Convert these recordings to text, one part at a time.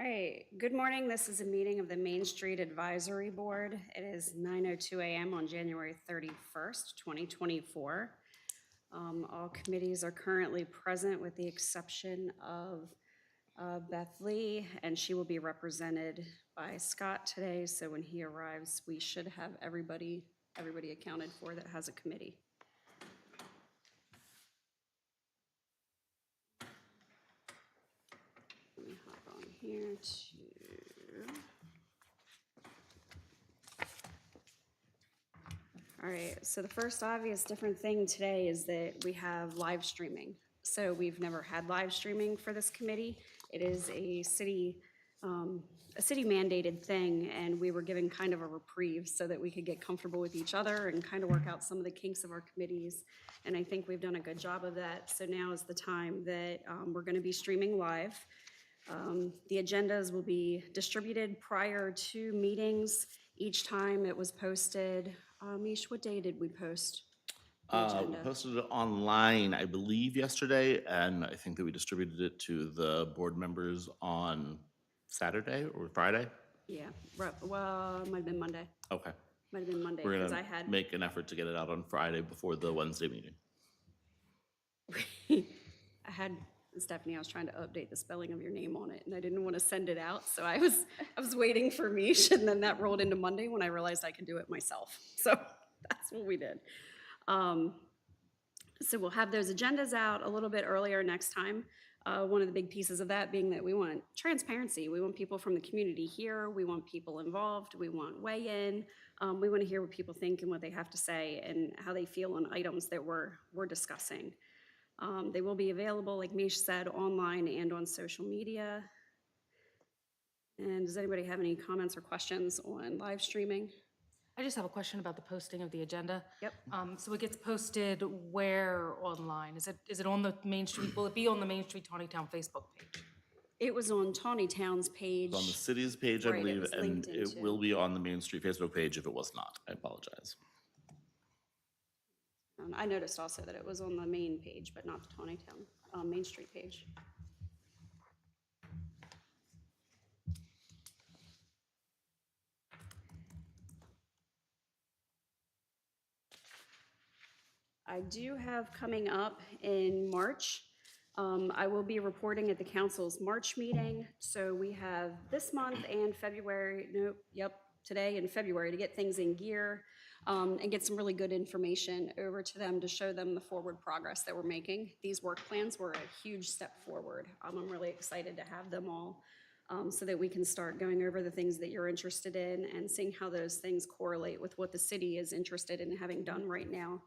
All right, good morning. This is a meeting of the Main Street Advisory Board. It is 9:02 a.m. on January 31st, 2024. All committees are currently present with the exception of Beth Lee, and she will be represented by Scott today. So when he arrives, we should have everybody accounted for that has a committee. Let me hop on here to... All right, so the first obvious different thing today is that we have live streaming. So we've never had live streaming for this committee. It is a city mandated thing, and we were given kind of a reprieve so that we could get comfortable with each other and kind of work out some of the kinks of our committees. And I think we've done a good job of that. So now is the time that we're going to be streaming live. The agendas will be distributed prior to meetings. Each time it was posted. Mish, what day did we post the We agenda? posted it online, I believe, yesterday, and I think that we distributed it to the board members on Saturday or Friday. Yeah, well, it might have been Monday. Okay. Might have been Monday We're because gonna I had make an effort to get it out on Friday before the Wednesday meeting. I had Stephanie. I was trying to update the spelling of your name on it, and I didn't want to send it out, so I was waiting for Mish, and then that rolled into Monday when I realized I could do it myself. So that's what we did. So we'll have those agendas out a little bit earlier next time. One of the big pieces of that being that we want transparency. We want people from the community here. We want people involved. We want weigh-in. We want to hear what people think and what they have to say and how they feel on items that we're discussing. They will be available, like Mish said, online and on social media. And does anybody have any comments or questions on live streaming? I just have a question about the posting of the agenda. Yep. So it gets posted where online? Is it on the Main Street, will it be on the Main Street Taneytown Facebook page? It was on Taneytown's page. It's on the city's page, I Right, it believe, was and linked it into- will be on the Main Street Facebook page if it was not. I apologize. I noticed also that it was on the main page, but not the Taneytown Main Street page. I do have coming up in March. I will be reporting at the council's March meeting. So we have this month and February, today and February to get things in gear and get some really good information over to them to show them the forward progress that we're making. These work plans were a huge step forward. I'm really excited to have them all so that we can start going over the things that you're interested in and seeing how those things correlate with what the city is interested in having done right now.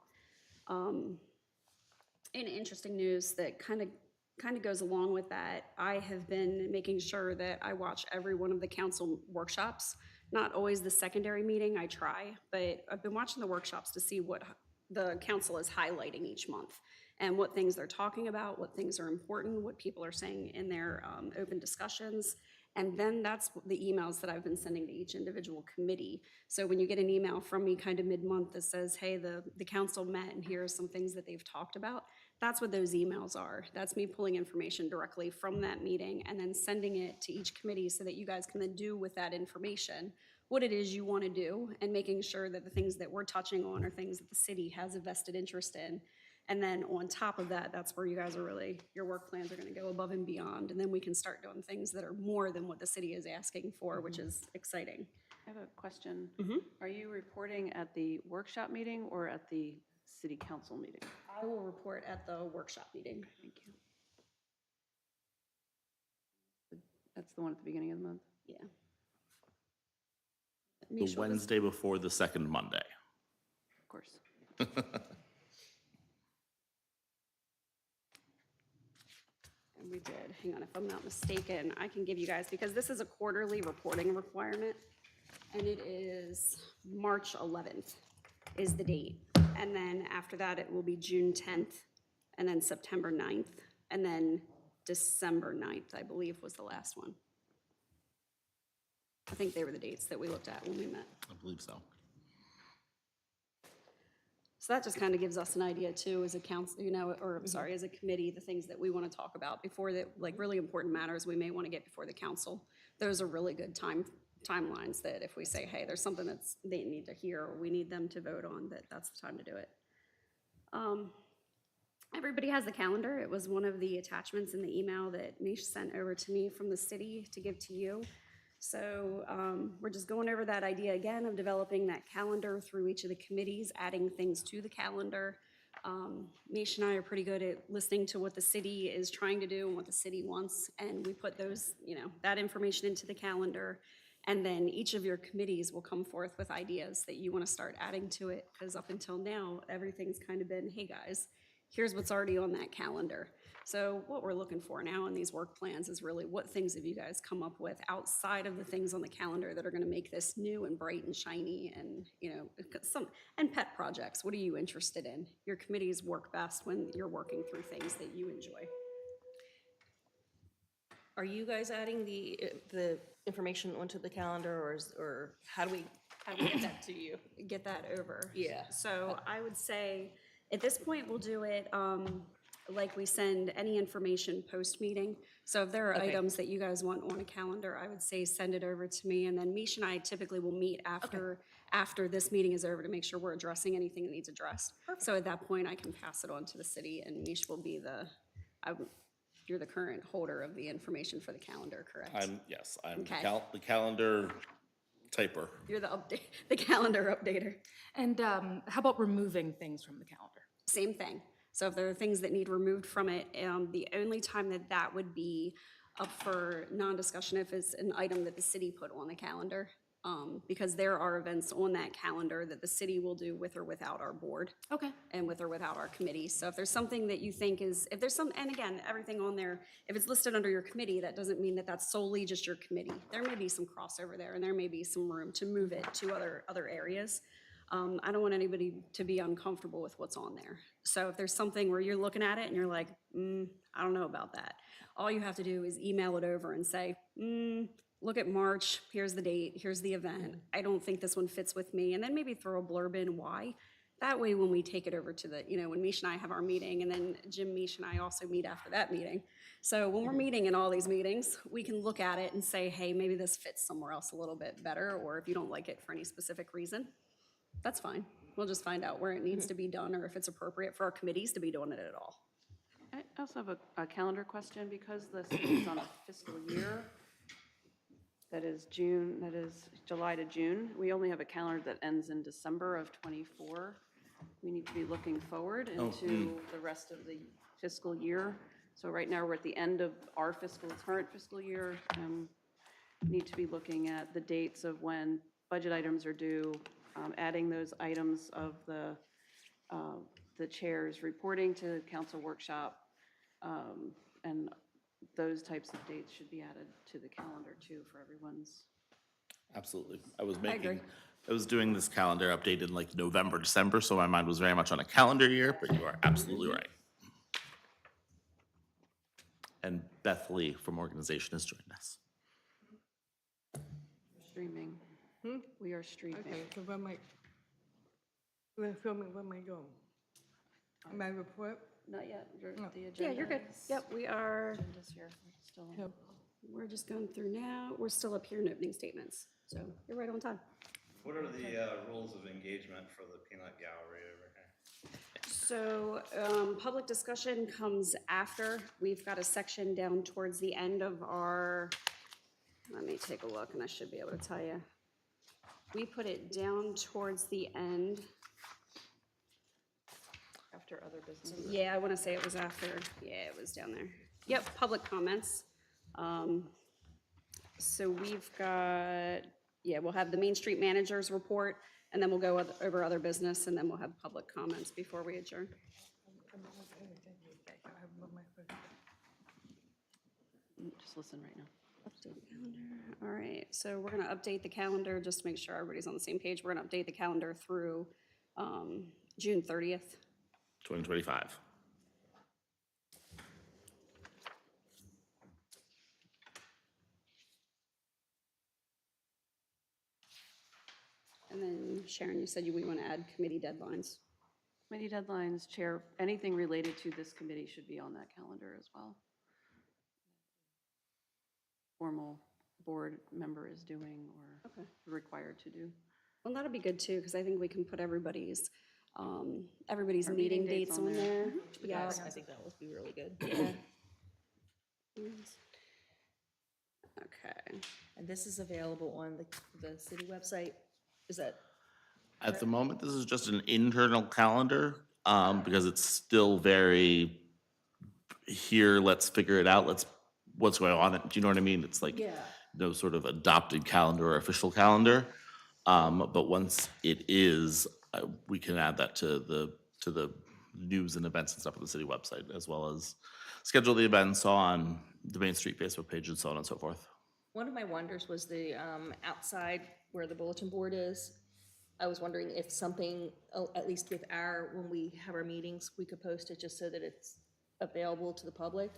In interesting news that kind of goes along with that, I have been making sure that I watch every one of the council workshops. Not always the secondary meeting, I try, but I've been watching the workshops to see what the council is highlighting each month and what things they're talking about, what things are important, what people are saying in their open discussions. And then that's the emails that I've been sending to each individual committee. So when you get an email from me kind of mid-month that says, hey, the council met and here are some things that they've talked about, that's what those emails are. That's me pulling information directly from that meeting and then sending it to each committee so that you guys can then do with that information what it is you want to do and making sure that the things that we're touching on are things that the city has a vested interest in. And then on top of that, that's where you guys are really, your work plans are going to go above and beyond. And then we can start doing things that are more than what the city is asking for, which is exciting. I have a question. Are you reporting at the workshop meeting or at the city council meeting? I will report at the workshop meeting. Thank you. That's the one at the beginning of the month? Yeah. The Mish, what was- Wednesday before the second Monday. Of course. And we did, hang on, if I'm not mistaken, I can give you guys, because this is a quarterly reporting requirement, and it is March 11th is the date. And then after that, it will be June 10th, and then September 9th, and then December 9th, I believe, was the last one. I think they were the dates that we looked at when we met. I believe so. So that just kind of gives us an idea too, as a council, or I'm sorry, as a committee, the things that we want to talk about before that, like really important matters we may want to get before the council. Those are really good timelines that if we say, hey, there's something that's they need to hear or we need them to vote on, that's the time to do it. Everybody has the calendar. It was one of the attachments in the email that Mish sent over to me from the city to give to you. So we're just going over that idea again of developing that calendar through each of the committees, adding things to the calendar. Mish and I are pretty good at listening to what the city is trying to do and what the city wants, and we put those, that information into the calendar. And then each of your committees will come forth with ideas that you want to start adding to it, because up until now, everything's kind of been, hey guys, here's what's already on that calendar. So what we're looking for now in these work plans is really what things have you guys come up with outside of the things on the calendar that are going to make this new and bright and shiny, and and pet projects. What are you interested in? Your committees work best when you're working through things that you enjoy. Are you guys adding the information onto the calendar, or how do we get that to you? Get that over. Yeah. So I would say, at this point, we'll do it like we send any information post-meeting. So if there are Okay. items that you guys want on a calendar, I would say send it over to me, and then Mish and I typically will meet after this meeting is over to make sure we're addressing anything that needs addressed. So at that point, I can pass it on to the city, and Mish will be you're the current holder of the information for the calendar, correct? I'm Okay. the calendar typer. You're the calendar updater. And how about removing things from the calendar? Same thing. So if there are things that need removed from it, the only time that would be up for non-discussion if it's an item that the city put on the calendar, because there are events on that calendar that the city will do with or without our board. Okay. And with or without our committee. So if there's something that you think and again, everything on there, if it's listed under your committee, that doesn't mean that that's solely just your committee. There may be some crossover there, and there may be some room to move it to other areas. I don't want anybody to be uncomfortable with what's on there. So if there's something where you're looking at it and you're like, I don't know about that, all you have to do is email it over and say, look at March, here's the date, here's the event. I don't think this one fits with me. And then maybe throw a blurb in why. That way, when we take it over to when Mish and I have our meeting, and then Jim, Mish, and I also meet after that meeting. So when we're meeting in all these meetings, we can look at it and say, hey, maybe this fits somewhere else a little bit better, or if you don't like it for any specific reason, that's fine. We'll just find out where it needs to be done, or if it's appropriate for our committees to be doing it at all. I also have a calendar question, because the city is on a fiscal year. That is July to June. We only have a calendar that ends in December of '24. We need to be looking forward into the rest of the fiscal year. So right now, we're at the end of our current fiscal year. Need to be looking at the dates of when budget items are due, adding those items of the chairs reporting to council workshop, and those types of dates should be added to the calendar too for everyone's. Absolutely. I agree. was doing this calendar update in like November, December, so my mind was very much on a calendar year, but you are absolutely right. And Beth Lee from organization has joined us. Streaming. We are streaming. Okay, so where am I? You want to film me, where am I going? My report? Not yet. The agenda. Yeah, you're good. Yep, we are. Agenda's here. Still. Yep. We're just going through now. We're still up here in opening statements, so you're right on time. What are the rules of engagement for the peanut gallery over here? So public discussion comes after. We've got a section down towards the end of our, let me take a look and I should be able to tell you. We put it down towards the end. After other business. Yeah, I want to say it was after. Yeah, it was down there. Yep, public comments. So we've got, we'll have the Main Street Manager's report, and then we'll go over other business, and then we'll have public comments before we adjourn. Just listen right now. Update the calendar. All right, so we're gonna update the calendar, just to make sure everybody's on the same page. We're gonna update the calendar through June 30th. 2025. And then Sharon, you said we want to add committee deadlines. Committee deadlines, Chair, anything related to this committee should be on that calendar as well. Formal board member is doing or required to do. Well, that'd be good too, because I think we can put everybody's everybody's Our meeting dates on there. Yeah. I think that would be really good. Okay. And this is available on the city website? Is that, At the moment, this is just an internal calendar, because it's still very, here, let's figure it out, what's going on, do you know what I mean? It's like no sort of adopted calendar or official calendar. But once it is, we can add that to the news and events and stuff on the city website, as well as schedule the events on the Main Street Facebook page and so on and so forth. one of my wonders was the outside where the bulletin board is. I was wondering if something, at least with when we have our meetings, we could post it just so that it's available to the public.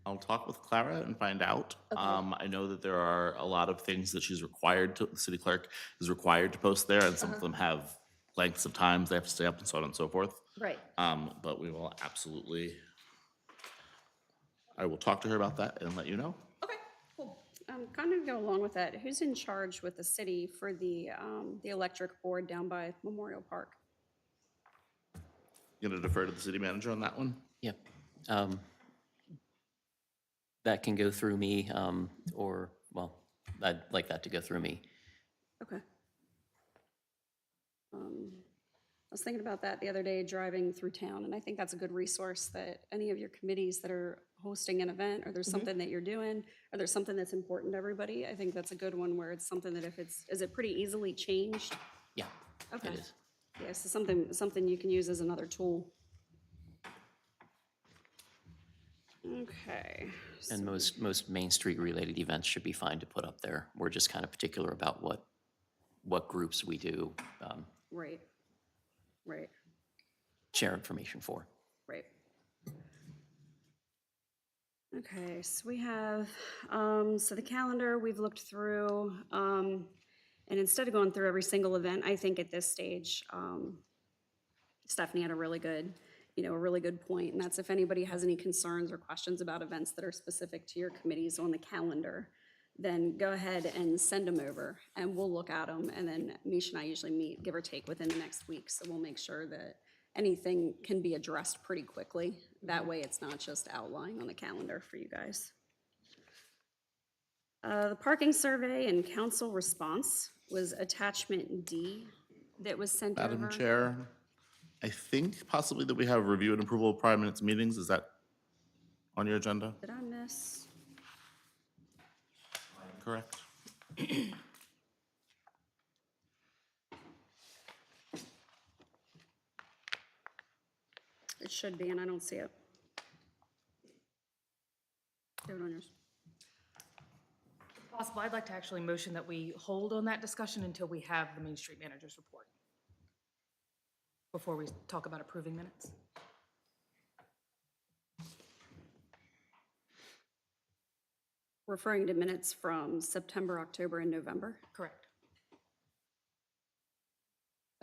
I'll talk with Clara and find out. I know that there are a lot of things that the city clerk is required to post there, and some of them have lengths of times they have to stay up and so on and so forth. Right. But we will absolutely, I will talk to her about that and let you know. Okay, cool. Kind of go along with that. Who's in charge with the city for the electric board down by Memorial Park? You gonna defer to the city manager on that one? Yep. That can go through me, or, well, I'd like that to go through me. Okay. I was thinking about that the other day driving through town, and I think that's a good resource that any of your committees that are hosting an event, or there's something that you're doing, or there's something that's important to everybody, I think that's a good one where it's something that is it pretty easily changed? Yeah, Okay. it is. Yeah, so something you can use as another tool. Okay. And most Main Street related events should be fine to put up there. We're just kind of particular about what groups we do, Right. Right. share information for. Right. Okay, so we have, so the calendar we've looked through, and instead of going through every single event, I think at this stage, Stephanie had a really good point, and that's if anybody has any concerns or questions about events that are specific to your committees on the calendar, then go ahead and send them over, and we'll look at them, and then Misha and I usually meet, give or take, within the next week, so we'll make sure that anything can be addressed pretty quickly. That way, it's not just outlying on the calendar for you guys. The parking survey and council response was attachment D that was sent over. Madam Chair, I think possibly that we have review and approval of prior minutes meetings. Is that on your agenda? Did I miss? Correct. It should be, and I don't see it. Do it on yours. Possible, I'd like to actually motion that we hold on that discussion until we have the Main Street Manager's report before we talk about approving minutes. Referring to minutes from September, October, and November? Correct.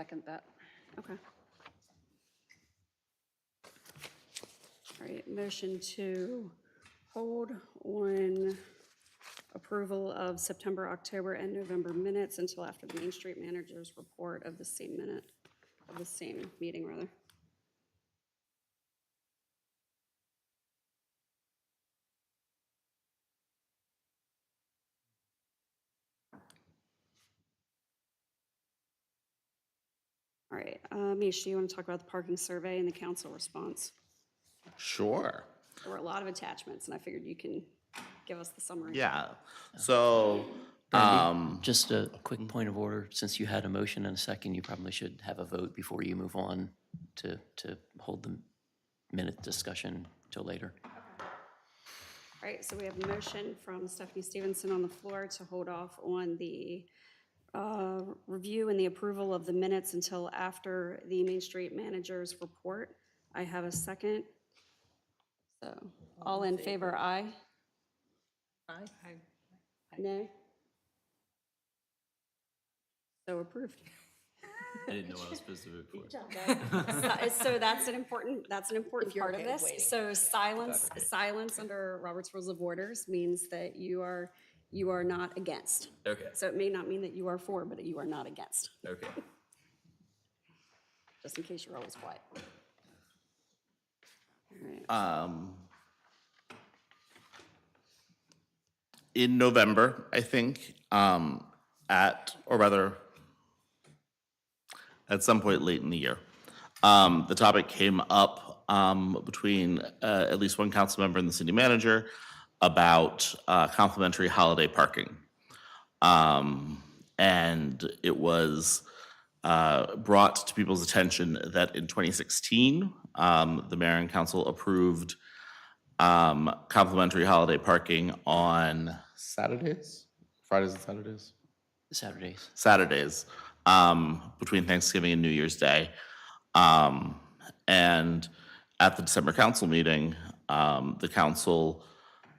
Second that. Okay. All right, motion to hold on approval of September, October, and November minutes until after the Main Street Manager's report of the same meeting, rather. All right, Misha, you want to talk about the parking survey and the council response? Sure. There were a lot of attachments, and I figured you can give us the summary. Yeah. So, Just a quick point of order, since you had a motion and a second, you probably should have a vote before you move on to hold the minute discussion till later. All right, so we have a motion from Stephanie Stevenson on the floor to hold off on the review and the approval of the minutes until after the Main Street Manager's report. I have a second. So, all in favor, aye? Aye. Nay? So approved. I didn't know what I was supposed to vote for. So that's an important you're part of okay with this. waiting. So silence under Robert's Rules of Orders means that you are not against. Okay, So it may not mean that you are for, but you are not against, okay. just in case you're always quiet. In November, I think, or rather, at some point late in the year, the topic came up between at least one council member and the city manager about complimentary holiday parking. And it was brought to people's attention that in 2016, the mayor and council approved complimentary holiday parking on Saturdays, Fridays and Saturdays? Saturdays, between Thanksgiving and New Year's Day. And at the December council meeting, the council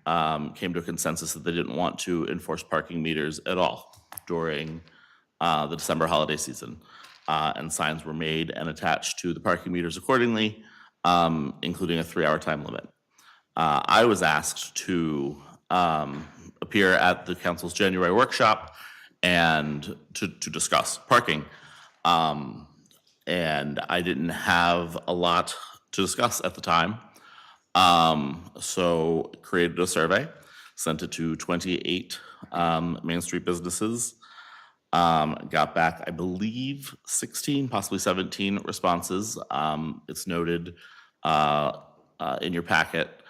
came to a consensus that they didn't want to enforce parking meters at all during the December holiday season. And signs were made and attached to the parking meters accordingly, including a 3-hour time limit. I was asked to appear at the council's January workshop and to discuss parking. And I didn't have a lot to discuss at the time. So created a survey, sent it to 28 Main Street businesses, got back, I believe, 16, possibly 17 responses. It's noted in your packet.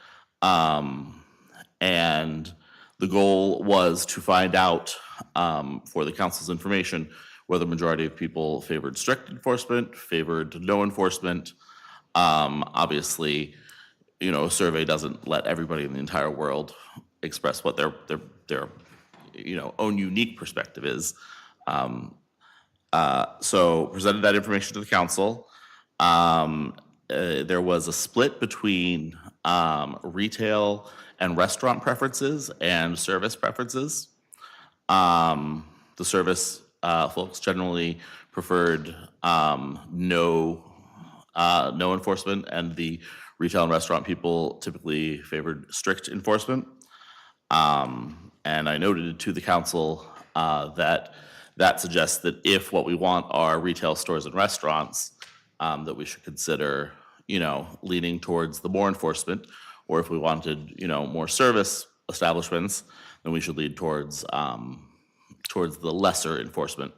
And the goal was to find out, for the council's information, whether the majority of people favored strict enforcement, favored no enforcement. Obviously, a survey doesn't let everybody in the entire world express what their own unique perspective is. So presented that information to the council. There was a split between retail and restaurant preferences and service preferences. The service folks generally preferred no enforcement, and the retail and restaurant people typically favored strict enforcement. And I noted to the council that suggests that if what we want are retail stores and restaurants, that we should consider, leaning towards the more enforcement, or if we wanted, more service establishments, then we should lean towards the lesser enforcement.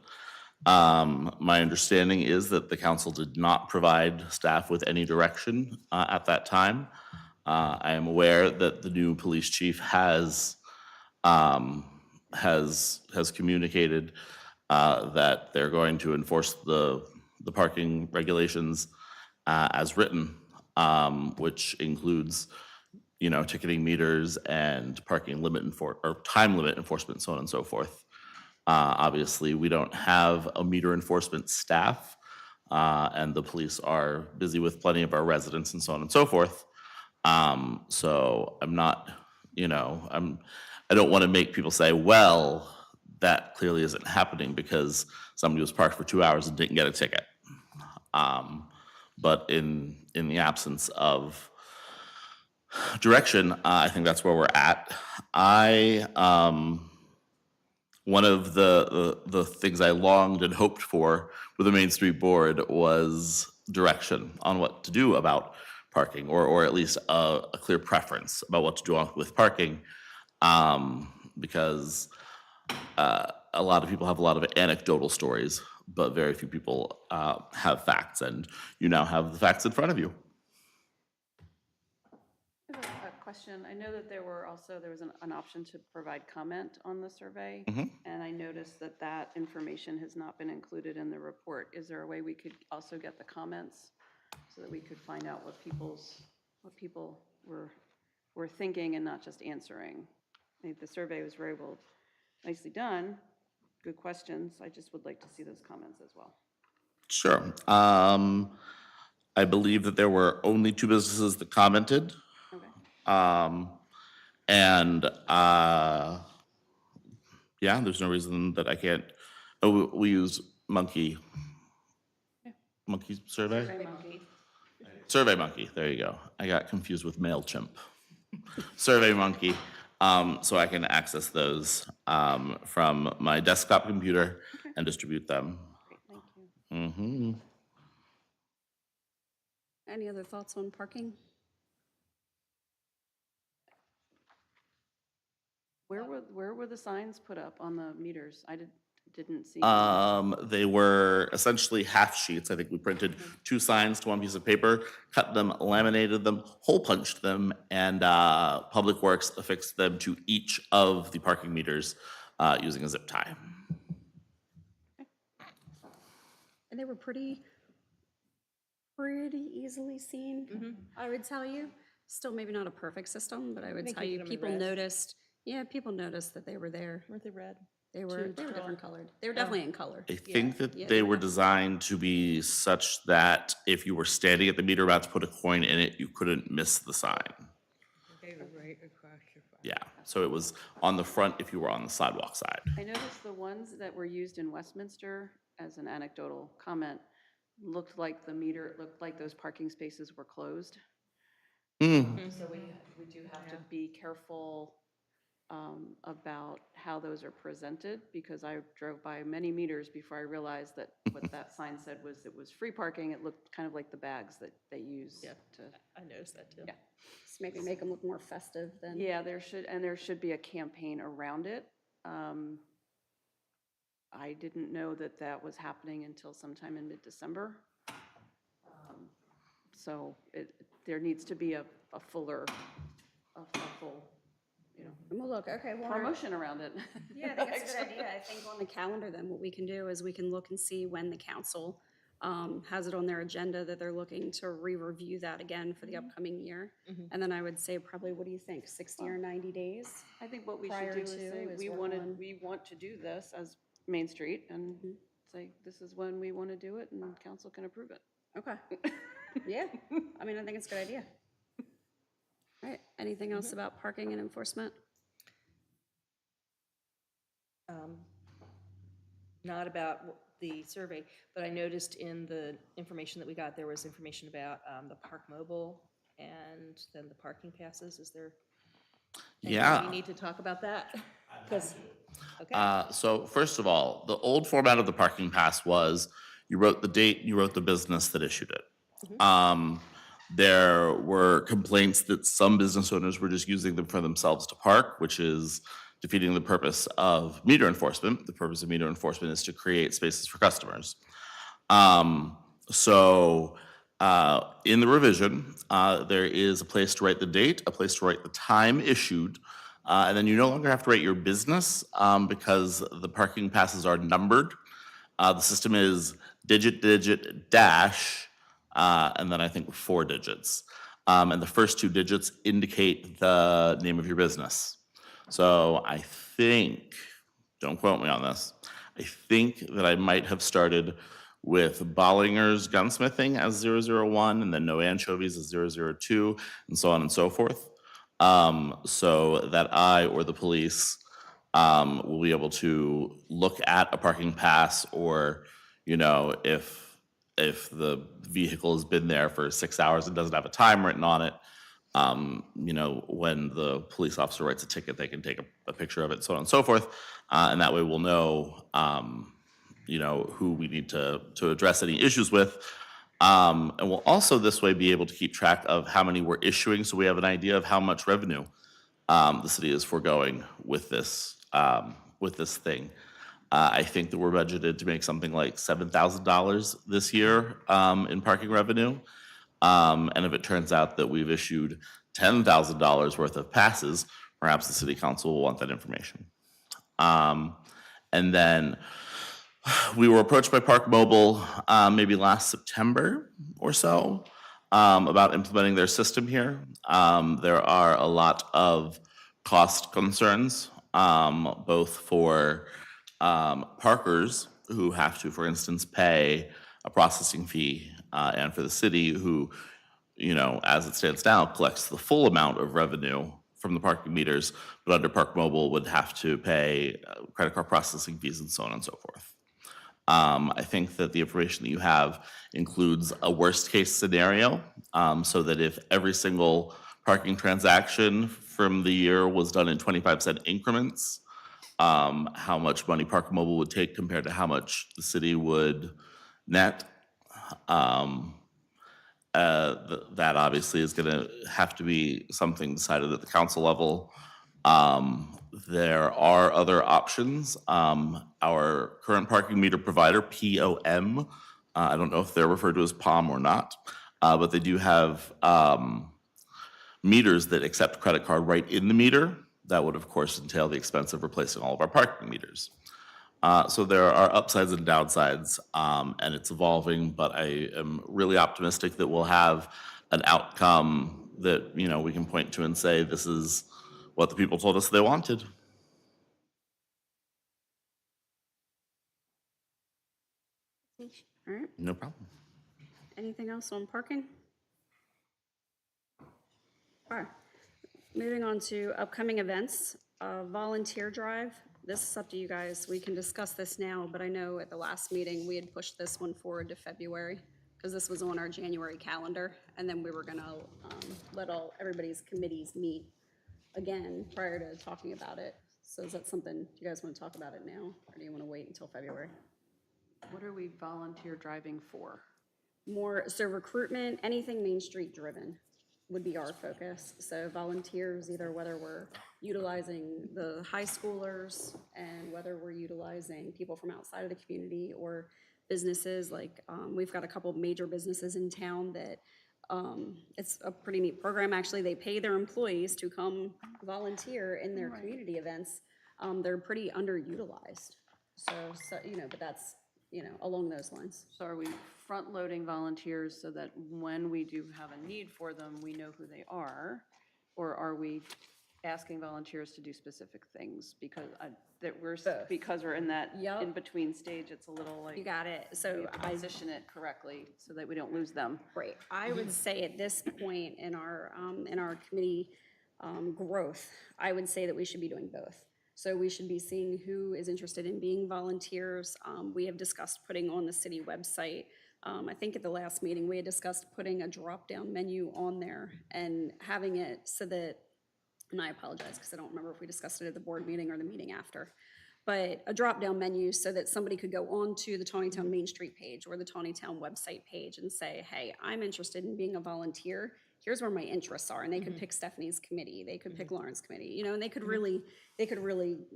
My understanding is that the council did not provide staff with any direction at that time. I am aware that the new police chief has communicated that they're going to enforce the parking regulations as written, which includes, ticketing meters and parking limit or time limit enforcement, so on and so forth. Obviously, we don't have a meter enforcement staff, and the police are busy with plenty of our residents and so on and so forth. So I'm not, I don't want to make people say, well, that clearly isn't happening because somebody was parked for 2 hours and didn't get a ticket. But in the absence of direction, I think that's where we're at. One of the things I longed and hoped for with the Main Street Board was direction on what to do about parking, or at least a clear preference about what to do with parking, because a lot of people have a lot of anecdotal stories, but very few people have facts, and you now have the facts in front of you. I have a question. I know that there was an option to provide comment on the survey, and I noticed that information has not been included in the report. Is there a way we could also get the comments so that we could find out what people were thinking and not just answering? I think the survey was very well, nicely done, good questions. I just would like to see those comments as well. Sure. I believe that there were only 2 businesses that commented. Okay. And yeah, there's no reason that I can't. We use Monkey Monkey survey? Monkey. Survey Monkey, there you go. I got confused with MailChimp. Survey Monkey, so I can access those from my desktop computer and distribute them. Great, thank you. Hmm. Any other thoughts on parking? Where were the signs put up on the meters? I didn't see. They were essentially half sheets. I think we printed 2 signs to 1 piece of paper, cut them, laminated them, hole punched them, and Public Works affixed them to each of the parking meters using a zip tie. And they were pretty easily seen, I would tell you. Still maybe not a perfect system, but I would think tell you you, put 'em in people red. noticed, people noticed that they were there. Weren't they red? They were different colored. They were definitely in color. I think that Yeah. they were designed to be such that if you were standing at the meter about to put a coin in it, you couldn't miss the sign. They were right across the front. Yeah, so it was on the front if you were on the sidewalk side. I noticed the ones that were used in Westminster, as an anecdotal comment, looked like those parking spaces were closed. Hmm. So we do have to be careful about how those are presented, because I drove by many meters before I realized that what that sign said was it was free parking. It looked kind of like the bags that they use Yeah. to. I noticed that too. Yeah. Just maybe make them look more festive than. Yeah, there should be a campaign around it. I didn't know that that was happening until sometime in mid-December. So there needs to be a full, Well, look, okay, well, promotion around it. yeah, I think it's a good idea. I think on the calendar, then what we can do is we can look and see when the council has it on their agenda that they're looking to re-review that again for the upcoming year. And then I would say probably, what do you think, 60 or 90 days? I think what we Prior should do is to say, is we work on- we want to do this as Main Street, and say, this is when we want to do it, and council can approve it. Okay. Yeah, I mean, I think it's a good idea. All right, anything else about parking and enforcement? Not about the survey, but I noticed in the information that we got, there was information about the Park Mobile and then the parking passes. Is there? anything Yeah. We need to talk about that? 'Cause- okay. So first of all, the old format of the parking pass was you wrote the date, you wrote the business that issued it. There were complaints that some business owners were just using them for themselves to park, which is defeating the purpose of meter enforcement. The purpose of meter enforcement is to create spaces for customers. In the revision, there is a place to write the date, a place to write the time issued, and then you no longer have to write your business because the parking passes are numbered. The system is digit, dash, and then I think 4 digits. And the first 2 digits indicate the name of your business. So I think, don't quote me on this, I think that I might have started with Bollinger's Gunsmithing as 001, and then No Anchovies as 002, and so on and so forth. So that I or the police will be able to look at a parking pass, or, if the vehicle has been there for 6 hours and doesn't have a time written on it, when the police officer writes a ticket, they can take a picture of it, so on and so forth. And that way we'll know, who we need to address any issues with. And we'll also this way be able to keep track of how many we're issuing, so we have an idea of how much revenue the city is foregoing with this thing. I think that we're budgeted to make something like $7,000 this year in parking revenue. And if it turns out that we've issued $10,000 worth of passes, perhaps the city council will want that information. And then we were approached by Park Mobile maybe last September or so about implementing their system here. There are a lot of cost concerns, both for parkers who have to, for instance, pay a processing fee, and for the city who, as it stands now, collects the full amount of revenue from the parking meters, but under Park Mobile would have to pay credit card processing fees and so on and so forth. I think that the information that you have includes a worst-case scenario, so that if every single parking transaction from the year was done in 25-cent increments, how much money Park Mobile would take compared to how much the city would net. Um, that obviously is going to have to be something decided at the council level. There are other options. Our current parking meter provider, POM, I don't know if they're referred to as POM or not, but they do have meters that accept credit card right in the meter. That would, of course, entail the expense of replacing all of our parking meters. So there are upsides and downsides, and it's evolving, but I am really optimistic that we'll have an outcome that, you know, we can point to and say, this is what the people told us they wanted. All right, No problem. anything else on parking? All right, moving on to upcoming events, volunteer drive. This is up to you guys. We can discuss this now, but I know at the last meeting, we had pushed this one forward to February because this was on our January calendar, and then we were gonna let everybody's committees meet again prior to talking about it. So is that something, do you guys want to talk about it now, or do you want to wait until February? What are we volunteer driving for? More, so recruitment, anything Main Street driven would be our focus. So volunteers, either whether we're utilizing the high schoolers and whether we're utilizing people from outside of the community or businesses, like we've got a couple of major businesses in town that it's a pretty neat program. Actually, they pay their employees to come volunteer in their community events. They're pretty underutilized. So, you know, but that's, you know, along those lines. So are we front-loading volunteers so that when we do have a need for them, we know who they are? Or are we asking volunteers to do specific things? Because because we're in that Yep. in-between stage, it's a little like. You got it. We So have to I position it correctly so that we don't lose them. Right. I would say at this point in our committee growth, I would say that we should be doing both. So we should be seeing who is interested in being volunteers. We have discussed putting on the city website. I think at the last meeting, we had discussed putting a drop-down menu on there and having it so that, and I apologize because I don't remember if we discussed it at the board meeting or the meeting after, but a drop-down menu so that somebody could go on to the Taneytown Main Street page or the Taneytown website page and say, hey, I'm interested in being a volunteer. Here's where my interests are. And they could pick Stephanie's committee, they could pick Lauren's committee, you know, and they could really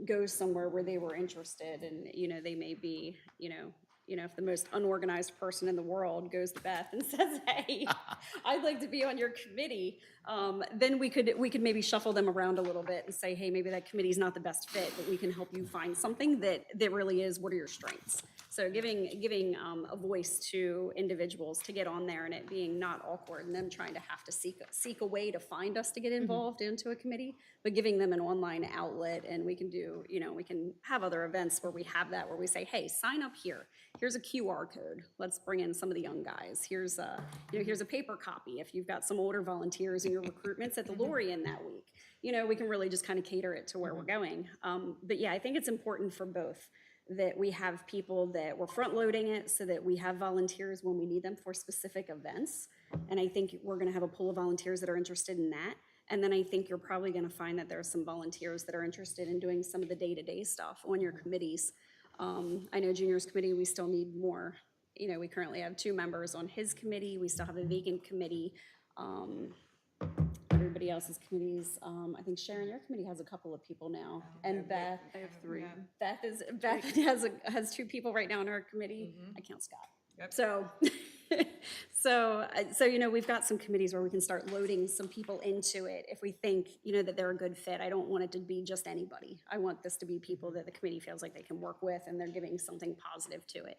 go somewhere where they were interested. And, you know, they may be, you know, if the most unorganized person in the world goes to Beth and says, hey, I'd like to be on your committee, then we could maybe shuffle them around a little bit and say, hey, maybe that committee's not the best fit, but we can help you find something that really is, what are your strengths? So giving a voice to individuals to get on there and it being not awkward and them trying to have to seek a way to find us to get involved into a committee, but giving them an online outlet. And we can do, you know, we can have other events where we have that, where we say, hey, sign up here. Here's a QR code. Let's bring in some of the young guys. Here's a, you know, here's a paper copy. If you've got some older volunteers in your recruitments at the Lorien that week, you know, we can really just kind of cater it to where we're going. But yeah, I think it's important for both that we have people that we're front loading it so that we have volunteers when we need them for specific events. And I think we're going to have a pool of volunteers that are interested in that. And then I think you're probably going to find that there are some volunteers that are interested in doing some of the day-to-day stuff on your committees. I know Junior's committee, we still need more. You know, we currently have 2 members on his committee. We still have a vacant committee. Everybody else's committees, I think Sharon, your committee has a couple of people now. And Beth. I have 3. Beth has 2 people right now on her committee. I count Scott. So, so, you know, we've got some committees where we can start loading some people into it if we think, you know, that they're a good fit. I don't want it to be just anybody. I want this to be people that the committee feels like they can work with and they're giving something positive to it.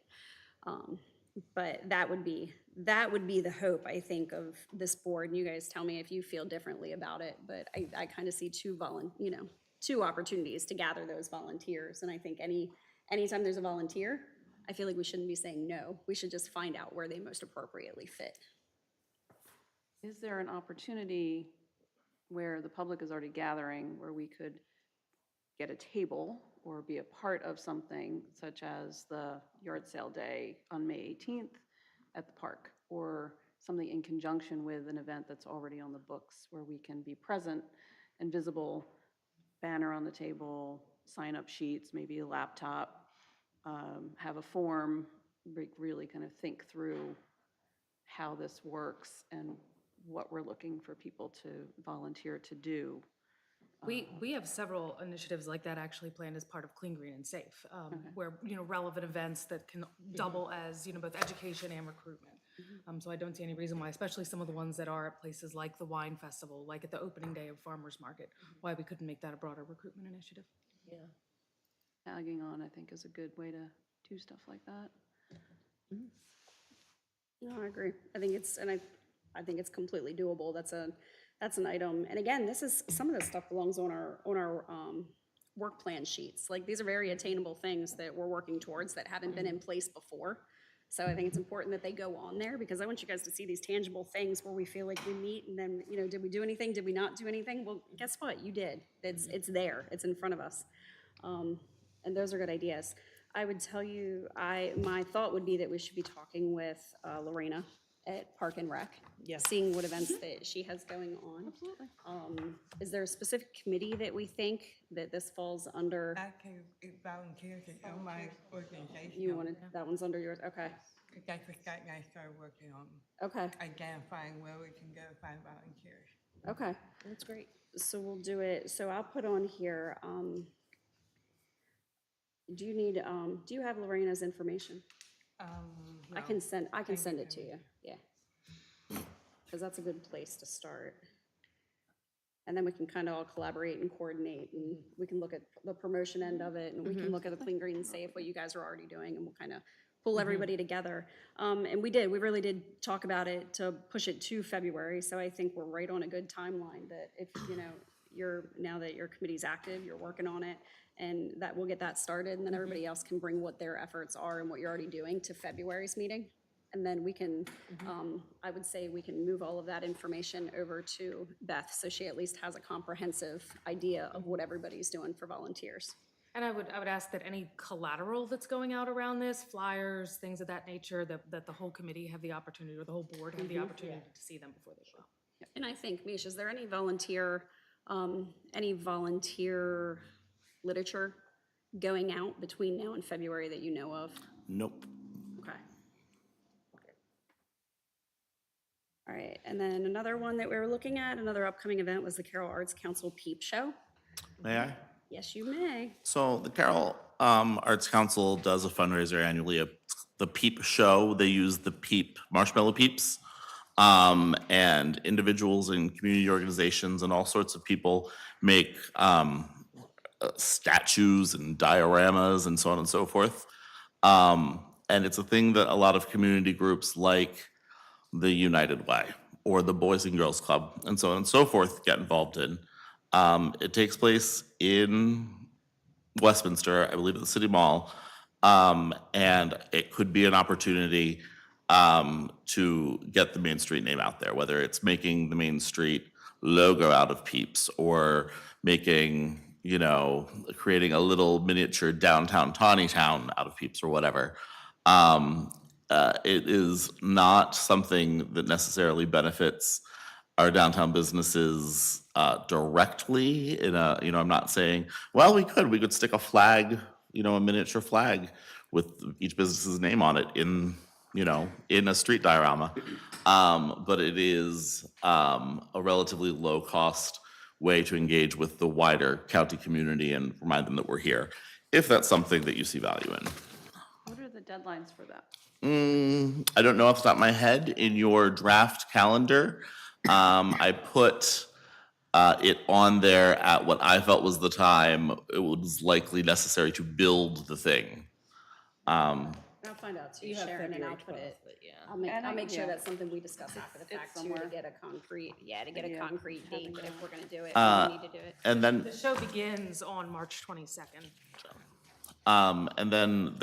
But that would be the hope, I think, of this board. And you guys tell me if you feel differently about it. But I kind of see 2 opportunities to gather those volunteers. And I think anytime there's a volunteer, I feel like we shouldn't be saying no. We should just find out where they most appropriately fit. Is there an opportunity where the public is already gathering, where we could get a table or be a part of something such as the yard sale day on May 18th at the park, or something in conjunction with an event that's already on the books where we can be present and visible, banner on the table, sign-up sheets, maybe a laptop, have a form, really kind of think through how this works and what we're looking for people to volunteer to do. We have several initiatives like that actually planned as part of Clean, Green, and Safe, where, relevant events that can double as, both education and recruitment. So I don't see any reason why, especially some of the ones that are at places like the Wine Festival, like at the opening day of Farmers Market, why we couldn't make that a broader recruitment initiative. Yeah. Tagging on, I think, is a good way to do stuff like that. No, I agree. I think it's completely doable. That's an item. And again, some of this stuff belongs on our work plan sheets. Like, these are very attainable things that we're working towards that haven't been in place before. So I think it's important that they go on there, because I want you guys to see these tangible things where we feel like we meet and then, did we do anything? Did we not do anything? Well, guess what? You did. It's there. It's in front of us. And those are good ideas. I would tell you, my thought would be that we should be talking with Lorena at Park and Rec. Yeah. Seeing what events that she has going on. Absolutely. Is there a specific committee that we think that this falls under? I can volunteer to on my organization. You wanted, that one's under yours? Okay, That's what Scott and I started working on, okay, identifying where we can go find volunteers. okay. That's great. So we'll do it, so I'll put on here, do you have Lorena's information? I can send it to you, yeah. Because that's a good place to start. And then we can kind of all collaborate and coordinate, and we can look at the promotion end of it, and we can look at the Clean, Green, and Safe, what you guys are already doing, and we'll kind of pull everybody together. And we really did talk about it to push it to February, so I think we're right on a good timeline that if, now that your committee's active, you're working on it, and that we'll get that started, and then everybody else can bring what their efforts are and what you're already doing to February's meeting. And then we can, I would say we can move all of that information over to Beth, so she at least has a comprehensive idea of what everybody's doing for volunteers. And I would ask that any collateral that's going out around this, flyers, things of that nature, that the whole committee have the opportunity, or the whole board have the opportunity to see them before they go. And I think, Mish, is there any volunteer literature going out between now and February that you know of? Nope. Okay. All right, and then another one that we were looking at, another upcoming event, was the Carroll Arts Council Peep Show. May I? Yes, you may. So the Carroll Arts Council does a fundraiser annually, the Peep Show. They use the Peep marshmallow peeps, and individuals and community organizations and all sorts of people make statues and dioramas and so on and so forth. And it's a thing that a lot of community groups like the United Way or the Boys and Girls Club and so on and so forth get involved in. It takes place in Westminster, I believe at the City Mall, and it could be an opportunity to get the Main Street name out there, whether it's making the Main Street logo out of Peeps or making, creating a little miniature downtown Taneytown out of Peeps or whatever. It is not something that necessarily benefits our downtown businesses directly. I'm not saying, well, we could stick a flag, a miniature flag with each business's name on it in a street diorama. But it is a relatively low cost way to engage with the wider county community and remind them that we're here, if that's something that you see value in. What are the deadlines for that? I don't know off the top of my head. In your draft calendar, I put it on there at what I felt was the time it was likely necessary to build the thing. I'll find out too, You have Sharon, and I'll February put it, 12th, but yeah. I'll make sure yeah. that's something we discuss after the fact too, to somewhere. get a concrete, Yeah. concrete date, but if we're gonna do it, we need to do it. And then The show begins on March 22nd. And then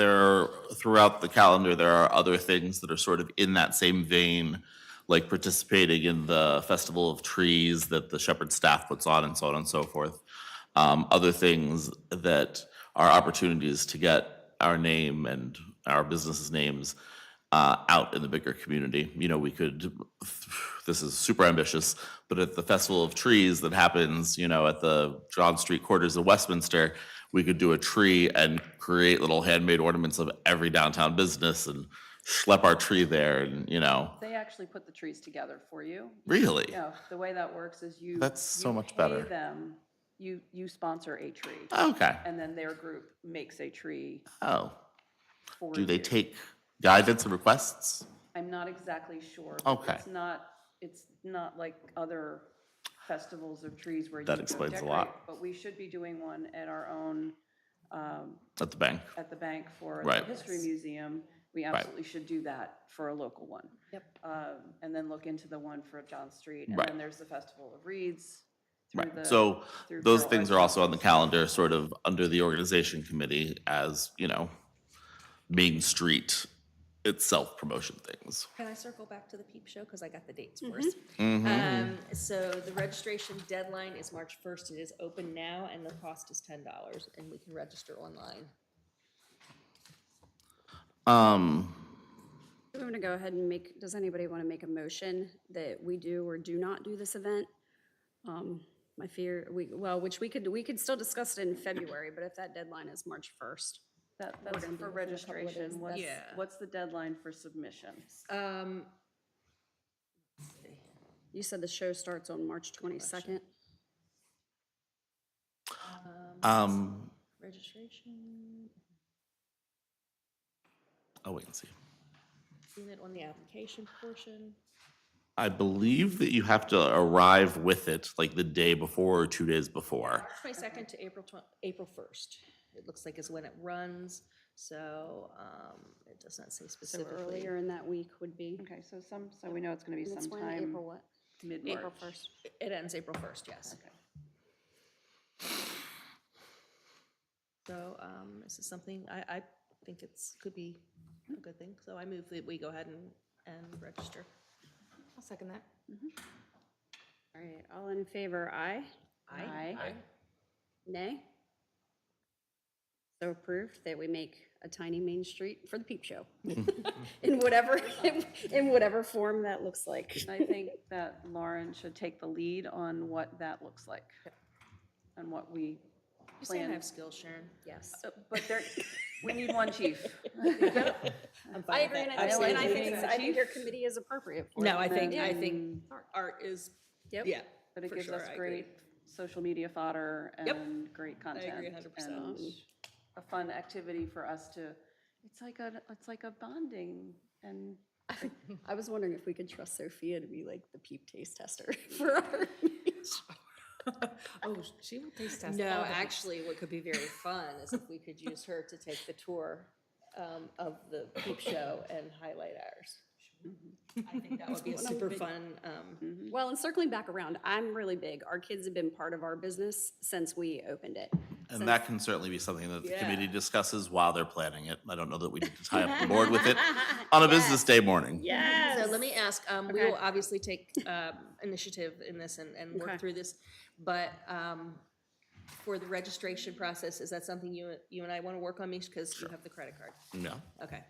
throughout the calendar, there are other things that are sort of in that same vein, like participating in the Festival of Trees that the Shepherd staff puts on and so on and so forth. other things that are opportunities to get our name and our businesses' names out in the bigger community. You know, we could, this is super ambitious, but at the Festival of Trees that happens, you know, at the John Street quarters of Westminster, we could do a tree and create little handmade ornaments of every downtown business and schlep our tree there and, you know, They actually put the trees together for you. really? No, the way that works is you. That's so you much pay better. them, you sponsor a tree, Okay. and then their group makes a tree Oh, for do they you. take guidance and requests? I'm not exactly sure. but Okay. It's not like other festivals of trees where you That go explains a decorate, lot. But we should be doing one at our own, At the bank? at the bank for the Right. History Museum. We absolutely should do that for a local one. Yep. And then look into the one for John Street. And Right. then there's the Festival of Reeds. through Right, the- so through those Carroll things Arts are also on the Council. calendar, sort of under the organization committee as, you know, Main Street itself promotion things. Can I circle back to the Peep Show, because I got the dates first? So the registration deadline is March 1st. It is open now, and the cost is $10, and we can register online. Um, I'm going to go ahead and does anybody want to make a motion that we do or do not do this event? My fear, which we could still discuss it in February, but if that deadline is March 1st. That's gonna be for within a couple of registration. days. What's, Yeah. what's the deadline for submissions? You said the show starts on March 22nd? Registration, oh, wait and see. seen it on the application portion. I believe that you have to arrive with it like the day before or 2 days before. March 22nd to April 1st. It looks like is when it runs, so it does not say So specifically. earlier in that week would be. Okay, so we know it's gonna be That's when, sometime April what? mid-March. April 1st. It ends April 1st, yes. Okay. So this is something, I think could be a good thing, so I move that we go ahead and register. I'll second that. All right, all in favor, aye? Aye. Nay? So approved that we make a tiny Main Street for the Peep Show. In whatever form that looks like. I think that Lauren should take the lead on what that looks like. And what we You say I plan. have skills, Sharon. Yes. But there, we need one chief. I'm fine I with agree, that. and Absolutely. I think, Absolutely. I think your committee is appropriate for it. No, I think And- art is, Yep. yeah. But it for gives sure, us I agree. great social media fodder Yep. and great content. agree 100%. And a fun activity for us to, it's like a bonding and I was wondering if we could trust Sophia to be like the Peep taste tester for our Oh, she will taste test. No, all the peeps. actually, what could be very fun is if we could use her to take the tour of the Peep Show and highlight ours. I think that would be a super fun, Well, and circling back around, I'm really big. Our kids have been part of our business since we opened it. And that can certainly be something that the Yeah. committee discusses while they're planning it. I don't know that we need to tie up the board with it on a business day morning. Yes. So let me ask, we Okay. will obviously take initiative in this and Okay. work through this, but for the registration process, is that something you and I want to work on, Mish, because you have the credit card? No. Okay.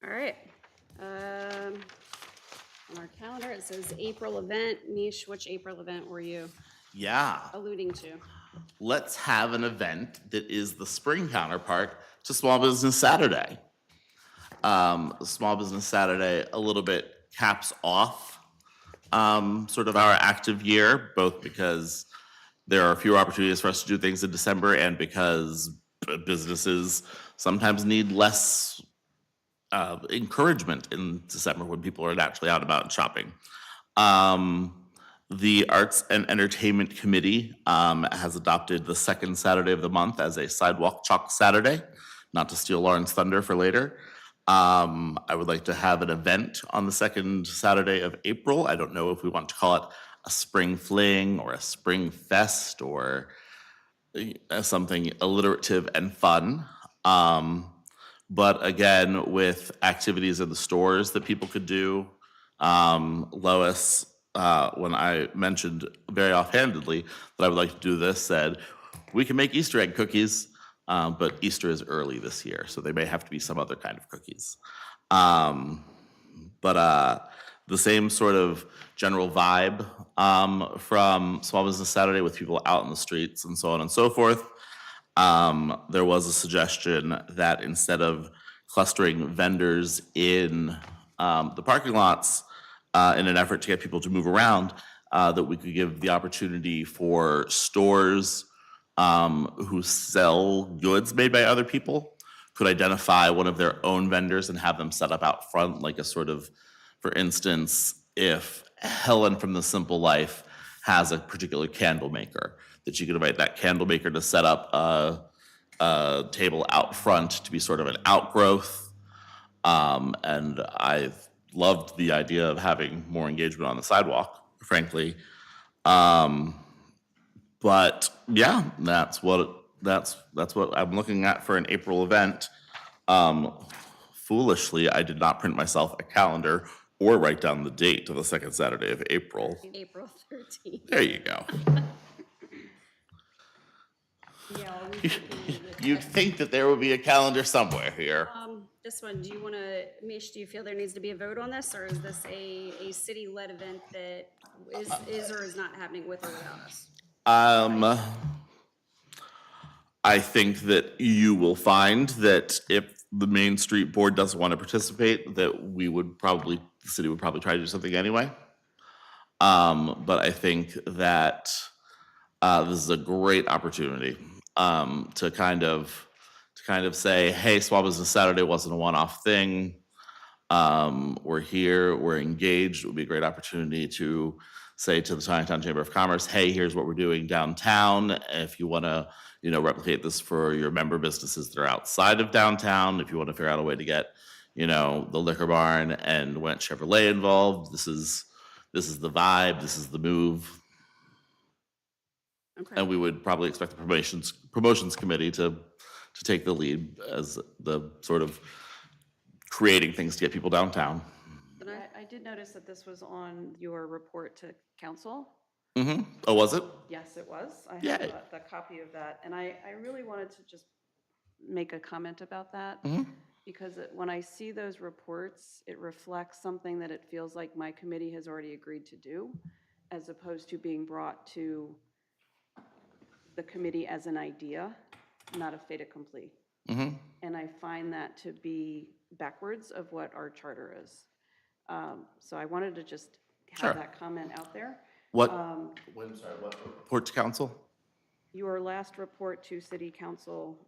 All right. On our calendar, it says April event. Mish, which April event were you Yeah. alluding to? Let's have an event that is the spring counterpart to Small Business Saturday. Small Business Saturday a little bit caps off sort of our active year, both because there are fewer opportunities for us to do things in December and because businesses sometimes need less encouragement in December when people are naturally out and about and shopping. The Arts and Entertainment Committee has adopted the second Saturday of the month as a sidewalk chalk Saturday, not to steal Lauren's thunder for later. I would like to have an event on the second Saturday of April. I don't know if we want to call it a spring fling or a spring fest or something alliterative and fun. But again, with activities in the stores that people could do, Lois, when I mentioned very offhandedly that I would like to do this, said, we can make Easter egg cookies, but Easter is early this year, so there may have to be some other kind of cookies. But the same sort of general vibe from Small Business Saturday with people out in the streets and so on and so forth. There was a suggestion that instead of clustering vendors in the parking lots in an effort to get people to move around, that we could give the opportunity for stores who sell goods made by other people could identify one of their own vendors and have them set up out front, like a sort of, for instance, if Helen from The Simple Life has a particular candle maker, that you could invite that candle maker to set up a table out front to be sort of an outgrowth. And I loved the idea of having more engagement on the sidewalk, frankly. But yeah, that's what I'm looking at for an April event. Foolishly, I did not print myself a calendar or write down the date of the second Saturday of April. April 13th. There you go. Yeah, are we thinking that- You'd think that there would be a calendar somewhere here. This one, do you want to, Mish, do you feel there needs to be a vote on this, or is this a city-led event that is or is not happening with or without us? I think that you will find that if the Main Street Board doesn't want to participate, that the city would probably try to do something anyway. But I think that this is a great opportunity to kind of say, hey, Small Business Saturday wasn't a one-off thing. We're here, we're engaged. It would be a great opportunity to say to the Taneytown Chamber of Commerce, hey, here's what we're doing downtown. If you want to, replicate this for your member businesses that are outside of downtown, if you want to figure out a way to get, the Liquor Barn and Went Chevrolet involved, this is the vibe, this is the move. Okay. And we would probably expect the promotions committee to take the lead as the sort of creating things to get people downtown. I did notice that this was on your report to council. Mm-hmm. Oh, was it? Yes, it was. I Yay. have the copy of that. And I really wanted to just make a comment about that. Mhm. Because when I see those reports, it reflects something that it feels like my committee has already agreed to do, as opposed to being brought to the committee as an idea, not a fait accompli. Mm-hmm. And I find that to be backwards of what our charter is. So I wanted to just Sure. have that comment out there. What report to council? Your last report to city council.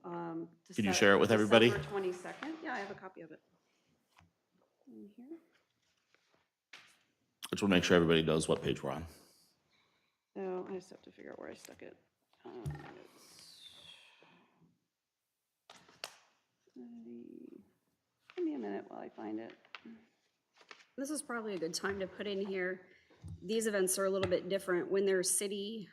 Can you share it with everybody? December 22nd. Yeah, I have a copy of it. In here. I just want to make sure everybody knows what page we're on. So I just have to figure out where I stuck it. Give me a minute while I find it. This is probably a good time to put in here, these events are a little bit different when they're city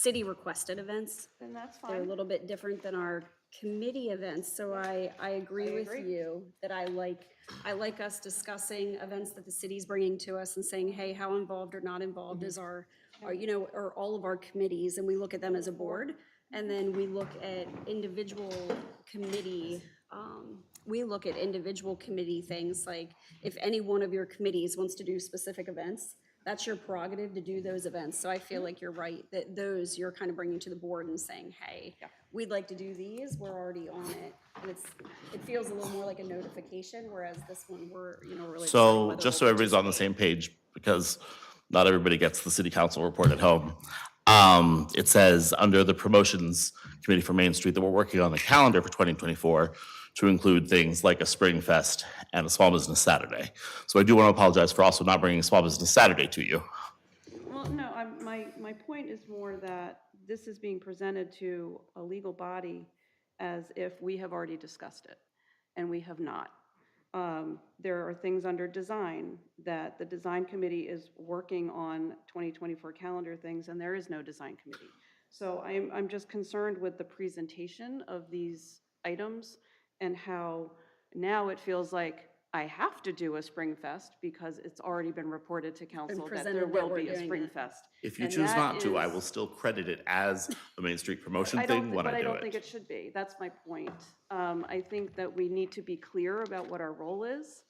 requested events. Then that's They're a fine. little bit different than our committee events, so I agree with you that I like us discussing events that the city's bringing to us and saying, hey, how involved or not involved is our or all of our committees, and we look at them as a board, and then we look at individual committee, things, like if any one of your committees wants to do specific events, that's your prerogative to do those events. So I feel like you're right, that those you're kind of bringing to the board and saying, hey, we'd like to do these, we're already on it. And it feels a little more like a notification, whereas this one, we're, really. So just so everybody's on the same page, because not everybody gets the city council report at home. It says under the promotions committee for Main Street that we're working on the calendar for 2024 to include things like a Spring Fest and a Small Business Saturday. So I do want to apologize for also not bringing a Small Business Saturday to you. Well, no, my point is more that this is being presented to a legal body as if we have already discussed it, and we have not. There are things under design that the design committee is working on 2024 calendar things, and there is no design committee. So I'm just concerned with the presentation of these items and how now it feels like I have to do a Spring Fest because it's already been reported to council that there presented that will we're be a doing Spring it. Fest. If you And choose that not to, I is- will still credit it as a Main Street promotion I don't, thing when but I I do don't think it it. should be. That's my point. I think that we need to be clear about what our role is,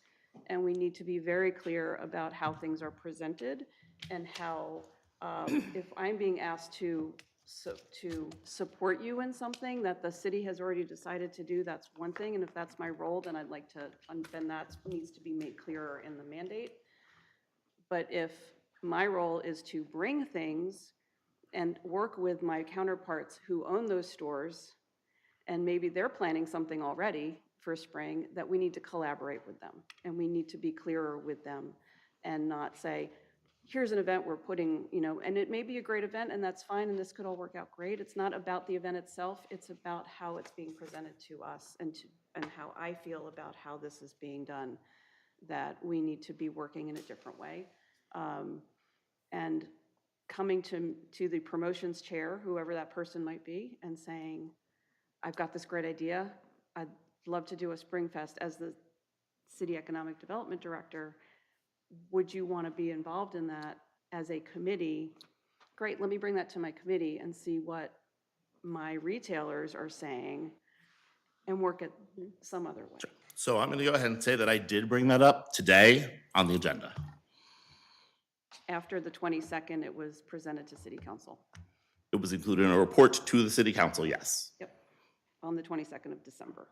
and we need to be very clear about how things are presented and how, if I'm being asked to support you in something that the city has already decided to do, that's one thing, and if that's my role, then I'd like to, then that needs to be made clearer in the mandate. But if my role is to bring things and work with my counterparts who own those stores, and maybe they're planning something already for spring, that we need to collaborate with them, and we need to be clearer with them, and not say, here's an event we're putting, and it may be a great event, and that's fine, and this could all work out great. It's not about the event itself, it's about how it's being presented to us, and how I feel about how this is being done, that we need to be working in a different way. And coming to the promotions chair, whoever that person might be, and saying, I've got this great idea. I'd love to do a Spring Fest. As the City Economic Development Director, would you want to be involved in that as a committee? Great, let me bring that to my committee and see what my retailers are saying and work it some other way. So I'm going to go ahead and say that I did bring that up today on the agenda. After the 22nd, it was presented to City Council. It was included in a report to the city council, yes. Yep, on the 22nd of December.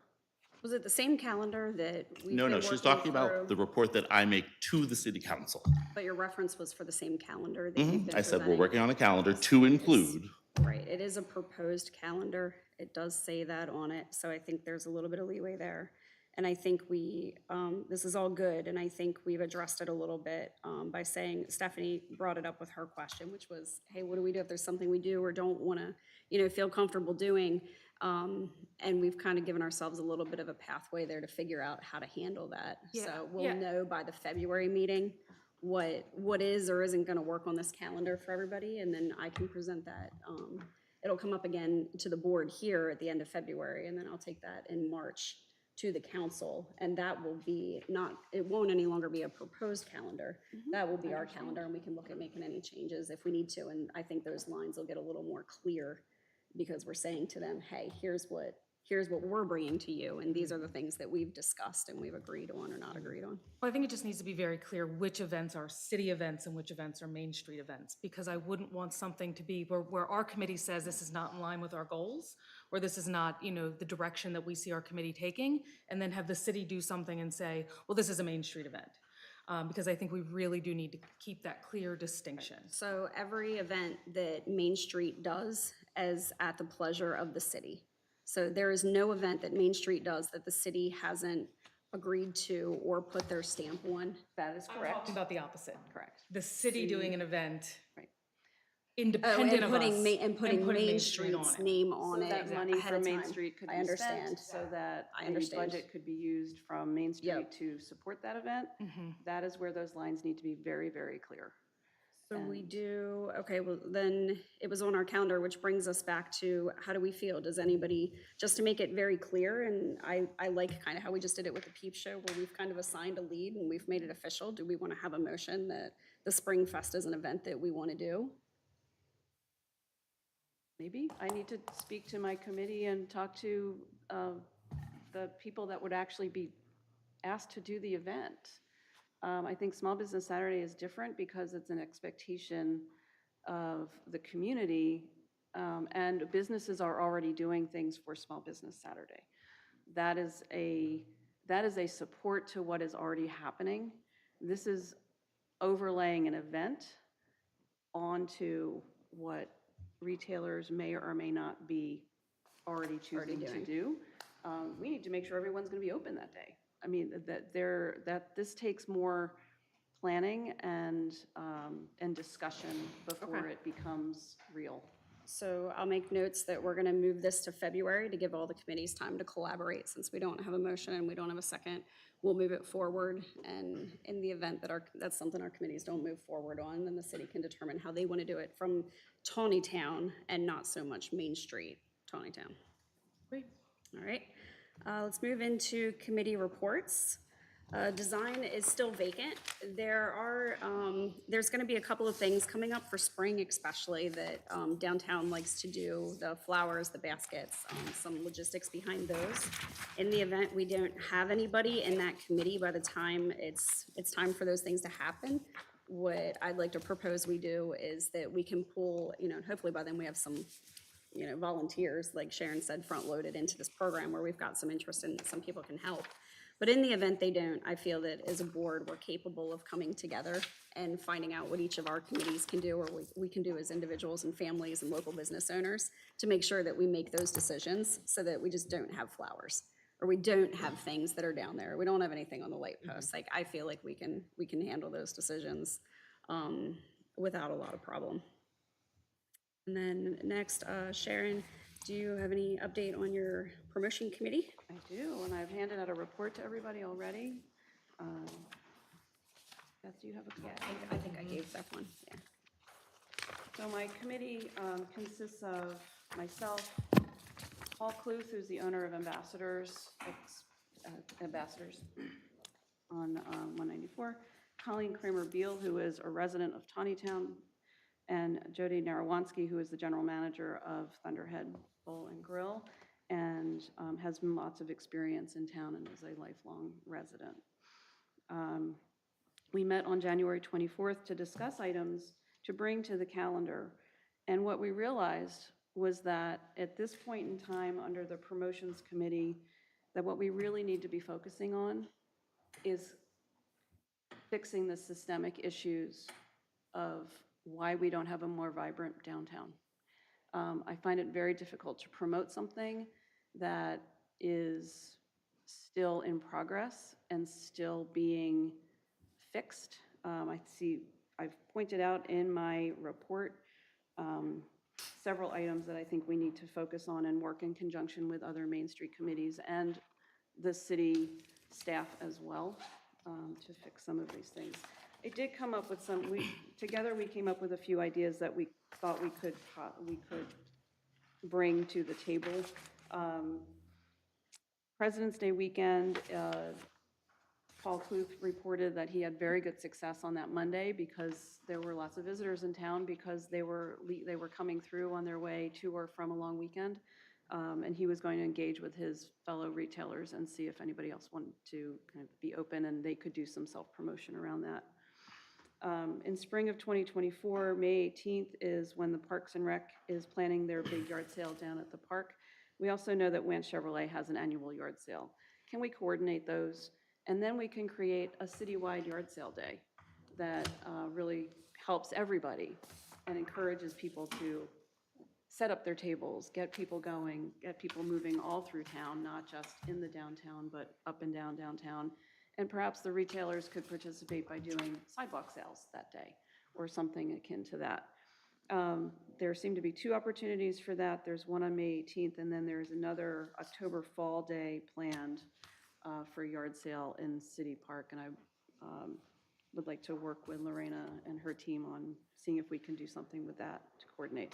Was it the same calendar that we've No, been no, she's working talking about through? the report that I make to the city council. But your reference was for the same calendar that you've been I said we're presenting? working on a calendar to include. Right, it is a proposed calendar. It does say that on it, so I think there's a little bit of leeway there. And I think this is all good, and I think we've addressed it a little bit by saying, Stephanie brought it up with her question, which was, hey, what do we do if there's something we do or don't want to, feel comfortable doing? And we've kind of given ourselves a little bit of a pathway there to figure out how to handle that. Yeah, So we'll yeah. know by the February meeting what is or isn't going to work on this calendar for everybody, and then I can present that. It'll come up again to the board here at the end of February, and then I'll take that in March to the council, and that will be it won't any longer be a proposed calendar. That will be our calendar, and we can look at making any changes if we need to, and I think those lines will get a little more clear because we're saying to them, hey, here's what we're bringing to you, and these are the things that we've discussed and we've agreed on or not agreed on. Well, I think it just needs to be very clear which events are city events and which events are Main Street events, because I wouldn't want something to be where our committee says this is not in line with our goals, or this is not, the direction that we see our committee taking, and then have the city do something and say, well, this is a Main Street event. Because I think we really do need to keep that clear distinction. So every event that Main Street does is at the pleasure of the city. So there is no event that Main Street does that the city hasn't agreed to or put their stamp on. That is I'm correct. talking about the opposite. Correct. The city doing an event Right. independent of us. And putting put Main Street on Street's it. name on So it that money ahead from of Main time. Street could I be understand. spent so that I any understand. budget could be used from Main Street Yep. to support that event. That is where those lines need to be very, very clear. So we do, okay, well, then it was on our calendar, which brings us back to how do we feel? Does anybody, just to make it very clear, and I like kind of how we just did it with the Peep Show, where we've kind of assigned a lead and we've made it official. Do we want to have a motion that the Spring Fest is an event that we want to do? Maybe I need to speak to my committee and talk to the people that would actually be asked to do the event. I think Small Business Saturday is different because it's an expectation of the community, and businesses are already doing things for Small Business Saturday. That is a support to what is already happening. This is overlaying an event onto what retailers may or may not be already choosing to do. We need to make sure everyone's going to be open that day. I mean, that this takes more planning and discussion before it becomes real. So I'll make notes that we're going to move this to February to give all the committees time to collaborate. Since we don't have a motion and we don't have a second, we'll move it forward. And in the event that that's something our committees don't move forward on, then the city can determine how they want to do it from Taneytown and not so much Main Street, Taneytown. Great. All right. Let's move into committee reports. Design is still vacant. There's going to be a couple of things coming up for spring especially that downtown likes to do, the flowers, the baskets, some logistics behind those. In the event we don't have anybody in that committee by the time it's time for those things to happen, what I'd like to propose we do is that we can pull, hopefully by then we have some volunteers, like Sharon said, front-loaded into this program where we've got some interest and some people can help. But in the event they don't, I feel that as a board, we're capable of coming together and finding out what each of our committees can do, or we can do as individuals and families and local business owners to make sure that we make those decisions so that we just don't have flowers, or we don't have things that are down there. We don't have anything on the light posts. Like, I feel like we can handle those decisions without a lot of problem. And then next, Sharon, do you have any update on your promotion committee? I do, and I've handed out a report to everybody already. Beth, do you have a copy? Yeah, I think I gave that one, yeah. So my committee consists of myself, Paul Cluth, who's the owner of Ambassadors on 194, Colleen Kramer-Beal, who is a resident of Taneytown, and Jody Narawansky, who is the general manager of Thunderhead Bowl and Grill, and has lots of experience in town and is a lifelong resident. We met on January 24th to discuss items to bring to the calendar, and what we realized was that at this point in time, under the promotions committee, that what we really need to be focusing on is fixing the systemic issues of why we don't have a more vibrant downtown. I find it very difficult to promote something that is still in progress and still being fixed. I've pointed out in my report several items that I think we need to focus on and work in conjunction with other Main Street committees and the city staff as well to fix some of these things. It did come up with together we came up with a few ideas that we thought we could bring to the table. President's Day weekend, Paul Cluth reported that he had very good success on that Monday because there were lots of visitors in town because they were coming through on their way to or from a long weekend. And he was going to engage with his fellow retailers and see if anybody else wanted to kind of be open and they could do some self-promotion around that. In spring of 2024, May 18th is when the Parks and Rec is planning their big yard sale down at the park. We also know that Wance Chevrolet has an annual yard sale. Can we coordinate those? And then we can create a citywide yard sale day that really helps everybody and encourages people to set up their tables, get people going, get people moving all through town, not just in the downtown, but up and down downtown. And perhaps the retailers could participate by doing sidewalk sales that day or something akin to that. There seem to be two opportunities for that. There's one on May 18th, and then there's another October Fall Day planned for yard sale in City Park. And I would like to work with Lorena and her team on seeing if we can do something with that to coordinate.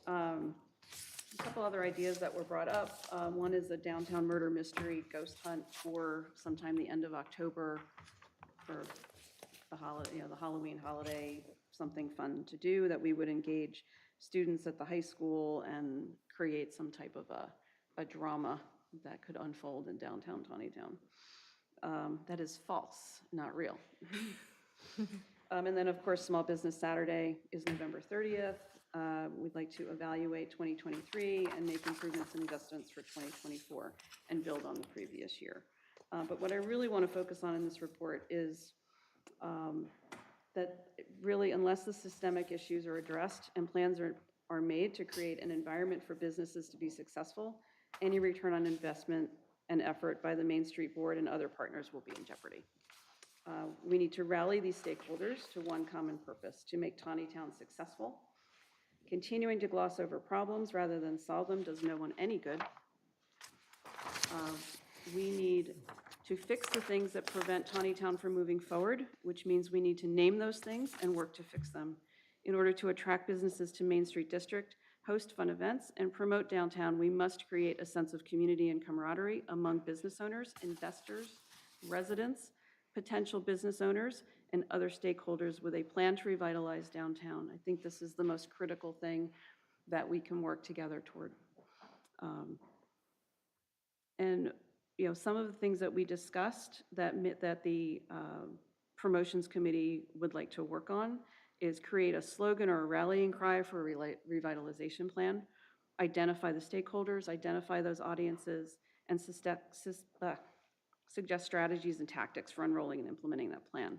A couple other ideas that were brought up. One is a downtown murder mystery ghost hunt for sometime the end of October for the holiday, the Halloween holiday, something fun to do that we would engage students at the high school and create some type of a drama that could unfold in downtown Taneytown. That is false, not real. And then, of course, Small Business Saturday is November 30th. We'd like to evaluate 2023 and make improvements and adjustments for 2024 and build on the previous year. But what I really want to focus on in this report is that really, unless the systemic issues are addressed and plans are made to create an environment for businesses to be successful, any return on investment and effort by the Main Street Board and other partners will be in jeopardy. We need to rally these stakeholders to one common purpose, to make Taneytown successful. Continuing to gloss over problems rather than solve them does no one any good. We need to fix the things that prevent Taneytown from moving forward, which means we need to name those things and work to fix them in order to attract businesses to Main Street District, host fun events, and promote downtown, we must create a sense of community and camaraderie among business owners, investors, residents, potential business owners, and other stakeholders with a plan to revitalize downtown. I think this is the most critical thing that we can work together toward. And, you know, some of the things that we discussed that the promotions committee would like to work on is create a slogan or a rallying cry for a revitalization plan, identify the stakeholders, identify those audiences, and suggest strategies and tactics for unrolling and implementing that plan.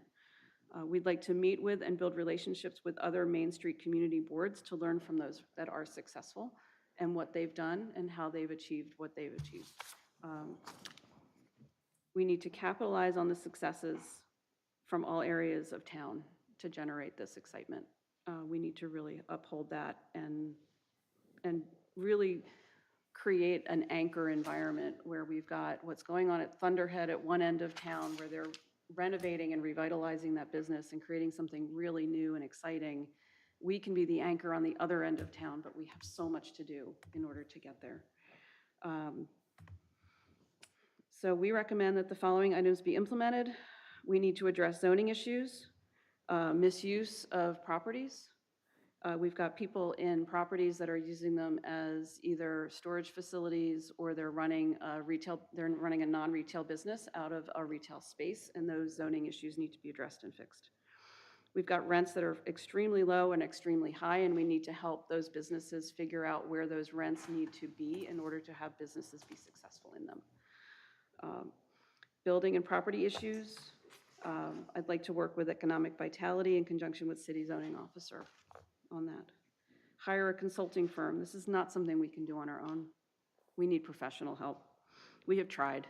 We'd like to meet with and build relationships with other Main Street community boards to learn from those that are successful and what they've done and how they've achieved what they've achieved. We need to capitalize on the successes from all areas of town to generate this excitement. We need to really uphold that and really create an anchor environment where we've got what's going on at Thunderhead at one end of town, where they're renovating and revitalizing that business and creating something really new and exciting. We can be the anchor on the other end of town, but we have so much to do in order to get there. So we recommend that the following items be implemented. We need to address zoning issues, misuse of properties. We've got people in properties that are using them as either storage facilities or they're running a non-retail business out of a retail space, and those zoning issues need to be addressed and fixed. We've got rents that are extremely low and extremely high, and we need to help those businesses figure out where those rents need to be in order to have businesses be successful in them. Building and property issues. I'd like to work with Economic Vitality in conjunction with City Zoning Officer on that. Hire a consulting firm. This is not something we can do on our own. We need professional help. We have tried.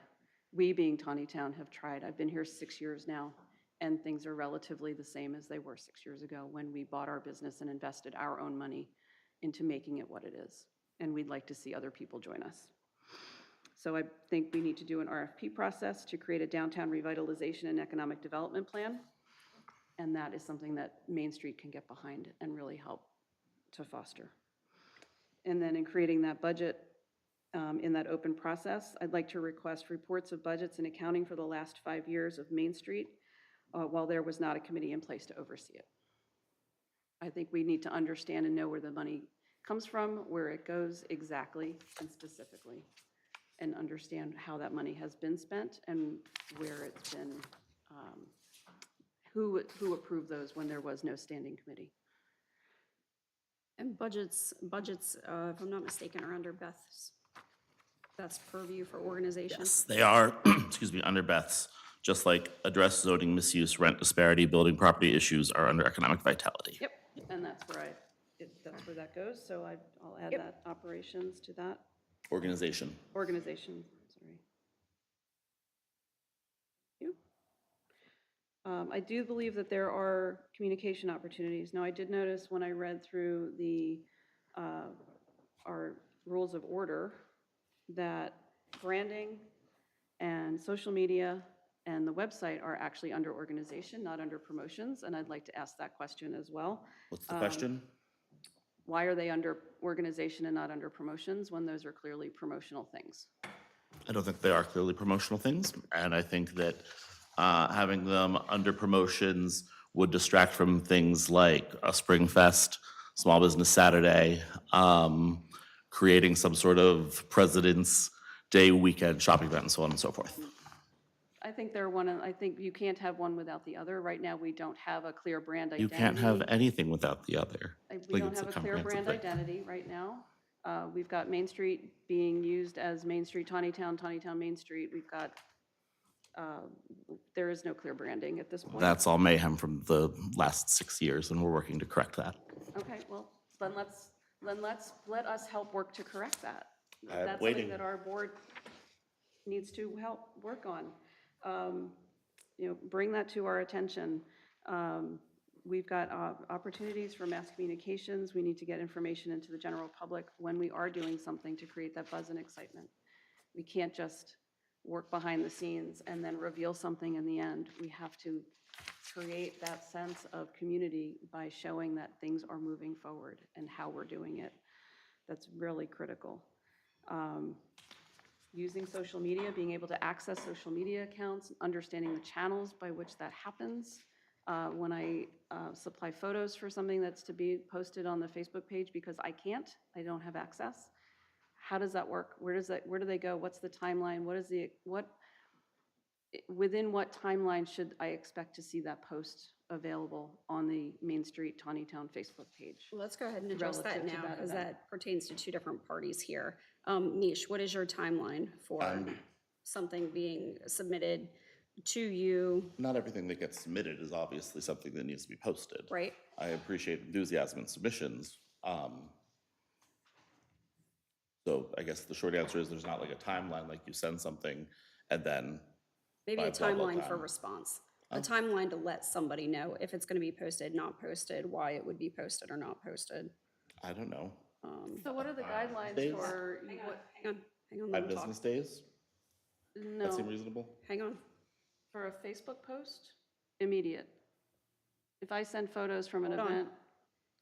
We, being Taneytown, have tried. I've been here 6 years now, and things are relatively the same as they were 6 years ago when we bought our business and invested our own money into making it what it is. And we'd like to see other people join us. So I think we need to do an RFP process to create a downtown revitalization and economic development plan. And that is something that Main Street can get behind and really help to foster. And then in creating that budget, in that open process, I'd like to request reports of budgets and accounting for the last 5 years of Main Street while there was not a committee in place to oversee it. I think we need to understand and know where the money comes from, where it goes exactly and specifically, and understand how that money has been spent and where it's been, who approved those when there was no standing committee. And budgets, if I'm not mistaken, are under Beth's. That's purview for organization. Yes, they are, excuse me, under Beth's, just like address zoning misuse, rent disparity, building property issues are under Economic Vitality. Yep, and that's where that's where that goes, so I'll add that operations to that. Organization. Organization, sorry. Thank you. I do believe that there are communication opportunities. Now, I did notice when I read through our rules of order that branding and social media and the website are actually under organization, not under promotions, and I'd like to ask that question as well. What's the question? Why are they under organization and not under promotions when those are clearly promotional things? I don't think they are clearly promotional things, and I think that having them under promotions would distract from things like a Spring Fest, Small Business Saturday, creating some sort of President's Day weekend shopping event, and so on and so forth. I think they're one, I think you can't have one without the other. Right now, we don't have a clear brand identity. You can't have anything without the other. We don't have a clear brand identity right now. We've got Main Street being used as Main Street Taneytown, Taneytown Main Street. We've got, there is no clear branding at this point. That's all mayhem from the last 6 years, and we're working to correct that. Okay, well, then let us help work to correct that. I'm That's waiting. something that our board needs to help work on. Bring that to our attention. We've got opportunities for mass communications. We need to get information into the general public when we are doing something to create that buzz and excitement. We can't just work behind the scenes and then reveal something in the end. We have to create that sense of community by showing that things are moving forward and how we're doing it. that's really critical. Using social media, being able to access social media accounts, understanding the channels by which that happens. When I supply photos for something that's to be posted on the Facebook page because I don't have access. How does that work? Where do they go? What's the timeline? Within what timeline should I expect to see that post available on the Main Street Taneytown Facebook page? Well, let's go ahead and address that Relative to now, that because event. that pertains to two different parties here. Mish, what is your timeline for something being submitted to you, Not everything that gets submitted is obviously something that needs to be posted. right? I appreciate enthusiasm and submissions. So I guess the short answer is there's not like a timeline, like you send something and then Maybe by a blah, blah timeline for time. response. A timeline to let somebody know if it's going to be posted, not posted, why it would be posted or not posted. I don't know, So what are the guidelines Days? for, Hang on, let 5 him talk. business days? That seem no, reasonable? Hang on. for a Facebook post? Immediate. If I send photos from an Hold on. event,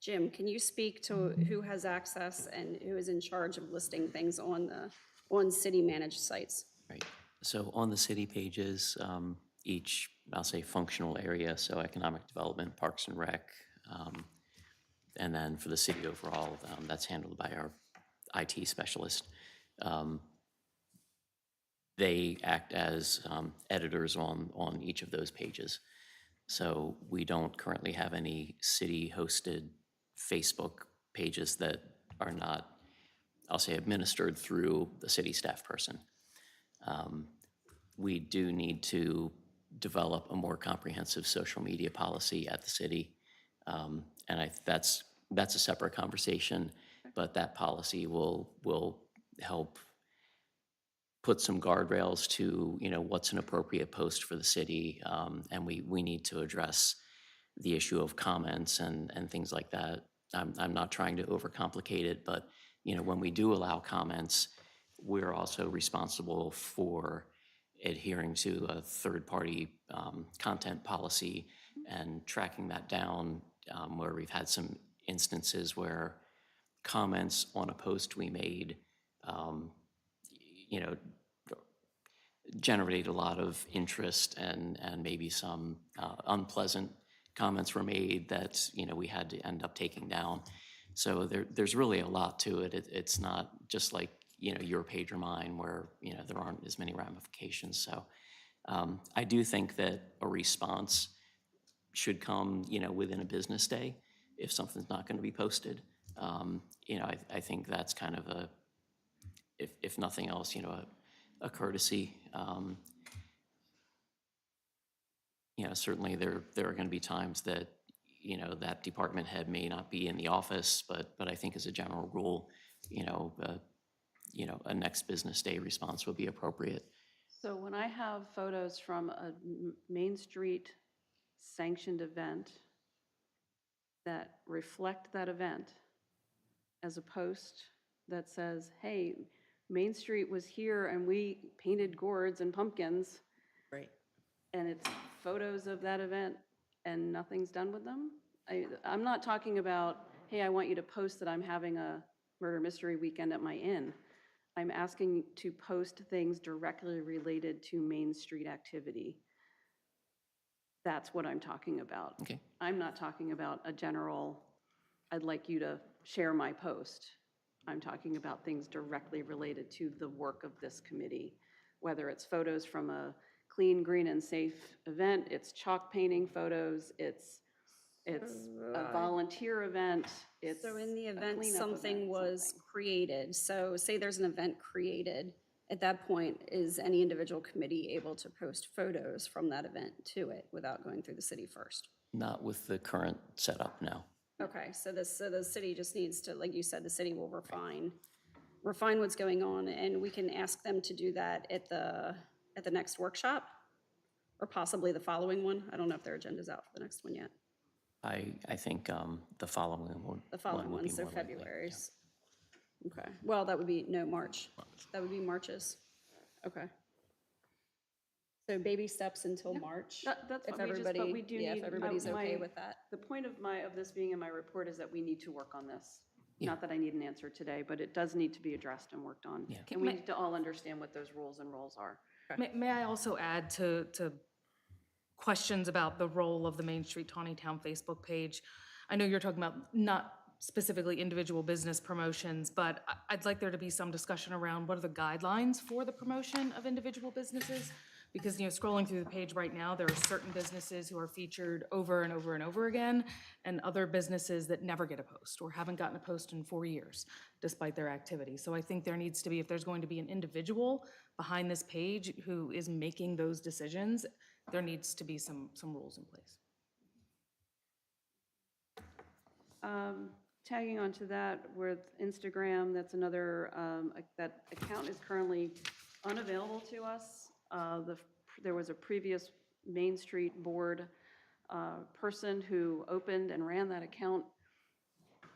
Jim, can you speak to who has access and who is in charge of listing things on city-managed sites? Right. So on the city pages, each, I'll say, functional area, so economic development, parks and rec, and then for the city overall, that's handled by our IT specialist. They act as editors on each of those pages. So we don't currently have any city-hosted Facebook pages that are not, I'll say, administered through the city staff person. We do need to develop a more comprehensive social media policy at the city. And that's a separate conversation, but that policy will help put some guardrails to, what's an appropriate post for the city. And we need to address the issue of comments and things like that. I'm not trying to overcomplicate it, but, when we do allow comments, we're also responsible for adhering to a third-party content policy and tracking that down, where we've had some instances where comments on a post we made, you know, generated a lot of interest and maybe some unpleasant comments were made that, we had to end up taking down. So there's really a lot to it. It's not just like, your page or mine where, there aren't as many ramifications. So I do think that a response should come, within a business day if something's not going to be posted. I think that's kind of if nothing else, a courtesy. Certainly there are going to be times that, that department head may not be in the office, but I think as a general rule, a next business day response would be appropriate. so when I have photos from a Main Street sanctioned event that reflect that event as a post that says, hey, Main Street was here and we painted gourds and pumpkins, Right. and it's photos of that event and nothing's done with them? I'm not talking about, hey, I want you to post that I'm having a murder mystery weekend at my inn. I'm asking to post things directly related to Main Street activity. That's what I'm talking about. Okay. I'm not talking about a general, I'd like you to share my post. I'm talking about things directly related to the work of this committee, whether it's photos from a clean, green, and safe event, it's chalk painting photos, it's a volunteer event, it's So in the a event cleanup something event, was something. created, so say there's an event created, at that point, is any individual committee able to post photos from that event to it without going through the city first? Not with the current setup, no. Okay, so the city just needs to, like you said, the city will refine what's going on, and we can ask them to do that at the next workshop, or possibly the following one. I don't know if their agenda's out for the next one yet. I think the following one. The following would one, be so more likely, yeah. February's. Okay, well, that would be, no, March. That would be March's. Okay. So baby steps until March? That's If what we just, but everybody, we do yeah, need. if everybody's okay my- with that. The point of this being in my report is that we need to work on this. Not that I need an answer today, but it does need to be addressed and worked on. And we need to all understand what those rules and roles are. May I also add to questions about the role of the Main Street Taneytown Facebook page? I know you're talking about not specifically individual business promotions, but I'd like there to be some discussion around what are the guidelines for the promotion of individual businesses? Because, scrolling through the page right now, there are certain businesses who are featured over and over and over again, and other businesses that never get a post or haven't gotten a post in 4 years, despite their activity. So I think there needs to be, if there's going to be an individual behind this page who is making those decisions, there needs to be some rules in place. Tagging onto that with Instagram, that's another, that account is currently unavailable to us. There was a previous Main Street Board person who opened and ran that account.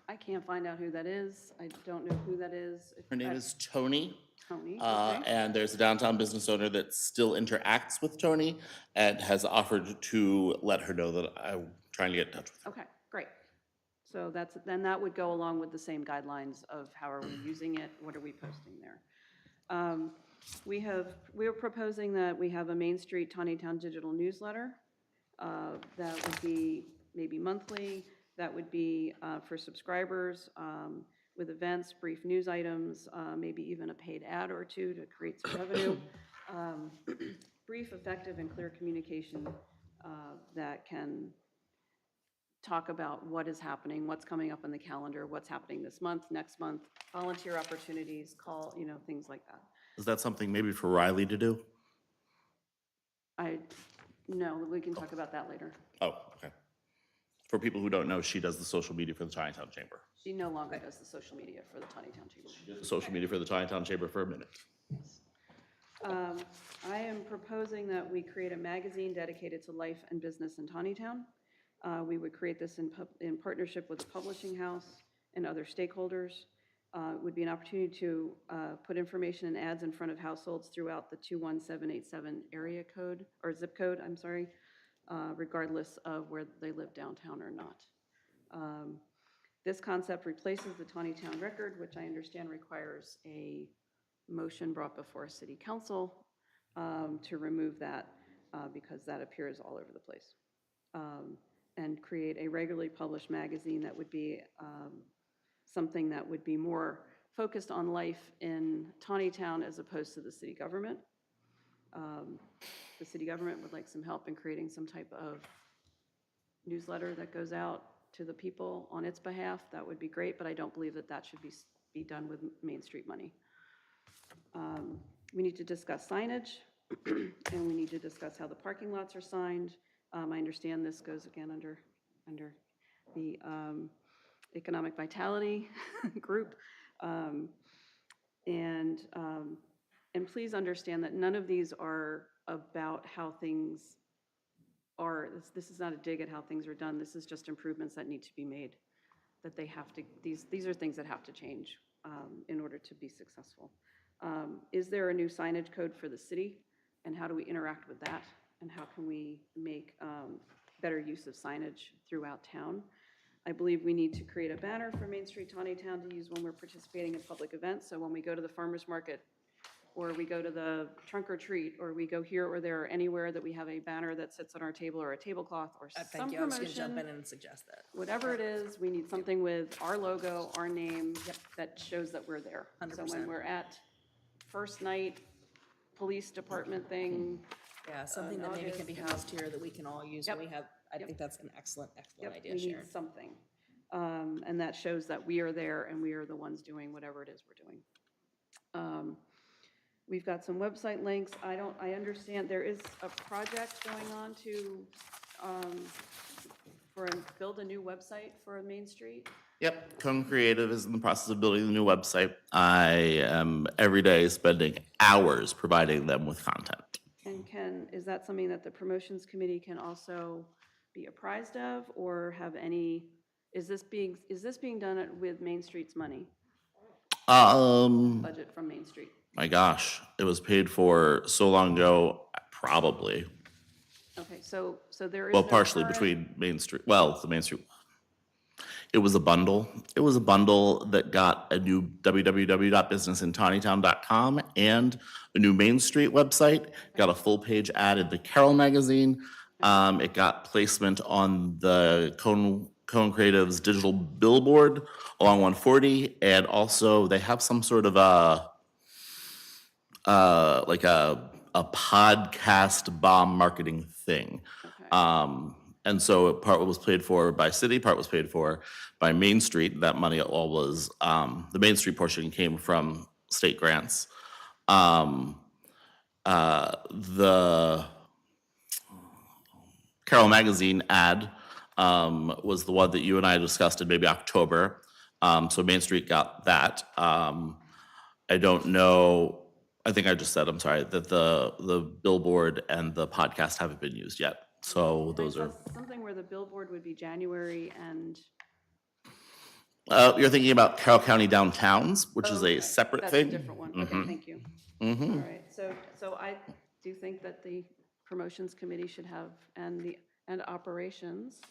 I can't find out who that is. I don't know who that is. Her name is Tony. Tony, okay. And there's a downtown business owner that still interacts with Tony and has offered to let her know that I'm trying to get in touch with her. Okay, great. So then that would go along with the same guidelines of how are we using it, what are we posting there? We're proposing that we have a Main Street Taneytown digital newsletter that would be maybe monthly, that would be for subscribers with events, brief news items, maybe even a paid ad or two to create some revenue. Brief, effective, and clear communication that can talk about what is happening, what's coming up on the calendar, what's happening this month, next month, volunteer opportunities, things like that. Is that something maybe for Riley to do? No, we can talk about that later. Oh, okay. For people who don't know, she does the social media for the Taneytown Chamber. She no longer does the social media for the Taneytown Chamber. The social media for the Taneytown Chamber for a minute. I am proposing that we create a magazine dedicated to life and business in Taneytown. We would create this in partnership with a publishing house and other stakeholders. It would be an opportunity to put information and ads in front of households throughout the 21787 area code, or zip code, I'm sorry, regardless of where they live downtown or not. This concept replaces the Taneytown record, which I understand requires a motion brought before City Council to remove that because that appears all over the place. And create a regularly published magazine that would be something that would be more focused on life in Taneytown as opposed to the city government. The city government would like some help in creating some type of newsletter that goes out to the people on its behalf. That would be great, but I don't believe that that should be done with Main Street money. We need to discuss signage, and we need to discuss how the parking lots are signed. I understand this goes again under the economic vitality group. And please understand that none of these are about how things are. This is not a dig at how things are done. This is just improvements that need to be made, that they have to, these are things that have to change in order to be successful. Is there a new signage code for the city? And how do we interact with that? And how can we make better use of signage throughout town? I believe we need to create a banner for Main Street Taneytown to use when we're participating in public events. So when we go to the farmer's market, or we go to the trunk or treat, or we go here or there, or anywhere that we have a banner that sits on our table or a tablecloth or some Thank you, I was gonna jump in promotion, and suggest that. whatever it is, we need something with our logo, our name, that shows that we're there. So when 100%. we're at first night, police department thing, Yeah, something that maybe can be housed here that we can all use when we have, I think that's an excellent yep, idea, we Sharon. need something. And that shows that we are there and we are the ones doing whatever it is we're doing. We've got some website links. I understand there is a project going on to, build a new website for Main Street. Yep, Cone Creative is in the process of building a new website. I am every day spending hours providing them with content. And is that something that the promotions committee can also be apprised of, or have any, is this being done with Main Street's money, budget from Main Street? My gosh, it was paid for so long ago, probably. Okay, so there is Well, no partially current- between Main Street, well, the Main Street. It was a bundle. It was a bundle that got a new www.businessintaneytown.com and a new Main Street website. Got a full page ad in the Carroll magazine. It got placement on the Cone Creative's digital billboard along 140, and also they have some sort of like a podcast bomb marketing thing. And so part was paid for by city, part was paid for by Main Street. That money all was, the Main Street portion came from state grants. The Carroll Magazine ad was the one that you and I discussed in maybe October. So Main Street got that. I don't know, I think I just said, I'm sorry, that the billboard and the podcast haven't been used yet. So those are, Something where the billboard would be January and. you're thinking about Carroll County Downtowns, which is a separate That's thing. a different one. Okay, thank you. All right, so I do think that the promotions committee should have, and operations,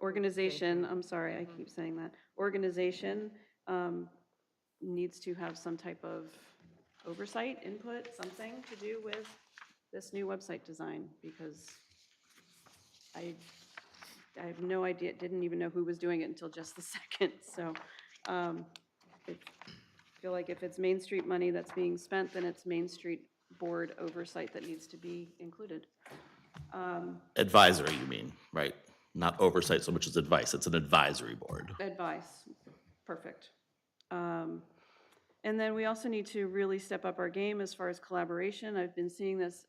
organization, I'm sorry, I keep saying that, organization needs to have some type of oversight, input, something to do with this new website design, because I have no idea, didn't even know who was doing it until just the second, so I feel like if it's Main Street money that's being spent, then it's Main Street board oversight that needs to be included. Advisory, you mean, right? Not oversight so much as advice. It's an advisory board. Advice, perfect. And then we also need to really step up our game as far as collaboration. I've been seeing this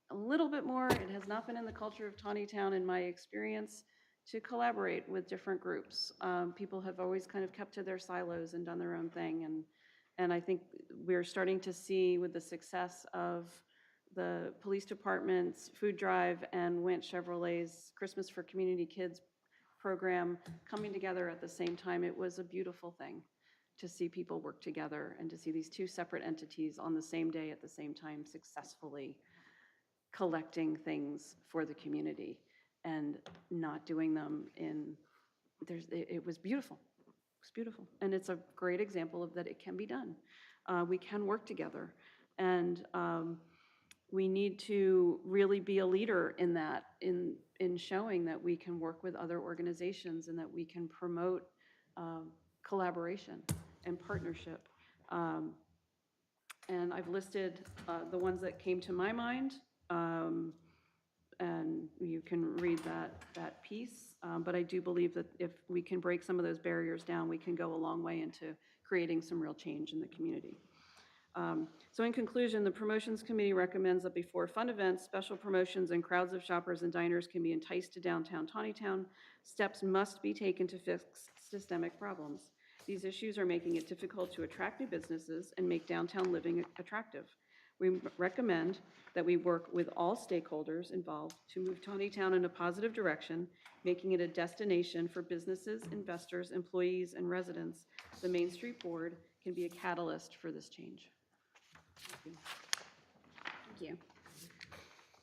a little bit more. It has not been in the culture of Taneytown in my experience to collaborate with different groups. People have always kind of kept to their silos and done their own thing. And I think we're starting to see with the success of the police department's food drive and Went Chevrolet's Christmas for Community Kids program coming together at the same time. It was a beautiful thing to see people work together and to see these two separate entities on the same day at the same time successfully collecting things for the community and not doing them in, it was beautiful. It was beautiful. And it's a great example of that it can be done. We can work together. And we need to really be a leader in that, in showing that we can work with other organizations and that we can promote collaboration and partnership. And I've listed the ones that came to my mind, and you can read that piece. But I do believe that if we can break some of those barriers down, we can go a long way into creating some real change in the community. So in conclusion, the promotions committee recommends that before fun events, special promotions, and crowds of shoppers and diners can be enticed to downtown Taneytown, steps must be taken to fix systemic problems. These issues are making it difficult to attract new businesses and make downtown living attractive. We recommend that we work with all stakeholders involved to move Taneytown in a positive direction, making it a destination for businesses, investors, employees, and residents. The Main Street Board can be a catalyst for this change. Thank you.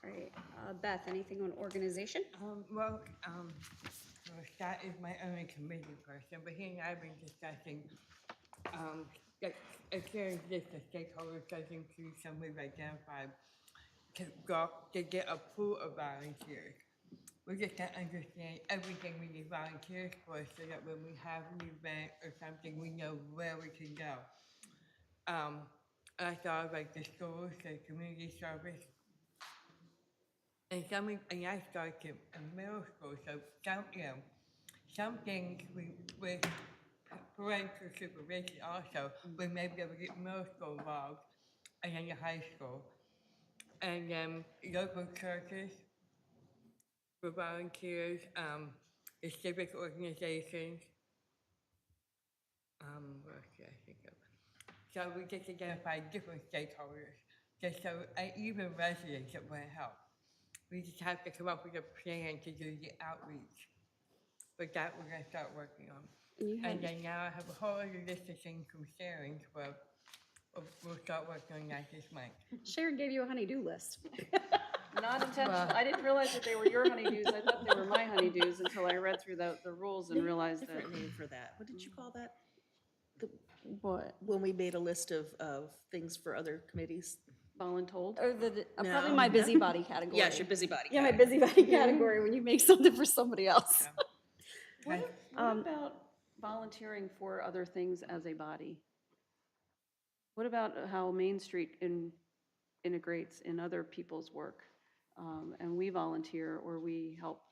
All right, Beth, anything on organization? Well, that is my only committee person, but he and I have been discussing, that if there is just a stakeholder session to some we've identified to get a pool of volunteers. We just don't understand everything we need volunteers for, so that when we have an event or something, we know where we can go. I thought of like the schools, the community service. And I started in middle school, so some things with parental supervision also, we may be able to get middle school involved and then the high school. And then local churches for volunteers, the civic organizations. What should I think of? So we just identified different stakeholders, just so even residents that want to help. We just have to come up with a plan to do the outreach. But that we're going to start working on. And then now I have a whole other list of things from Sharon, but we'll start working on that this month. Sharon gave you a honey-do list. Not intentional. I didn't realize that they were your honeydews. I thought they were my honeydews until I read through the rules and realized that. Different name for that. What did you call that? What? When we made a list of things for other committees? Voluntold? Or probably No. my busybody category. Yes, your busybody. Yeah, my busybody category when you make something for somebody else. What about volunteering for other things as a body? What about how Main Street integrates in other people's work? And we volunteer or we help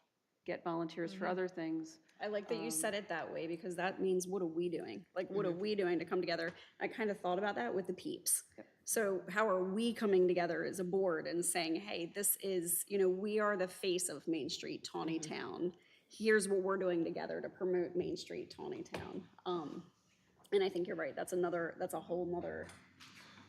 get volunteers for other things. I like that you said it that way because that means what are we doing? Like, what are we doing to come together? I kind of thought about that with the peeps. So how are we coming together as a board and saying, hey, this is, we are the face of Main Street, Taneytown. Here's what we're doing together to promote Main Street, Taneytown. And I think you're right. That's a whole nother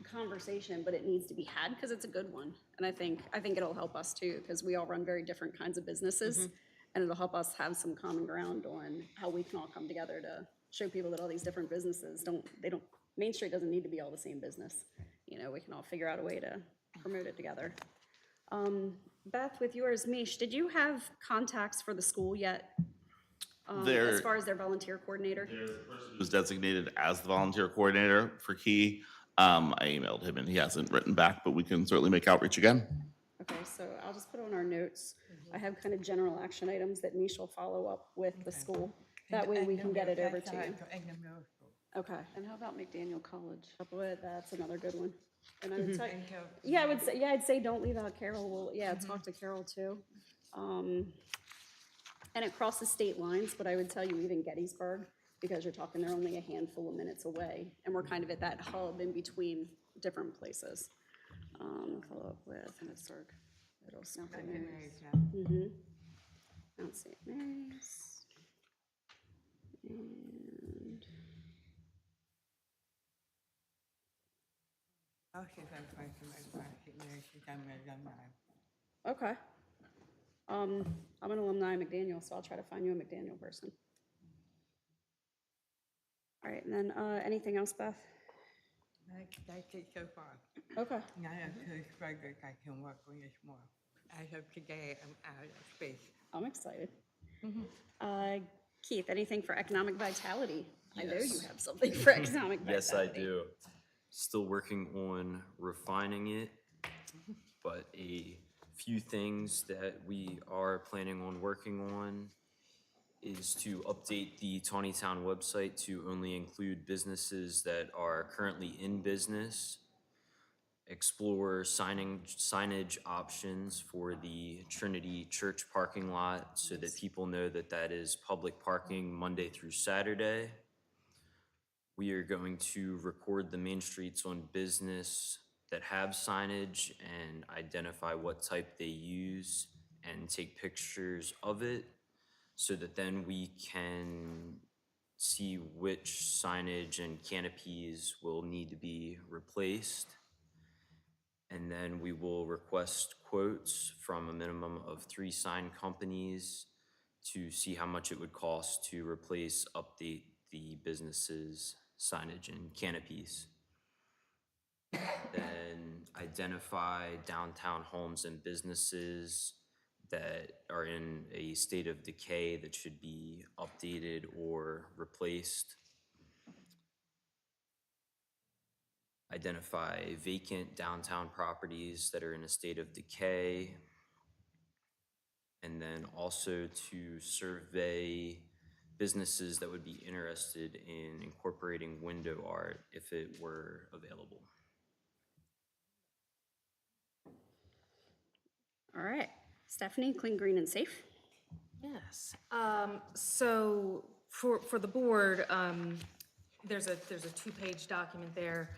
conversation, but it needs to be had because it's a good one. And I think it'll help us too, because we all run very different kinds of businesses. And it'll help us have some common ground on how we can all come together to show people that all these different businesses Main Street doesn't need to be all the same business. We can all figure out a way to promote it together. Beth, with yours, Mish, did you have contacts for the school yet? As far as their volunteer coordinator? There's a person who's designated as the volunteer coordinator for Key. I emailed him and he hasn't written back, but we can certainly make outreach again. Okay, so I'll just put on our notes. I have kind of general action items that Mish will follow up with the school. That way we can get it over to you. Okay. And how about McDaniel College? That's another good one. And I would say, I'd say don't leave out Carol. Well, talk to Carol too. And it crosses state lines, but I would tell you even Gettysburg, because you're talking, they're only a handful of minutes away. And we're kind of at that hub in between different places. Follow up with historic middle school. Mount St. Mary's. And I'll see if I can find some advice since I'm an alumni. okay. I'm an alumni of McDaniel, so I'll try to find you a McDaniel person. All right, and then anything else, Beth? That's it so far. Okay. Now I'm so excited I can work on this more. As of today, I'm out of space. I'm excited. Keith, anything for economic vitality? I know you Yes. have something for economic vitality. Yes, I do. Still working on refining it, but a few things that we are planning on working on is to update the Taneytown website to only include businesses that are currently in business, explore signage options for the Trinity Church parking lot so that people know that that is public parking Monday through Saturday. We are going to record the main streets on business that have signage and identify what type they use and take pictures of it so that then we can see which signage and canopies will need to be replaced. And then we will request quotes from a minimum of 3 sign companies to see how much it would cost to replace, update the business's signage and canopies. Then identify downtown homes and businesses that are in a state of decay that should be updated or replaced. Identify vacant downtown properties that are in a state of decay. And then also to survey businesses that would be interested in incorporating window art if it were available. All right. Stephanie, clean, green, and safe. Yes. So for the board, there's a 2-page document there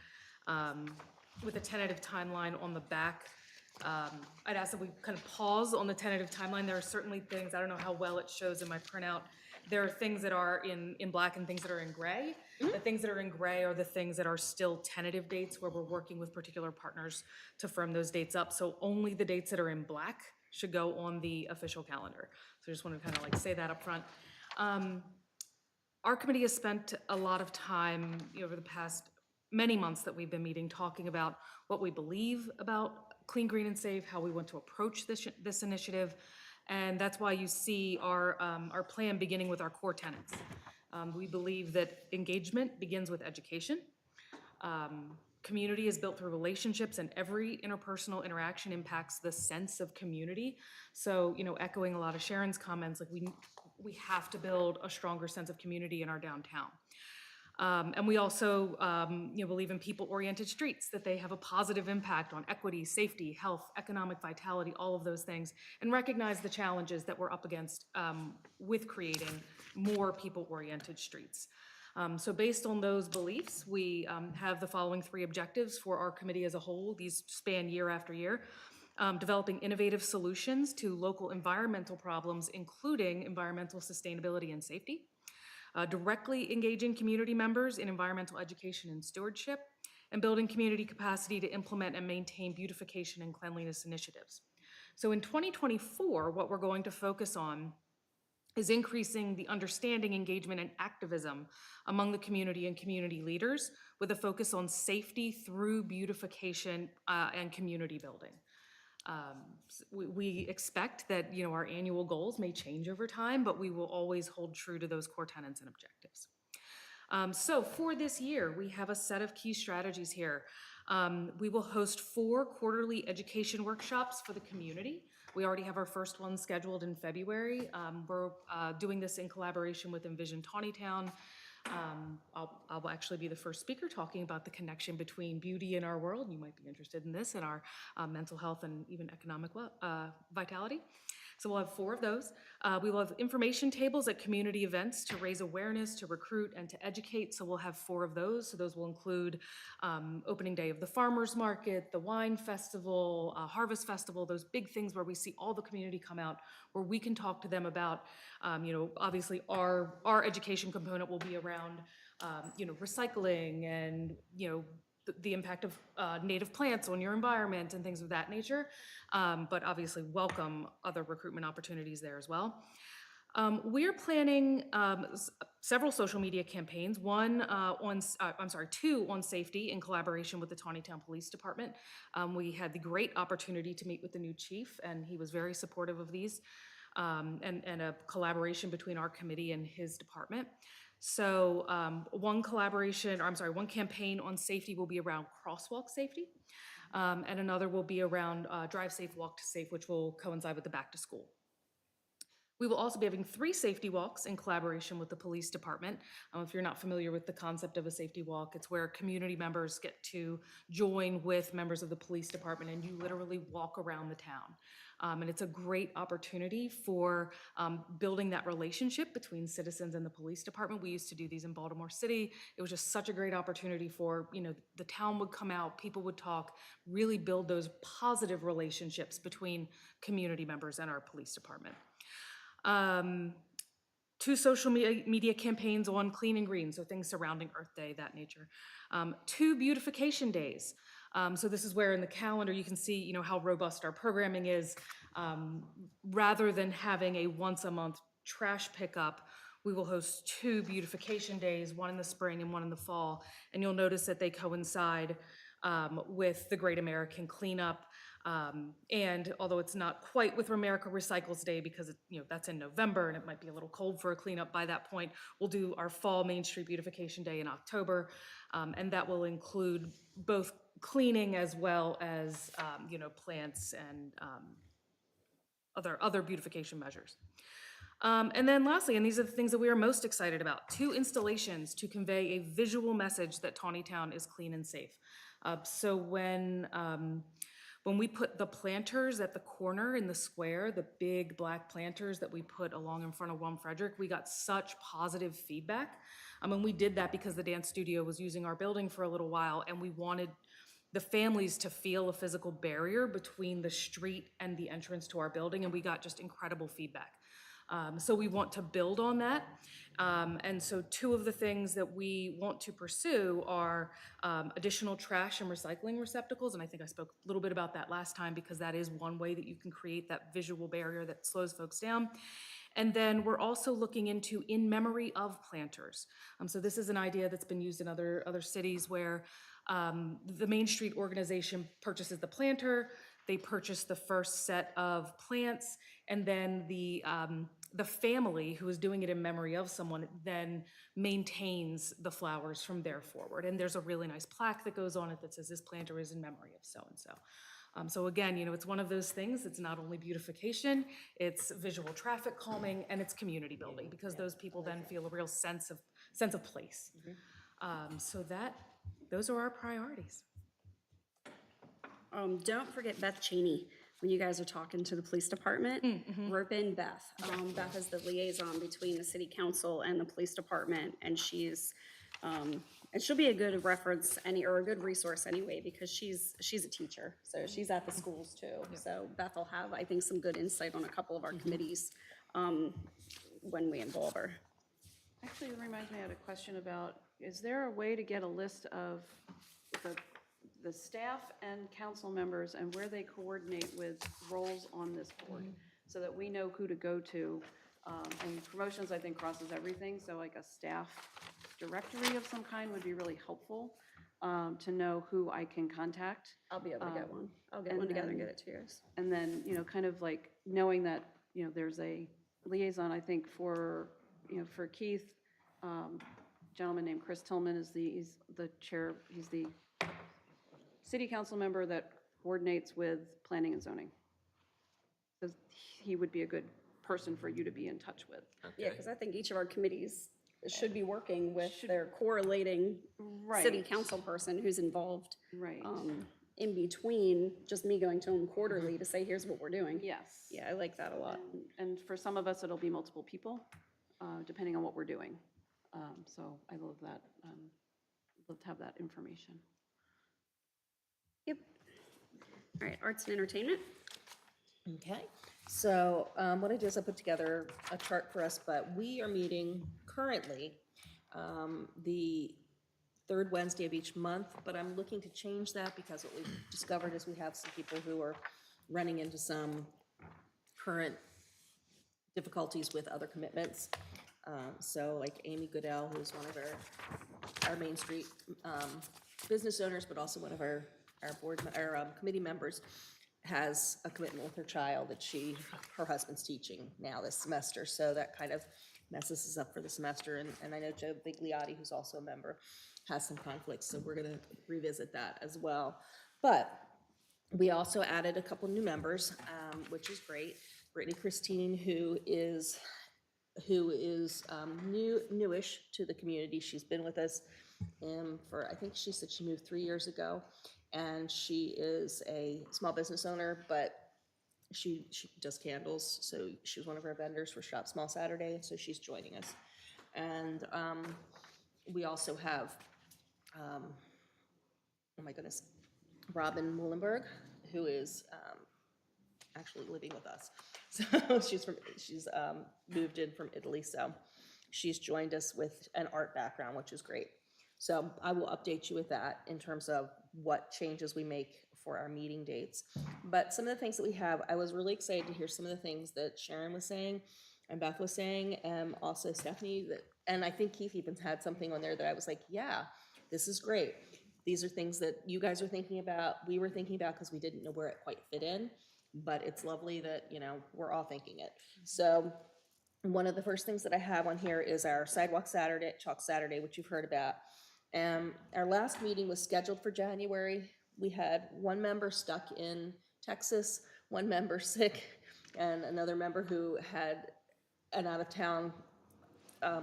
with a tentative timeline on the back. I'd ask that we kind of pause on the tentative timeline. There are certainly things, I don't know how well it shows in my printout. There are things that are in black and things that are in gray. The things that are in gray are the things that are still tentative dates where we're working with particular partners to firm those dates up. So only the dates that are in black should go on the official calendar. So I just want to kind of like say that up front. Our committee has spent a lot of time over the past many months that we've been meeting talking about what we believe about clean, green, and safe, how we want to approach this initiative. And that's why you see our plan beginning with our core tenets. We believe that engagement begins with education. Community is built through relationships, and every interpersonal interaction impacts the sense of community. So, echoing a lot of Sharon's comments, like we have to build a stronger sense of community in our downtown. And we also, believe in people-oriented streets, that they have a positive impact on equity, safety, health, economic vitality, all of those things, and recognize the challenges that we're up against with creating more people-oriented streets. So based on those beliefs, we have the following 3 objectives for our committee as a whole. These span year after year. Developing innovative solutions to local environmental problems, including environmental sustainability and safety. Directly engaging community members in environmental education and stewardship, and building community capacity to implement and maintain beautification and cleanliness initiatives. So in 2024, what we're going to focus on is increasing the understanding, engagement, and activism among the community and community leaders, with a focus on safety through beautification and community building. We expect that our annual goals may change over time, but we will always hold true to those core tenets and objectives. So for this year, we have a set of key strategies here. We will host 4 quarterly education workshops for the community. We already have our first one scheduled in February. We're doing this in collaboration with Envision Taneytown. I'll actually be the first speaker talking about the connection between beauty in our world. You might be interested in this, and our mental health and even economic vitality. So we'll have 4 of those. We will have information tables at community events to raise awareness, to recruit, and to educate. So we'll have 4 of those. So those will include opening day of the farmers market, the wine festival, harvest festival, those big things where we see all the community come out, where we can talk to them about, obviously our education component will be around, recycling and, the impact of native plants on your environment and things of that nature, but obviously welcome other recruitment opportunities there as well. We're planning several social media campaigns, 2 on safety in collaboration with the Taneytown Police Department. We had the great opportunity to meet with the new chief, and he was very supportive of these, and a collaboration between our committee and his department. So one campaign on safety will be around crosswalk safety, and another will be around drive safe, walk to safe, which will coincide with the back to school. We will also be having 3 safety walks in collaboration with the police department. If you're not familiar with the concept of a safety walk, it's where community members get to join with members of the police department, and you literally walk around the town. And it's a great opportunity for building that relationship between citizens and the police department. We used to do these in Baltimore City. It was just such a great opportunity for, the town would come out, people would talk, really build those positive relationships between community members and our police department. 2 social media campaigns on clean and green, so things surrounding Earth Day, that nature. 2 beautification days. So this is where in the calendar you can see, how robust our programming is. Rather than having a once-a-month trash pickup, we will host 2 beautification days, one in the spring and one in the fall. And you'll notice that they coincide with the Great American Cleanup. And although it's not quite with America Recycles Day, because that's in November and it might be a little cold for a cleanup by that point, we'll do our Fall Main Street Beautification Day in October, and that will include both cleaning as well as plants and other beautification measures. And then lastly, and these are the things that we are most excited about, 2 installations to convey a visual message that Taneytown is clean and safe. So when we put the planters at the corner in the square, the big black planters that we put along in front of 1 Frederick, we got such positive feedback. And we did that because the dance studio was using our building for a little while, and we wanted the families to feel a physical barrier between the street and the entrance to our building, and we got just incredible feedback. So we want to build on that. And so 2 of the things that we want to pursue are additional trash and recycling receptacles. And I think I spoke a little bit about that last time, because that is one way that you can create that visual barrier that slows folks down. And then we're also looking into in memory of planters. So this is an idea that's been used in other cities where the Main Street organization purchases the planter. They purchase the first set of plants, and then the family who is doing it in memory of someone then maintains the flowers from there forward. And there's a really nice plaque that goes on it that says, "This planter is in memory of so-and-so." So again, it's one of those things, it's not only beautification, it's visual traffic calming, and it's community building, because those people then feel a real sense of place. So those are our priorities. Don't forget Beth Cheney, when you guys are talking to the police department, rope in Beth. Beth is the liaison between the city council and the police department, and she'll be a good reference or a good resource anyway, because she's a teacher, so she's at the schools too. So Beth will have, I think, some good insight on a couple of our committees when we involve her. Actually, it reminds me, I had a question about, is there a way to get a list of the staff and council members and where they coordinate with roles on this board, so that we know who to go to? And promotions, I think, crosses everything, so like a staff directory of some kind would be really helpful, to know who I can contact. I'll be able to get one. I'll get one together and get it to yours. And then, kind of like knowing that, there's a liaison, I think, for Keith, gentleman named Chris Tillman he's the chair, he's the city council member that coordinates with planning and zoning. So he would be a good person for you to be in touch with. Yeah, because I think each of our committees should be working with their correlating Right. city council person who's involved. Right. In between just me going to them quarterly to say, here's what we're doing. Yes. Yeah, I like that a lot. And for some of us, it'll be multiple people, depending on what we're doing. So I love that. Love to have that information. Yep. All right, arts and entertainment. Okay, so what I did is I put together a chart for us, but we are meeting currently the third Wednesday of each month, but I'm looking to change that because what we've discovered is we have some people who are running into some current difficulties with other commitments. So like Amy Goodell, who's one of our Main Street business owners, but also one of our committee members, has a commitment with her child that her husband's teaching now this semester. So that kind of messes us up for the semester. And I know Joe Bigliotti, who's also a member, has some conflicts. So we're gonna revisit that as well. But we also added a couple new members, which is great. Brittany Christine, who is newish to the community. She's been with us I think she said she moved 3 years ago. And she is a small business owner, but she does candles. So she was one of our vendors for Shop Small Saturday, so she's joining us. And we also have, oh my goodness, Robin Muhlenberg, who is actually living with us. So she's moved in from Italy, so she's joined us with an art background, which is great. So I will update you with that in terms of what changes we make for our meeting dates. But some of the things that we have, I was really excited to hear some of the things that Sharon was saying and Beth was saying, and also Stephanie, and I think Keith even had something on there that I was like, yeah, this is great. These are things that you guys are thinking about, we were thinking about, because we didn't know where it quite fit in, but it's lovely that, we're all thinking it. So one of the first things that I have on here is our Sidewalk Saturday, Chalk Saturday, which you've heard about. Our last meeting was scheduled for January. We had one member stuck in Texas, one member sick, and another member who had an out-of-town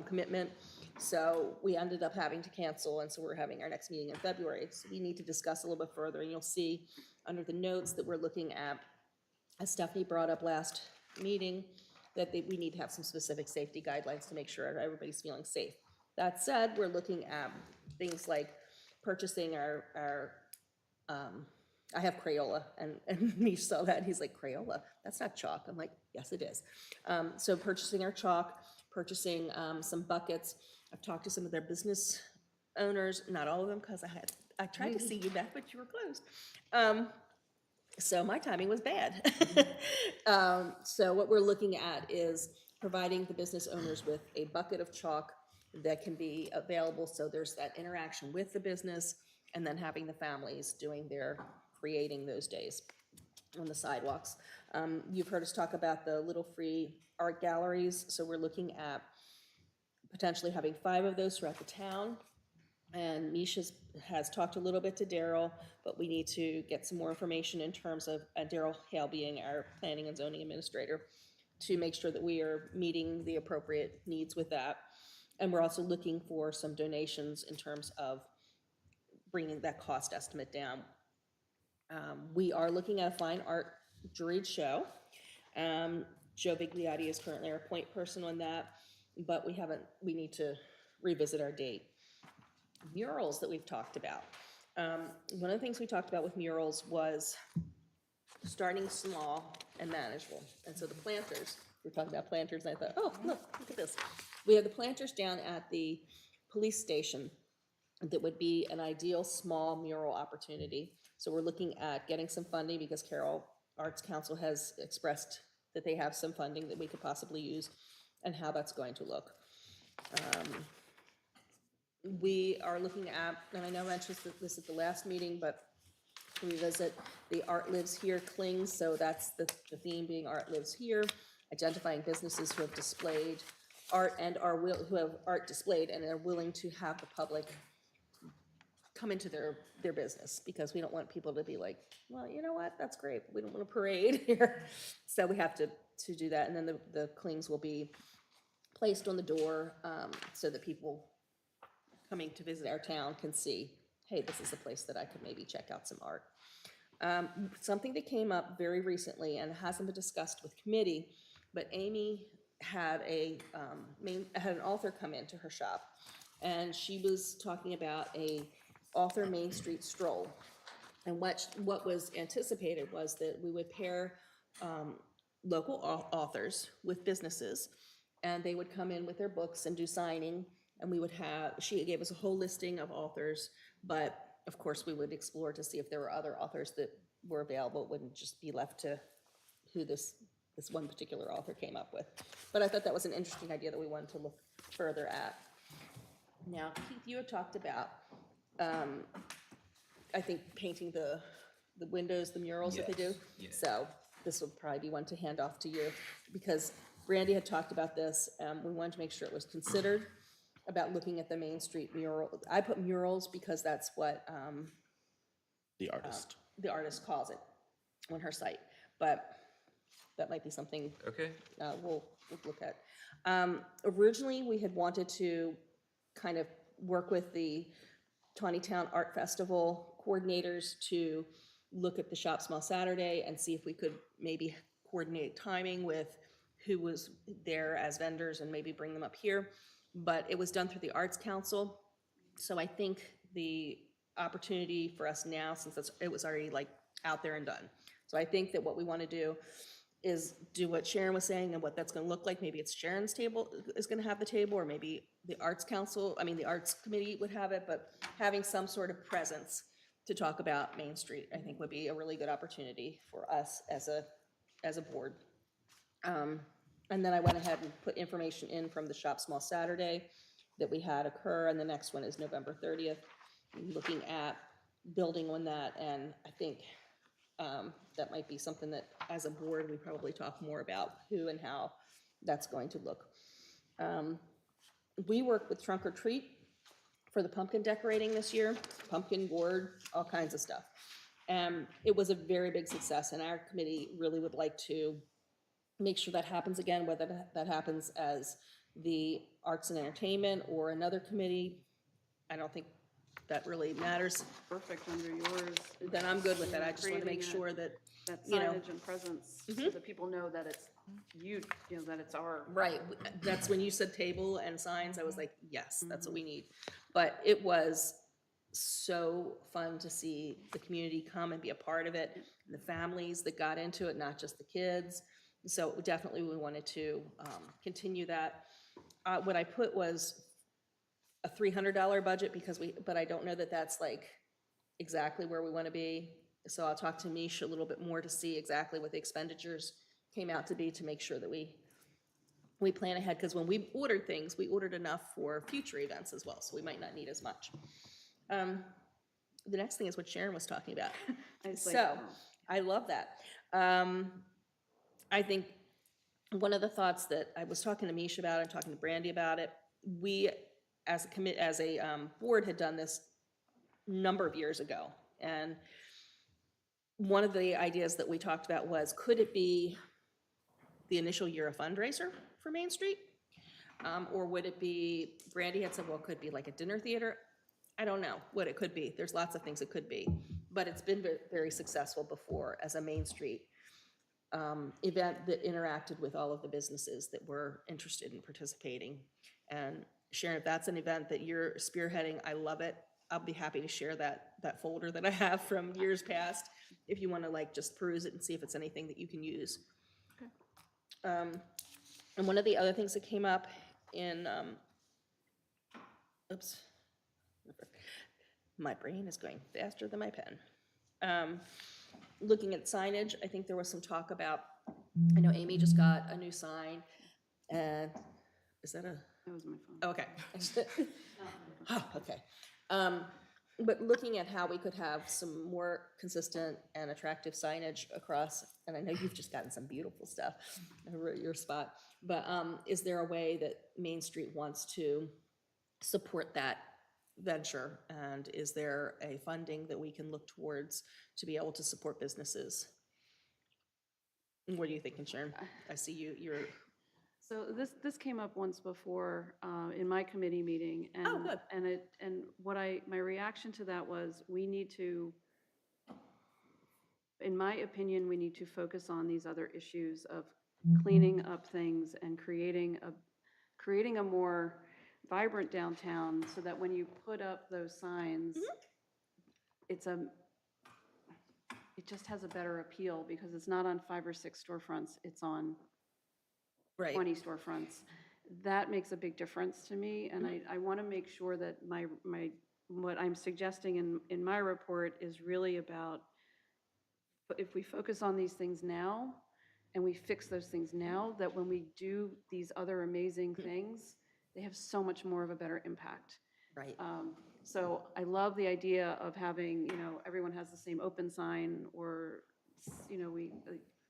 commitment. So we ended up having to cancel, and so we're having our next meeting in February. So we need to discuss a little bit further, and you'll see under the notes that we're looking at, as Stephanie brought up last meeting, that we need to have some specific safety guidelines to make sure everybody's feeling safe. That said, we're looking at things like purchasing I have Crayola, and Nish saw that, and he's like, Crayola? That's not chalk. I'm like, yes, it is. So purchasing our chalk, purchasing some buckets. I've talked to some of their business owners, not all of them, because I tried to see you back, but you were closed. So my timing was bad. So what we're looking at is providing the business owners with a bucket of chalk that can be available, so there's that interaction with the business, and then having the families creating those days. on the sidewalks. You've heard us talk about the little free art galleries, so we're looking at potentially having 5 of those throughout the town. And Misha has talked a little bit to Daryl, but we need to get some more information in terms of, Daryl Hale being our planning and zoning administrator, to make sure that we are meeting the appropriate needs with that. And we're also looking for some donations in terms of bringing that cost estimate down. We are looking at a fine art juried show. Joe Bigliotti is currently our point person on that, but we need to revisit our date. Murals that we've talked about. One of the things we talked about with murals was starting small and manageable. And so the planters, we were talking about planters, and I thought, oh, look at this. We have the planters down at the police station that would be an ideal small mural opportunity. So we're looking at getting some funding, because Carroll Arts Council has expressed that they have some funding that we could possibly use, and how that's going to look. We are looking at, and I know I mentioned this at the last meeting, but to revisit the Art Lives Here clings, so that's the theme being Art Lives Here, identifying businesses who have displayed art and who have art displayed and are willing to have the public come into their business, because we don't want people to be like, well, you know what, that's great, but we don't want a parade here. So we have to do that, and then the clings will be placed on the door, so that people coming to visit our town can see, hey, this is a place that I could maybe check out some art. Something that came up very recently and hasn't been discussed with committee, but Amy had an author come into her shop, and she was talking about a author Main Street stroll. And what was anticipated was that we would pair local authors with businesses, and they would come in with their books and do signing. And she gave us a whole listing of authors, but of course we would explore to see if there were other authors that were available. It wouldn't just be left to who this one particular author came up with. But I thought that was an interesting idea that we wanted to look further at. Now, Keith, you had talked about, I think, painting the windows, the murals that they do. Yes. So this will probably be one to hand off to you, because Brandy had talked about this. We wanted to make sure it was considered, about looking at the Main Street mural. I put murals because that's what The artist. the artist calls it on her site, but that might be something Okay. we'll look at. Originally, we had wanted to kind of work with the Taneytown Art Festival coordinators to look at the Shop Small Saturday and see if we could maybe coordinate timing with who was there as vendors and maybe bring them up here. But it was done through the Arts Council. So I think the opportunity for us now, since it was already like out there and done. So I think that what we want to do is do what Sharon was saying and what that's going to look like. Maybe it's Sharon's table is going to have the table, or maybe the Arts Committee would have it, but having some sort of presence to talk about Main Street, I think would be a really good opportunity for us as a board. And then I went ahead and put information in from the Shop Small Saturday that we had occur, and the next one is November 30th, looking at building on that, and I think that might be something that, as a board, we probably talk more about who and how that's going to look. We work with Trunk or Treat for the pumpkin decorating this year, pumpkin gourd, all kinds of stuff. It was a very big success, and our committee really would like to make sure that happens again, whether that happens as the Arts and Entertainment or another committee. I don't think that really matters. Perfect under yours. Then I'm good with that. I just want to make Creating sure that, that you know. signage and presence, so that people know that it's you know, that it's our. Right, that's when you said table and signs, I was like, yes, that's what we need. But it was so fun to see the community come and be a part of it, and the families that got into it, not just the kids. So definitely we wanted to continue that. What I put was a $300 budget, but I don't know that that's like exactly where we want to be. So I'll talk to Misha a little bit more to see exactly what the expenditures came out to be, to make sure that we plan ahead, because when we ordered things, we ordered enough for future events as well, so we might not need as much. The next thing is what Sharon was talking about. I was like, So, oh. I love that. I think one of the thoughts that I was talking to Misha about and talking to Brandy about it, we as a board had done this a number of years ago. And one of the ideas that we talked about was, could it be the initial year of fundraiser for Main Street? Or would it be, Brandy had said, well, it could be like a dinner theater. I don't know what it could be. There's lots of things it could be. But it's been very successful before as a Main Street event that interacted with all of the businesses that were interested in participating. And Sharon, if that's an event that you're spearheading, I love it. I'll be happy to share that folder that I have from years past, if you want to like just peruse it and see if it's anything that you can use. And one of the other things that came up in, oops, my brain is going faster than my pen. Looking at signage, I think there was some talk about, I know Amy just got a new sign, and is that a? That was my phone. Okay. Oh, okay. But looking at how we could have some more consistent and attractive signage across, and I know you've just gotten some beautiful stuff over at your spot, but is there a way that Main Street wants to support that venture? And is there a funding that we can look towards to be able to support businesses? What are you thinking, Sharon? I see you're. So this came up once before in my committee meeting, and Oh, good. my reaction to that was, we need to, in my opinion, we need to focus on these other issues of cleaning up things and creating a more vibrant downtown, so that when you put up those signs, it just has a better appeal, because it's not on 5 or 6 storefronts, it's on Right. 20 storefronts. That makes a big difference to me, and I want to make sure that what I'm suggesting in my report is really about, if we focus on these things now, and we fix those things now, that when we do these other amazing things, they have so much more of a better impact. Right. So I love the idea of having, everyone has the same open sign, or,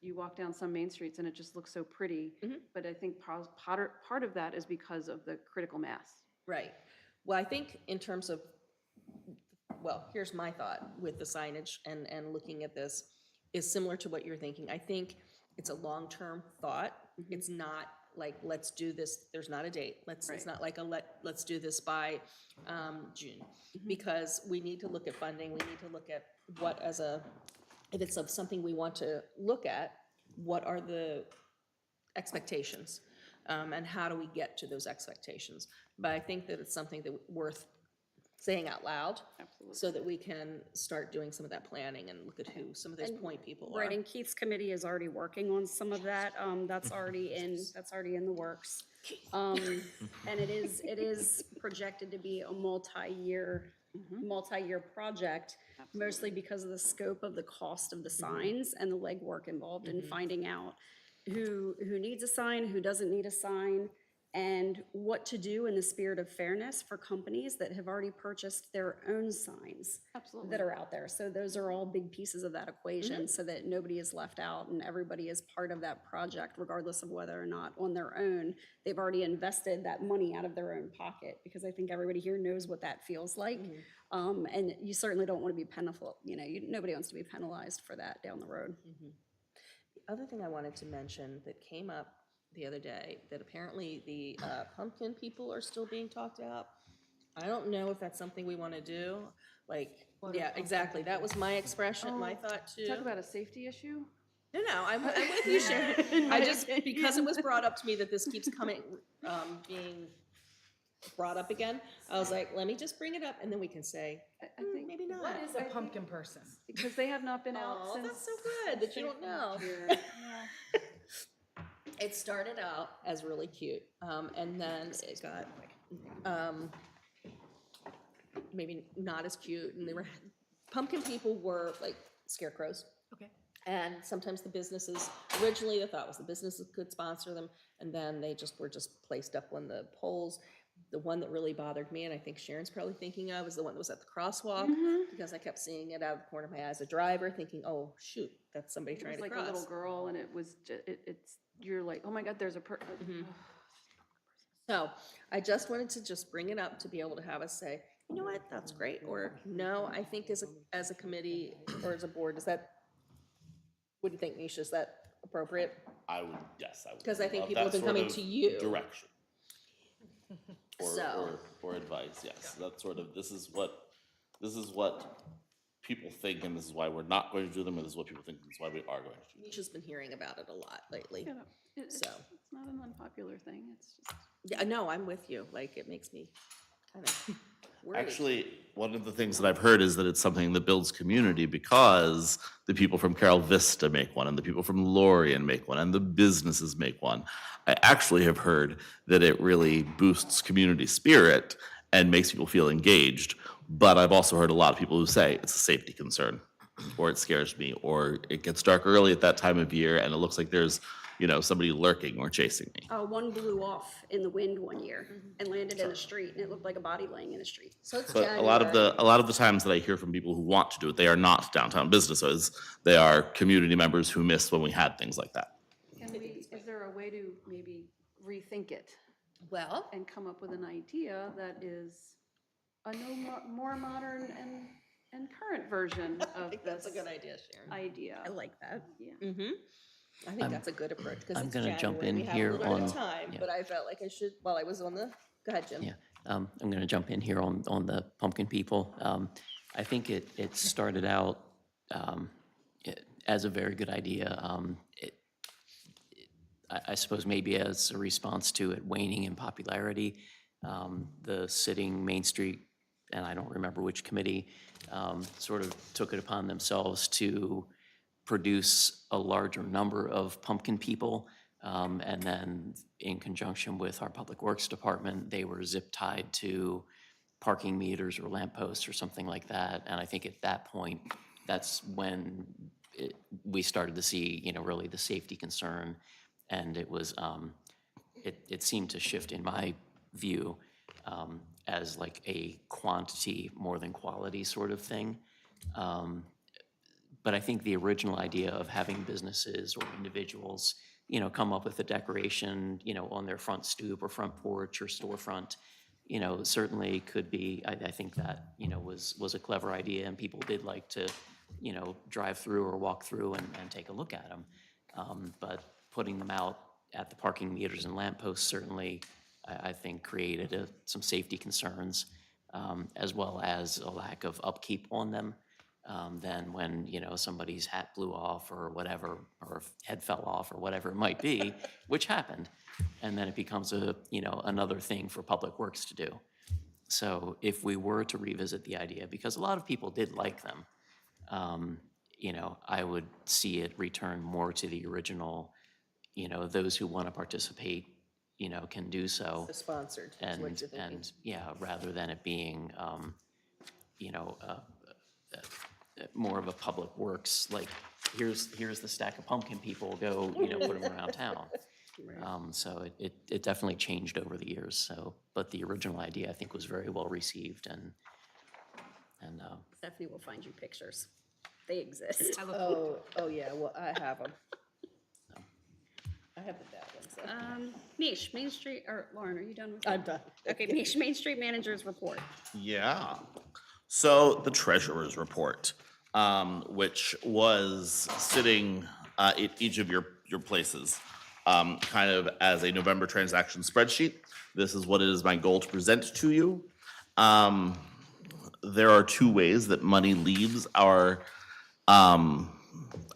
you walk down some main streets and it just looks so pretty. But I think part of that is because of the critical mass. Right. Well, I think in terms of, well, here's my thought with the signage and looking at this, is similar to what you're thinking. I think it's a long-term thought. It's not like, let's do this, there's not a date. It's not like let's do this by June. Because we need to look at funding, we need to look at what if it's of something we want to look at, what are the expectations? And how do we get to those expectations? But I think that it's something that worth saying out loud. Absolutely. So that we can start doing some of that planning and look at who some of those point people are. Right, and Keith's committee is already working on some of that. That's already in the works. And it is projected to be a multi-year project, mostly because of the scope of the cost of the signs and the legwork involved in finding out who needs a sign, who doesn't need a sign, and what to do in the spirit of fairness for companies that have already purchased their own signs that are out there. So those are all big pieces of that equation, so that nobody is left out and everybody is part of that project, regardless of whether or not on their own they've already invested that money out of their own pocket, because I think everybody here knows what that feels like. And you certainly don't want to be nobody wants to be penalized for that down the road. The other thing I wanted to mention that came up the other day, that apparently the pumpkin people are still being talked about. I don't know if that's something we want to do. Yeah, exactly. That was my expression, my thought too. Talk about a safety issue. No, I'm with you, Sharon. I just, because it was brought up to me that this keeps being brought up again, I was like, let me just bring it up, and then we can say, I think maybe not. What is a pumpkin person? because they have not been out Oh, since. that's so good that you don't know. It started out as really cute, and then it got maybe not as cute, and pumpkin people were like scarecrows. Okay. And sometimes the businesses, originally the thought was the businesses could sponsor them, and then they were just placed up on the poles. The one that really bothered me, and I think Sharon's probably thinking of, is the one that was at the crosswalk, because I kept seeing it out of the corner of my eye as a driver, thinking, oh, shoot, that's somebody It trying was to like a cross. little girl, and it was, you're like, oh my God, there's a So I just wanted to just bring it up to be able to have us say, you know what, that's great, or no, I think as a committee or as a board, is that, what do you think, Nisha, is that appropriate? I would, yes, I would. 'Cause I think love people have that been sort coming of to you. Direction. So- Or advice, yes. That's sort of, this is what people think, and this is why we're not going to do them, and this is what people think, and this is why we are going to do them. Nisha's been hearing about it a lot lately. it's So. not an unpopular thing, it's just. Yeah, no, I'm with you, like, it makes me kind of worried. Actually, one of the things that I've heard is that it's something that builds community because the people from Carol Vista make one, and the people from Lorien make one, and the businesses make one. I actually have heard that it really boosts community spirit and makes people feel engaged. But I've also heard a lot of people who say it's a safety concern, or it scares me, or it gets dark early at that time of year, and it looks like there's, somebody lurking or chasing me. One blew off in the wind one year and landed in a street, and it looked like a body laying in a street. So it's But a lot of the times that I hear from people who want to do it, they are not downtown businesses. They are community members who missed when we had things like that. Is there a way to maybe rethink it Well, and come up with an idea that is a more modern and current version I of think that's a this good idea, Sharon. idea? I like that. Yeah. Mm-hmm. I think that's a good approach, because I'm it's gonna jump January, in we have here a little bit of on- time, yeah. but I felt like I should, while I was on the, go ahead, Jim. Yeah, I'm going to jump in here on the pumpkin people. I think it started out as a very good idea. I suppose maybe as a response to it waning in popularity, the sitting Main Street, and I don't remember which committee, sort of took it upon themselves to produce a larger number of pumpkin people. And then in conjunction with our Public Works Department, they were zip tied to parking meters or lampposts or something like that. And I think at that point, that's when we started to see, really the safety concern. And it was, it seemed to shift in my view as like a quantity more than quality sort of thing. But I think the original idea of having businesses or individuals, come up with a decoration, on their front stoop or front porch or storefront, certainly could be, I think that, was a clever idea, and people did like to, drive through or walk through and take a look at them. But putting them out at the parking meters and lampposts certainly, I think, created some safety concerns, as well as a lack of upkeep on them. Then when, somebody's hat blew off or whatever, or head fell off or whatever it might be, which happened, and then it becomes another thing for Public Works to do. So if we were to revisit the idea, because a lot of people did like them, I would see it return more to the original, those who want to participate, can do so. The sponsored, is what And, you're thinking. and, yeah, rather than it being, more of a Public Works, like, here's the stack of pumpkin people, go, put them around town. So it definitely changed over the years, so, but the original idea, I think, was very well received, and Stephanie will find you pictures. They exist. I look Oh, yeah, well, I have them. I have the bad ones. Mish, Main Street, or Lauren, are you done with I'm that? done. Okay, Mish, Main Street Manager's report. Yeah. So the treasurer's report, which was sitting at each of your places, kind of as a November transaction spreadsheet. This is what it is my goal to present to you. There are two ways that money leaves our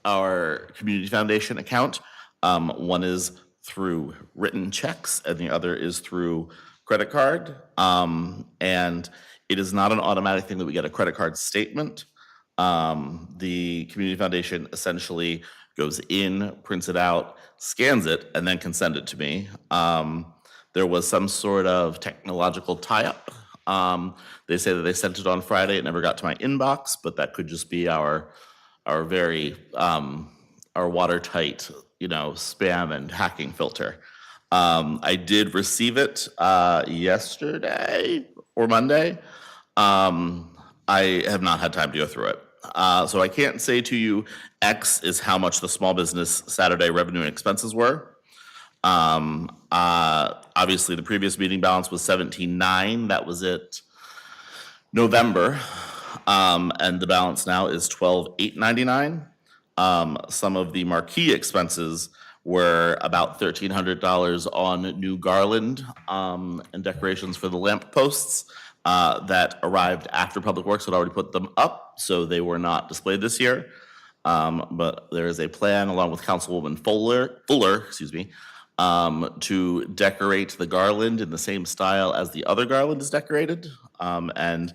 community foundation account. One is through written checks, and the other is through credit card. And it is not an automatic thing that we get a credit card statement. The community foundation essentially goes in, prints it out, scans it, and then can send it to me. There was some sort of technological tie-up. They say that they sent it on Friday. It never got to my inbox, but that could just be our very our watertight, spam and hacking filter. I did receive it yesterday or Monday. I have not had time to go through it. So I can't say to you X is how much the small business Saturday revenue and expenses were. Obviously, the previous meeting balance was 17.9. That was it November. And the balance now is 12,899. Some of the marquee expenses were about $1,300 on new garland and decorations for the lamp posts that arrived after Public Works had already put them up, so they were not displayed this year. But there is a plan, along with Councilwoman Fuller, to decorate the garland in the same style as the other garland is decorated. And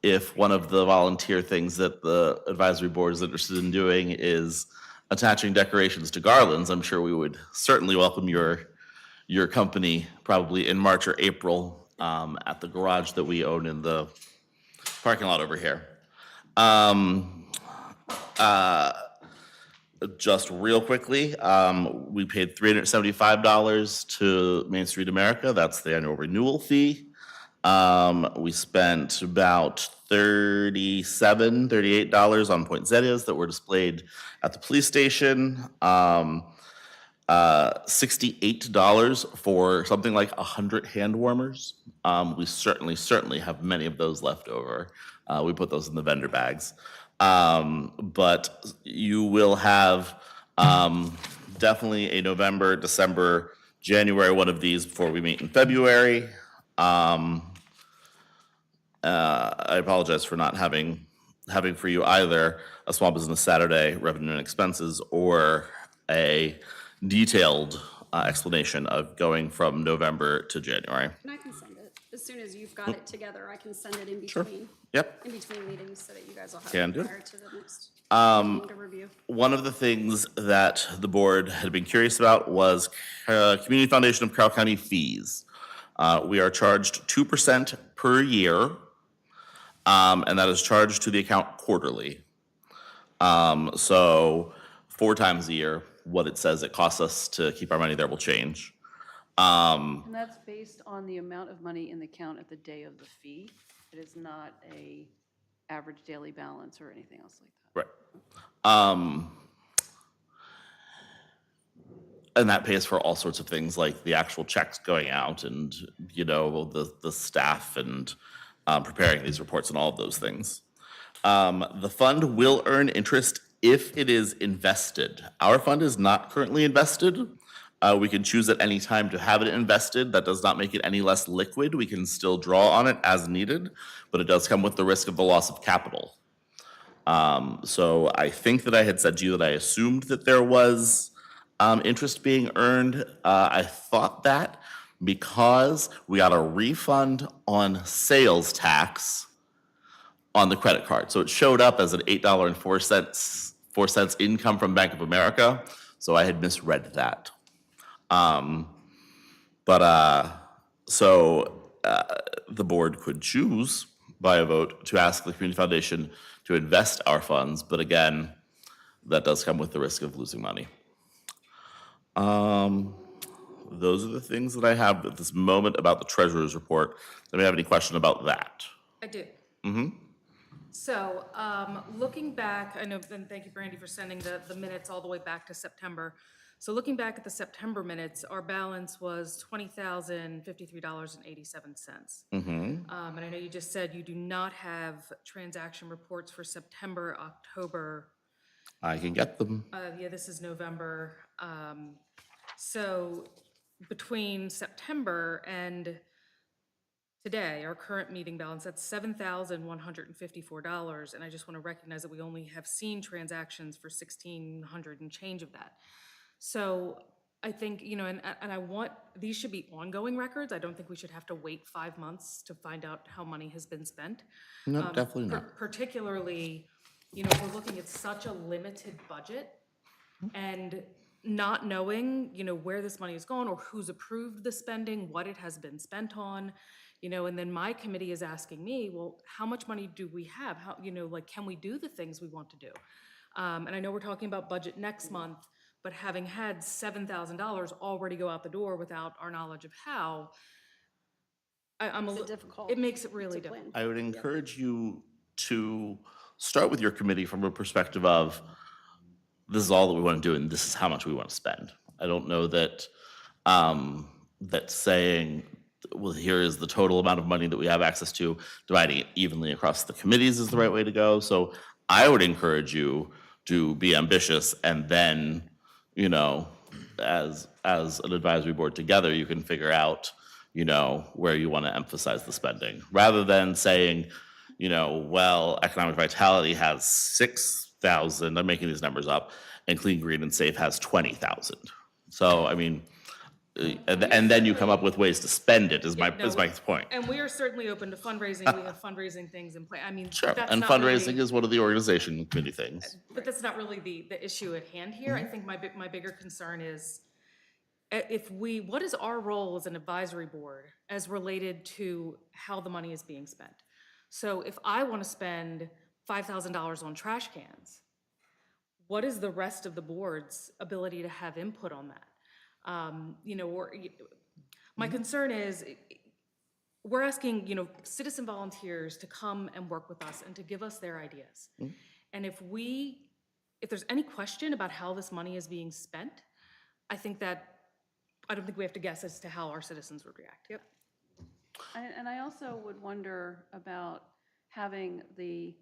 if one of the volunteer things that the advisory board is interested in doing is attaching decorations to garlands, I'm sure we would certainly welcome your company probably in March or April at the garage that we own in the parking lot over here. Just real quickly, we paid $375 to Main Street America. That's the annual renewal fee. We spent about $38 on poinsettias that were displayed at the police station. $68 for something like 100 hand warmers. We certainly have many of those left over. We put those in the vendor bags. But you will have definitely a November, December, January one of these before we meet in February. I apologize for not having for you either a Small Business Saturday revenue and expenses or a detailed explanation of going from November to January. And I can send it. As soon as you've got it together, I can send it in between. Yep. In between meetings so that you guys will have Can it do. prior to the next meeting to review. One of the things that the board had been curious about was Community Foundation of Carroll County fees. We are charged 2% per year, and that is charged to the account quarterly. So 4 times a year, what it says it costs us to keep our money there will change. And that's based on the amount of money in the account at the day of the fee. It is not a average daily balance or anything else like that. Right. And that pays for all sorts of things like the actual checks going out and, the staff and preparing these reports and all of those things. The fund will earn interest if it is invested. Our fund is not currently invested. We can choose at any time to have it invested. That does not make it any less liquid. We can still draw on it as needed, but it does come with the risk of the loss of capital. So I think that I had said to you that I assumed that there was interest being earned. I thought that because we got a refund on sales tax on the credit card. So it showed up as an $8.04 income from Bank of America. So I had misread that. The board could choose by a vote to ask the Community Foundation to invest our funds, but again, that does come with the risk of losing money. Those are the things that I have at this moment about the treasurer's report. Anybody have any question about that? I do. So, looking back, I know, and thank you, Brandy, for sending the minutes all the way back to September. So looking back at the September minutes, our balance was $20,053.87. And I know you just said you do not have transaction reports for September, October. I can get them. Yeah, this is November. So between September and today, our current meeting balance, that's $7,154. And I just want to recognize that we only have seen transactions for 1,600 and change of that. So I think, and I want, these should be ongoing records. I don't think we should have to wait 5 months to find out how money has been spent. No, definitely not. Particularly, we're looking at such a limited budget and not knowing, where this money is going or who's approved the spending, what it has been spent on, and then my committee is asking me, well, how much money do we have? How, can we do the things we want to do? And I know we're talking about budget next month, but having had $7,000 already go out the door without our knowledge of how, I'm a It's little, difficult. it makes it really to plan. difficult. I would encourage you to start with your committee from a perspective of, this is all that we want to do and this is how much we want to spend. I don't know that, that saying, well, here is the total amount of money that we have access to, dividing it evenly across the committees is the right way to go. So I would encourage you to be ambitious, and then, you know, as an advisory board together, you can figure out, you know, where you want to emphasize the spending, rather than saying, you know, well, economic vitality has 6,000, I'm making these numbers up, and Clean, Green, and Safe has 20,000. So, I mean, and then you come up with ways to spend it, is my point. And we are certainly open to fundraising. We have fundraising things in play. I mean, Sure, that's and not fundraising really, is one of the organization committee things. but that's not really the issue at hand here. I think my bigger concern is what is our role as an advisory board as related to how the money is being spent? So if I want to spend $5,000 on trash cans, what is the rest of the board's ability to have input on that? You know, my concern is, we're asking, you know, citizen volunteers to come and work with us and to give us their ideas. And if there's any question about how this money is being spent, I don't think we have to guess as to how our citizens would react. Yep. And I also would wonder about having the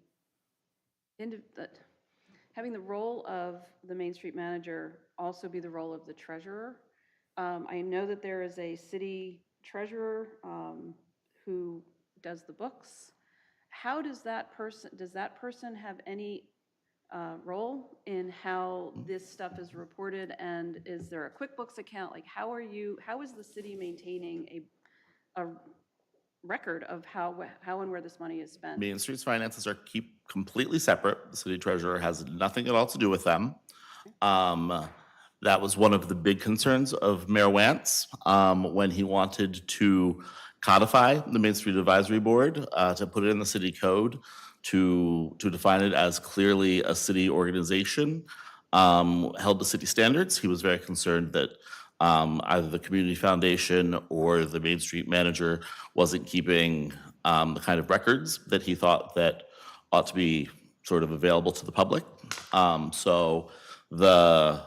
role of the Main Street manager also be the role of the treasurer. I know that there is a city treasurer who does the books. How does that person have any role in how this stuff is reported? And is there a QuickBooks account? Like, how is the city maintaining a record of how and where this money is spent? Main Street's finances are completely separate. The city treasurer has nothing at all to do with them. That was one of the big concerns of Mayor Wantz when he wanted to codify the Main Street Advisory Board, to put it in the city code, to define it as clearly a city organization held to city standards. He was very concerned that either the community foundation or the Main Street manager wasn't keeping the kind of records that he thought that ought to be sort of available to the public. So the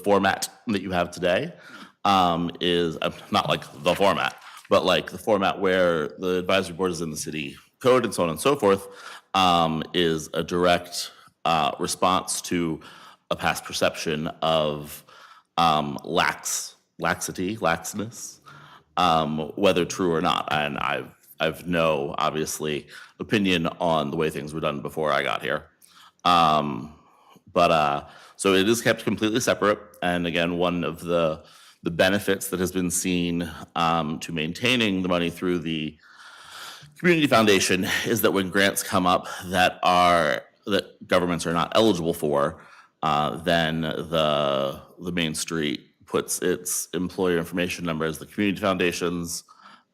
format that you have today is not like the format, but like the format where the advisory board is in the city code and so on and so forth, is a direct response to a past perception of laxness, whether true or not. And I've no, obviously, opinion on the way things were done before I got here. So it is kept completely separate. And again, one of the benefits that has been seen to maintaining the money through the community foundation is that when grants come up that governments are not eligible for, then the Main Street puts its employer information number as the community foundation's,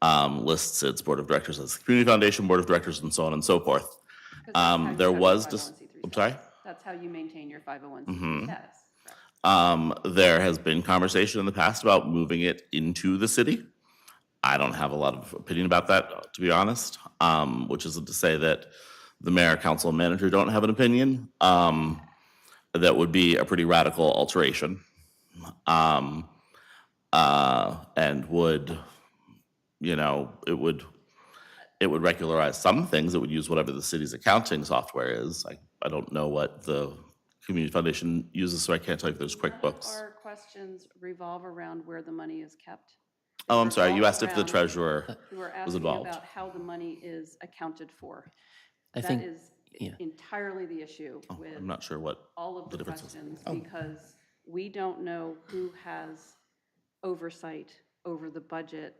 lists its board of directors as the community foundation board of directors, and so on and so forth. 'Cause that's how you There have your was 501c3 I'm sorry? status. That's how you maintain your 501c3 status. Correct. There has been conversation in the past about moving it into the city. I don't have a lot of opinion about that, to be honest, which isn't to say that the mayor, council, and manager don't have an opinion. That would be a pretty radical alteration. And would, you know, it would regularize some things. It would use whatever the city's accounting software is. I don't know what the community foundation uses, so I can't tell you if there's QuickBooks. Our questions revolve around where the money is kept. Oh, I'm sorry, you revolve asked if the around- treasurer We were was asking involved. about how the money is accounted for. I That think, is yeah. entirely the issue with I'm not sure what, all of the the difference is. questions, because we don't know who has oversight over the budget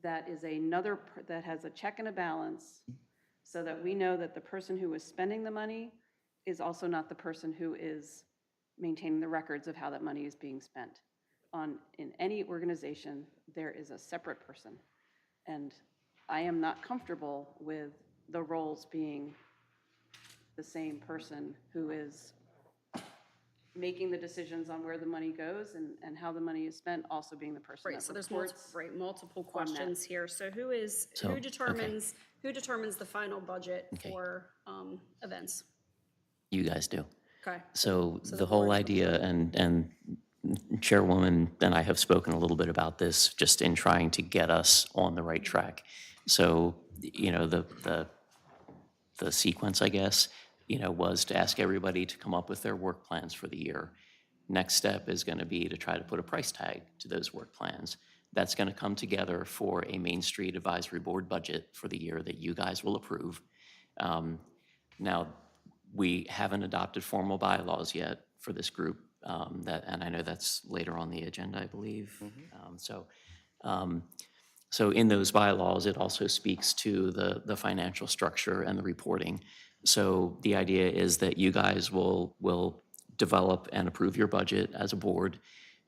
that is that has a check and a balance, so that we know that the person who is spending the money is also not the person who is maintaining the records of how that money is being spent. In any organization, there is a separate person. And I am not comfortable with the roles being the same person who is making the decisions on where the money goes and how the money is spent, also being the person Right, that so there's reports. multiple on that. questions here. So So, who okay. determines the final budget Okay. for, events? You guys do. Okay. So So the whole board- idea, and Chairwoman and I have spoken a little bit about this, just in trying to get us on the right track. So, the sequence, I guess, was to ask everybody to come up with their work plans for the year. Next step is going to be to try to put a price tag to those work plans. That's going to come together for a Main Street Advisory Board budget for the year that you guys will approve. Now, we haven't adopted formal bylaws yet for this group, and I know that's later on the agenda, I believe. So in those bylaws, it also speaks to the financial structure and the reporting. So the idea is that you guys will develop and approve your budget as a board.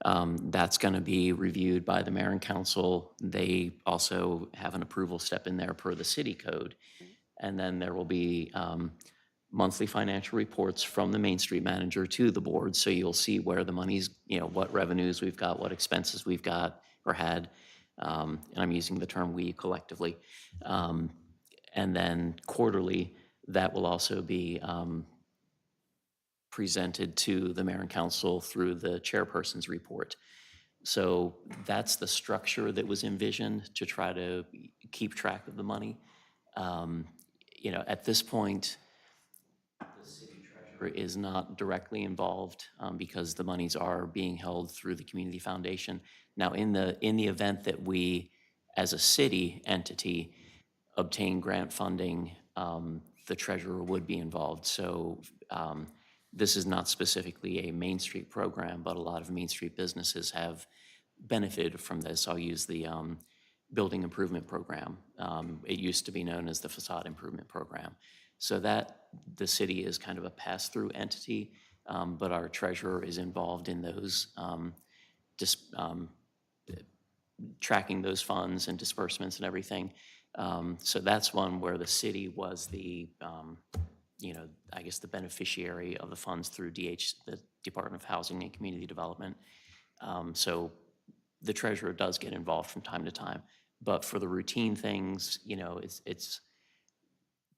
That's going to be reviewed by the mayor and council. They also have an approval step in there per the city code. And then there will be monthly financial reports from the Main Street manager to the board. So you'll see where the money's, what revenues we've got, what expenses we've got or had. And I'm using the term "we" collectively. And then quarterly, that will also be presented to the mayor and council through the chairperson's report. So that's the structure that was envisioned to try to keep track of the money. At this point, the city treasurer is not directly involved because the monies are being held through the community foundation. Now, in the event that we, as a city entity, obtain grant funding, the treasurer would be involved. So this is not specifically a Main Street program, but a lot of Main Street businesses have benefited from this. I'll use the building improvement program. It used to be known as the facade improvement program. So that the city is kind of a pass-through entity, but our treasurer is involved in those, tracking those funds and disbursements and everything. So that's one where the city was the, I guess the beneficiary of the funds through the Department of Housing and Community Development. So the treasurer does get involved from time to time. But for the routine things, it's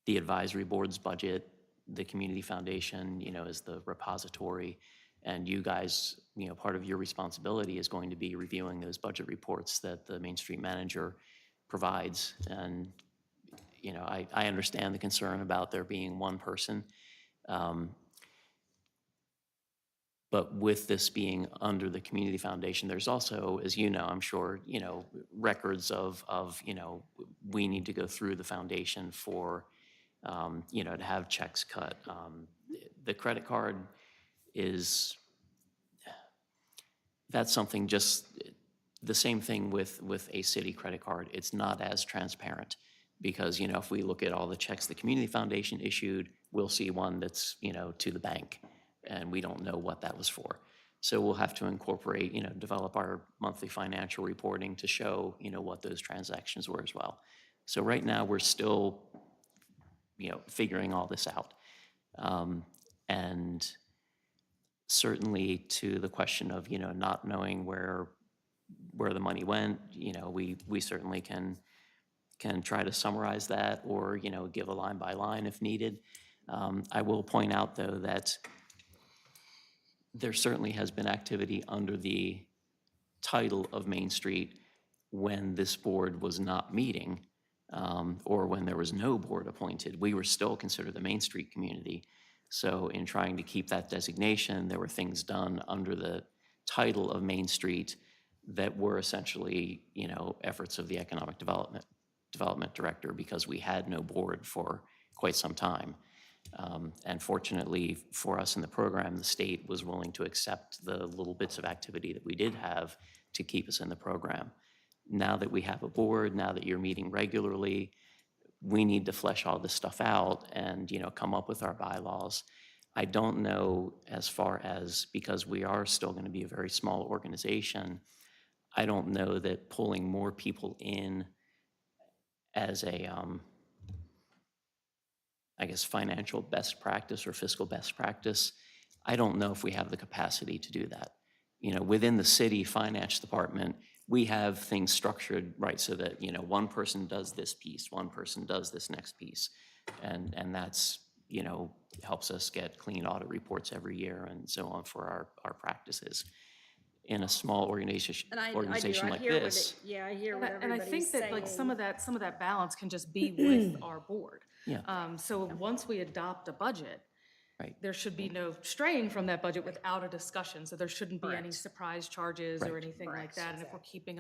the advisory board's budget, the community foundation, is the repository. And you guys, part of your responsibility is going to be reviewing those budget reports that the Main Street manager provides. And, I understand the concern about there being one person. But with this being under the community foundation, there's also, as you know, I'm sure, records of, we need to go through the foundation for, to have checks cut. The credit card is, that's something just, the same thing with a city credit card. It's not as transparent because, if we look at all the checks the community foundation issued, we'll see one that's, to the bank, and we don't know what that was for. So we'll have to incorporate, develop our monthly financial reporting to show, what those transactions were as well. So right now, we're still, figuring all this out. And certainly to the question of, not knowing where the money went, we certainly can try to summarize that or, give a line by line if needed. I will point out, though, that there certainly has been activity under the title of Main Street when this board was not meeting, or when there was no board appointed. We were still considered the Main Street community. So in trying to keep that designation, there were things done under the title of Main Street that were essentially, efforts of the economic development director because we had no board for quite some time. And fortunately for us in the program, the state was willing to accept the little bits of activity that we did have to keep us in the program. Now that we have a board, now that you're meeting regularly, we need to flesh all this stuff out and, come up with our bylaws. I don't know as far as, because we are still going to be a very small organization, I don't know that pulling more people in as a, I guess, financial best practice or fiscal best practice, I don't know if we have the capacity to do that. Within the city finance department, we have things structured, right, so that, one person does this piece, one person does this next piece. And that's, helps us get clean audit reports every year and so on for our practices. In a small organization, And I do, organization I like hear what this. yeah, I hear what And I everybody's think that like saying. some of that balance can just be with our board. Yeah. So once we adopt a budget, Right. there should be no straying from that budget without a discussion. So there shouldn't be any Correct. surprise charges or Right. anything like that. And if we're keeping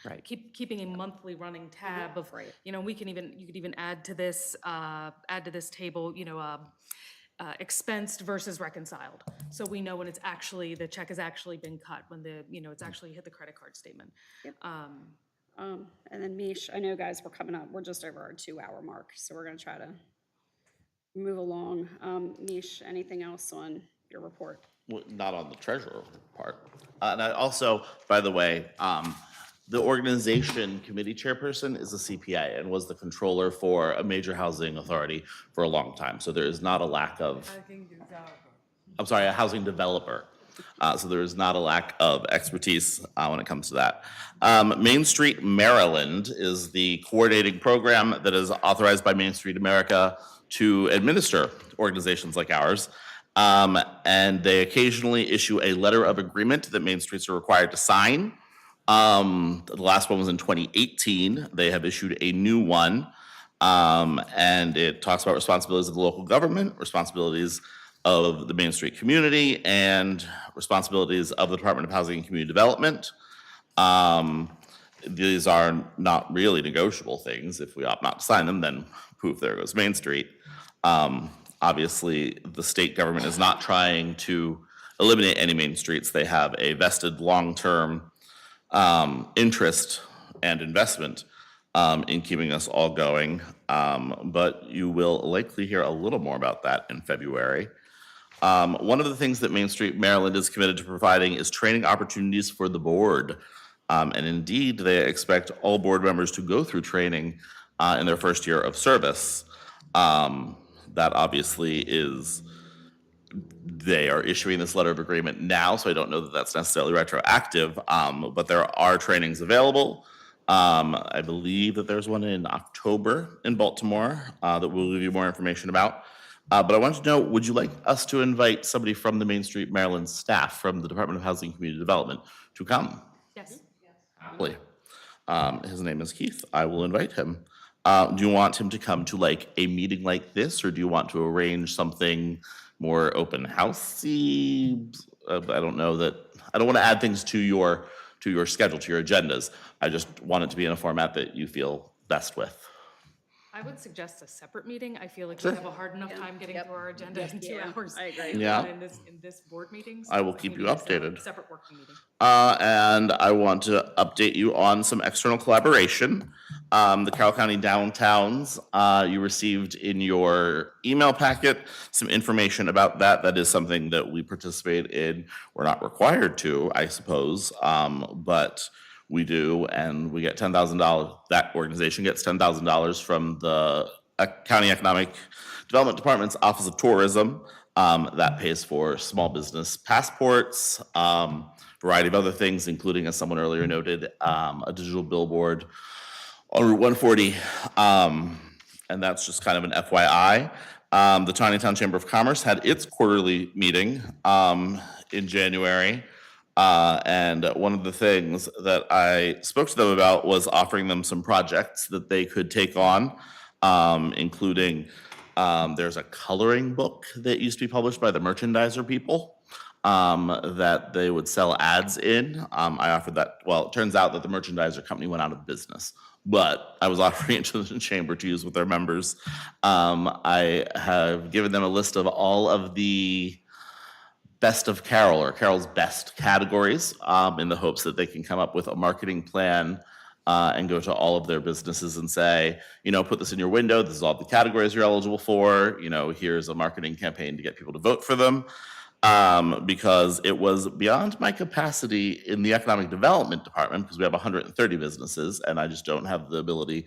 Right. keeping a monthly running tab of, Right. you could even add to this table, expensed versus reconciled. So we know when it's actually, the check has actually been cut, when it's actually hit the credit card statement. And then Mish, I know, guys, we're just over our 2-hour mark, so we're gonna try to move along. Mish, anything else on your report? Well, not on the treasurer part. And I also, by the way, the organization committee chairperson is a CPA and was the controller for a major housing authority for a long time. So there is not a lack of, I'm sorry, a housing developer. So there is not a lack of expertise when it comes to that. Main Street Maryland is the coordinating program that is authorized by Main Street America to administer organizations like ours. And they occasionally issue a letter of agreement that Main Streets are required to sign. The last one was in 2018. They have issued a new one. And it talks about responsibilities of the local government, responsibilities of the Main Street community, and responsibilities of the Department of Housing and Community Development. These are not really negotiable things. If we opt not to sign them, then poof, there goes Main Street. Obviously, the state government is not trying to eliminate any main streets. They have a vested long-term interest and investment in keeping us all going. But you will likely hear a little more about that in February. One of the things that Main Street Maryland is committed to providing is training opportunities for the board. And indeed, they expect all board members to go through training in their first year of service. That obviously is, they are issuing this letter of agreement now, so I don't know that that's necessarily retroactive, but there are trainings available. I believe that there's one in October in Baltimore that we'll give you more information about. But I wanted to know, would you like us to invite somebody from the Main Street Maryland staff from the Department of Housing and Community Development to come? Yes. Happily. His name is Keith. I will invite him. Do you want him to come to like a meeting like this, or do you want to arrange something more open housey? I don't know that, I don't want to add things to your schedule, to your agendas. I just want it to be in a format that you feel best with. I would suggest a separate meeting. I feel like we have a hard enough time getting through our agenda in 2 hours. I agree. Yeah. In this board meeting. I will So keep we you need to set up a updated. Separate working meeting. And I want to update you on some external collaboration. The Carroll County Downtowns, you received in your email packet some information about that. That is something that we participate in. We're not required to, I suppose, but we do, and we get $10,000. That organization gets $10,000 from the County Economic Development Department's Office of Tourism. That pays for small business passports, variety of other things, including, as someone earlier noted, a digital billboard on Route 140. And that's just kind of an FYI. The Taneytown Chamber of Commerce had its quarterly meeting in January. And one of the things that I spoke to them about was offering them some projects that they could take on, including there's a coloring book that used to be published by the merchandiser people that they would sell ads in. I offered that. Well, it turns out that the merchandiser company went out of business, but I was offering it to the chamber to use with their members. I have given them a list of all of the best of Carroll, or Carroll's best categories, in the hopes that they can come up with a marketing plan and go to all of their businesses and say, put this in your window. This is all the categories you're eligible for. Here's a marketing campaign to get people to vote for them. Because it was beyond my capacity in the Economic Development Department, because we have 130 businesses, and I just don't have the ability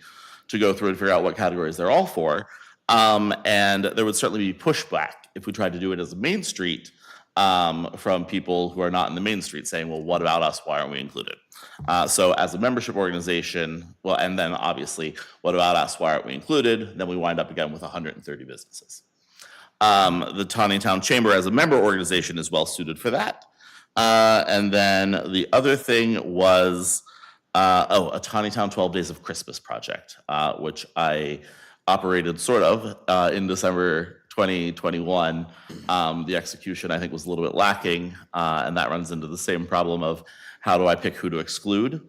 to go through and figure out what categories they're all for. And there would certainly be pushback if we tried to do it as a Main Street from people who are not in the main street saying, well, what about us? Why aren't we included? So as a membership organization, well, and then obviously, what about us? Why aren't we included? Then we wind up again with 130 businesses. The Taneytown Chamber as a member organization is well suited for that. And then the other thing was, a Taneytown 12 Days of Christmas project, which I operated sort of in December 2021. The execution, I think, was a little bit lacking, and that runs into the same problem of how do I pick who to exclude?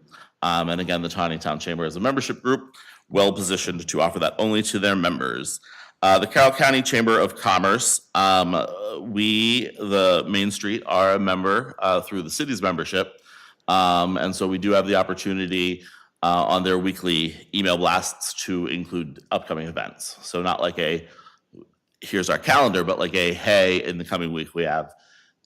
And again, the Taneytown Chamber as a membership group, well positioned to offer that only to their members. The Carroll County Chamber of Commerce, we, the Main Street, are a member through the city's membership. And so we do have the opportunity on their weekly email blasts to include upcoming events. So not like a, here's our calendar, but like a, hey, in the coming week, we have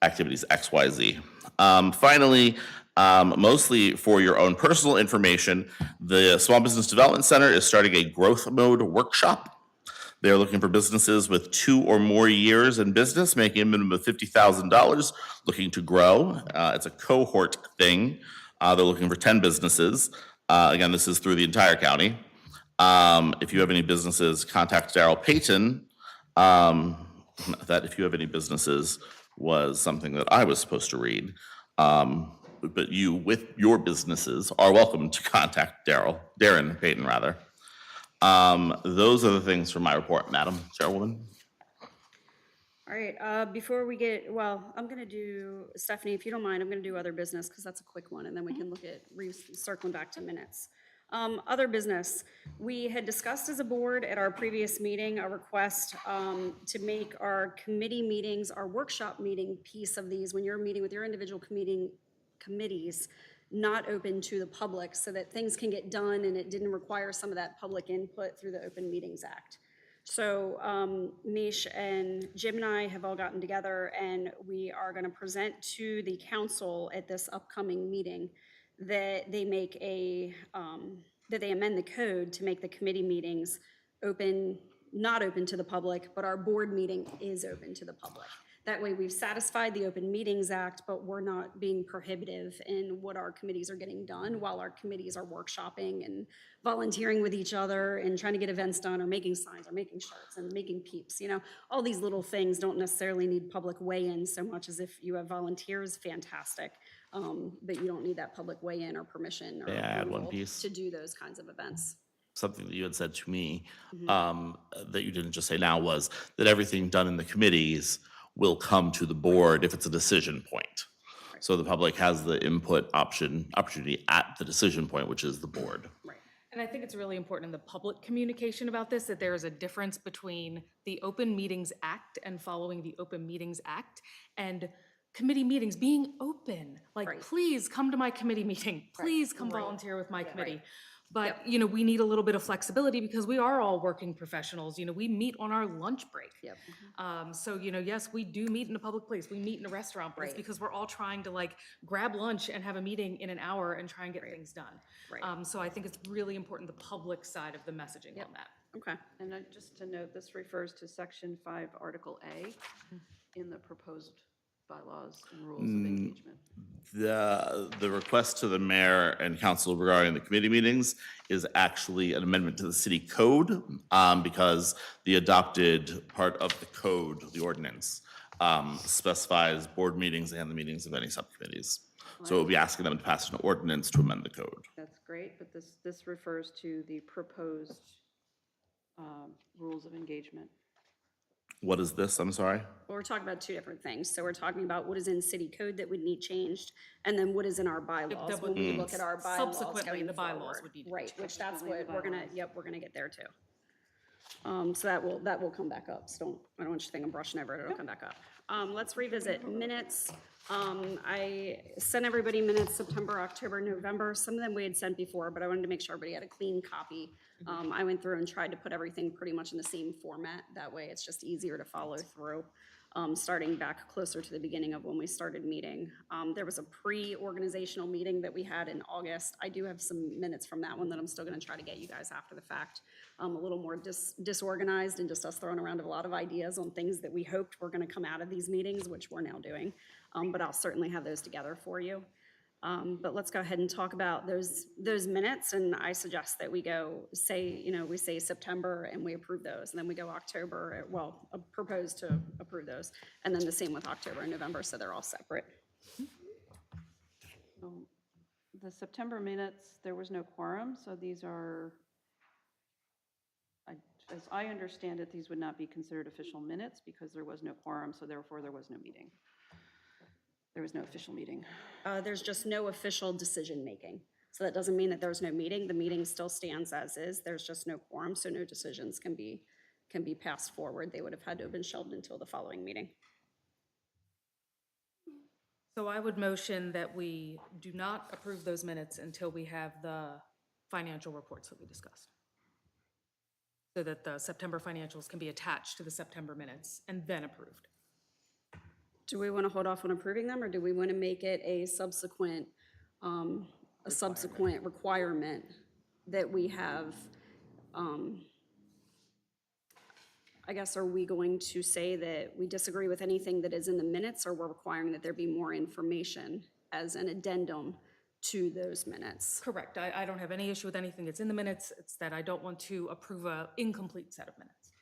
activities X, Y, Z. Finally, mostly for your own personal information, the Small Business Development Center is starting a growth mode workshop. They're looking for businesses with 2 or more years in business, making a minimum of $50,000, looking to grow. It's a cohort thing. They're looking for 10 businesses. Again, this is through the entire county. If you have any businesses, contact Daryl Payton. That if you have any businesses was something that I was supposed to read. But you, with your businesses, are welcome to contact Darren Payton, rather. Those are the things from my report, Madam Chairwoman. All right, before we get, well, I'm gonna do, Stephanie, if you don't mind, I'm gonna do other business, because that's a quick one, and then we can look at circling back to minutes. Other business, we had discussed as a board at our previous meeting, a request to make our committee meetings, our workshop meeting piece of these, when you're meeting with your individual committees, not open to the public, so that things can get done and it didn't require some of that public input through the Open Meetings Act. So Mish and Jim and I have all gotten together, and we are going to present to the council at this upcoming meeting that they make a, that they amend the code to make the committee meetings open, not open to the public, but our board meeting is open to the public. That way we've satisfied the Open Meetings Act, but we're not being prohibitive in what our committees are getting done while our committees are workshopping and volunteering with each other and trying to get events done, or making signs, or making shirts, and making peeps. You know, all these little things don't necessarily need public weigh-in so much as if you have volunteers, fantastic. But you don't need that public weigh-in or permission or May I add one approval piece? to do those kinds of events. Something that you had said to me that you didn't just say now was that everything done in the committees will come to the board if it's a decision point. So the public has the input opportunity at the decision point, which is the board. Right. And I think it's really important in the public communication about this, that there is a difference between the Open Meetings Act and following the Open Meetings Act, and committee meetings being open. Like, Right. please come to my committee meeting. Please come volunteer with my committee. But, Yep. you know, we need a little bit of flexibility because we are all working professionals. You know, we meet on our lunch break. Yep. So, you know, yes, we do meet in a public place. We meet in a restaurant, but it's Right. because we're all trying to like grab lunch and have a meeting in an hour and try and get things done. Right. So I think it's really important, the public side of the messaging on that. Okay. And just to note, this refers to Section 5, Article A in the proposed bylaws and rules of engagement. The request to the mayor and council regarding the committee meetings is actually an amendment to the city code, because the adopted part of the code, the ordinance, specifies board meetings and the meetings of any subcommittees. So we'll be asking them to pass an ordinance to amend the code. That's great, but this refers to the proposed rules of engagement. What is this? I'm sorry. Well, we're talking about two different things. So we're talking about what is in city code that would need changed, and then what is in our bylaws that when would we be look at our bylaws subsequently, going the bylaws forward. would need to be Right, which that's Subsequently, what the we're gonna, bylaws. yep, we're gonna get there too. So that will come back up. So I don't want you to think I'm brushing over it. It'll come back up. Let's revisit minutes. I sent everybody minutes September, October, November. Some of them we had sent before, but I wanted to make sure everybody had a clean copy. I went through and tried to put everything pretty much in the same format. That way it's just easier to follow through. starting back closer to the beginning of when we started meeting. There was a pre-organizational meeting that we had in August. I do have some minutes from that one that I'm still gonna try to get you guys after the fact. A little more disorganized and just us throwing around a lot of ideas on things that we hoped were gonna come out of these meetings, which we're now doing. But I'll certainly have those together for you. But let's go ahead and talk about those minutes, and I suggest that we we say September and we approve those, and then we go October, propose to approve those, and then the same with October and November, so they're all separate. So the September minutes, there was no quorum, so these are, as I understand it, these would not be considered official minutes because there was no quorum, so therefore there was no meeting. There was no official meeting. There's just no official decision-making. So that doesn't mean that there's no meeting. The meeting still stands as is. There's just no quorum, so no decisions can be passed forward. They would have had to have been shelved until the following meeting. So I would motion that we do not approve those minutes until we have the financial reports that we discussed. So that the September financials can be attached to the September minutes and then approved. Do we want to hold off on approving them, or do we want to make it a subsequent requirement that we have? I guess, are we going to say that we disagree with anything that is in the minutes, or we're requiring that there be more information as an addendum to those minutes? Correct. I don't have any issue with anything that's in the minutes. It's that I don't want to approve an incomplete set of minutes.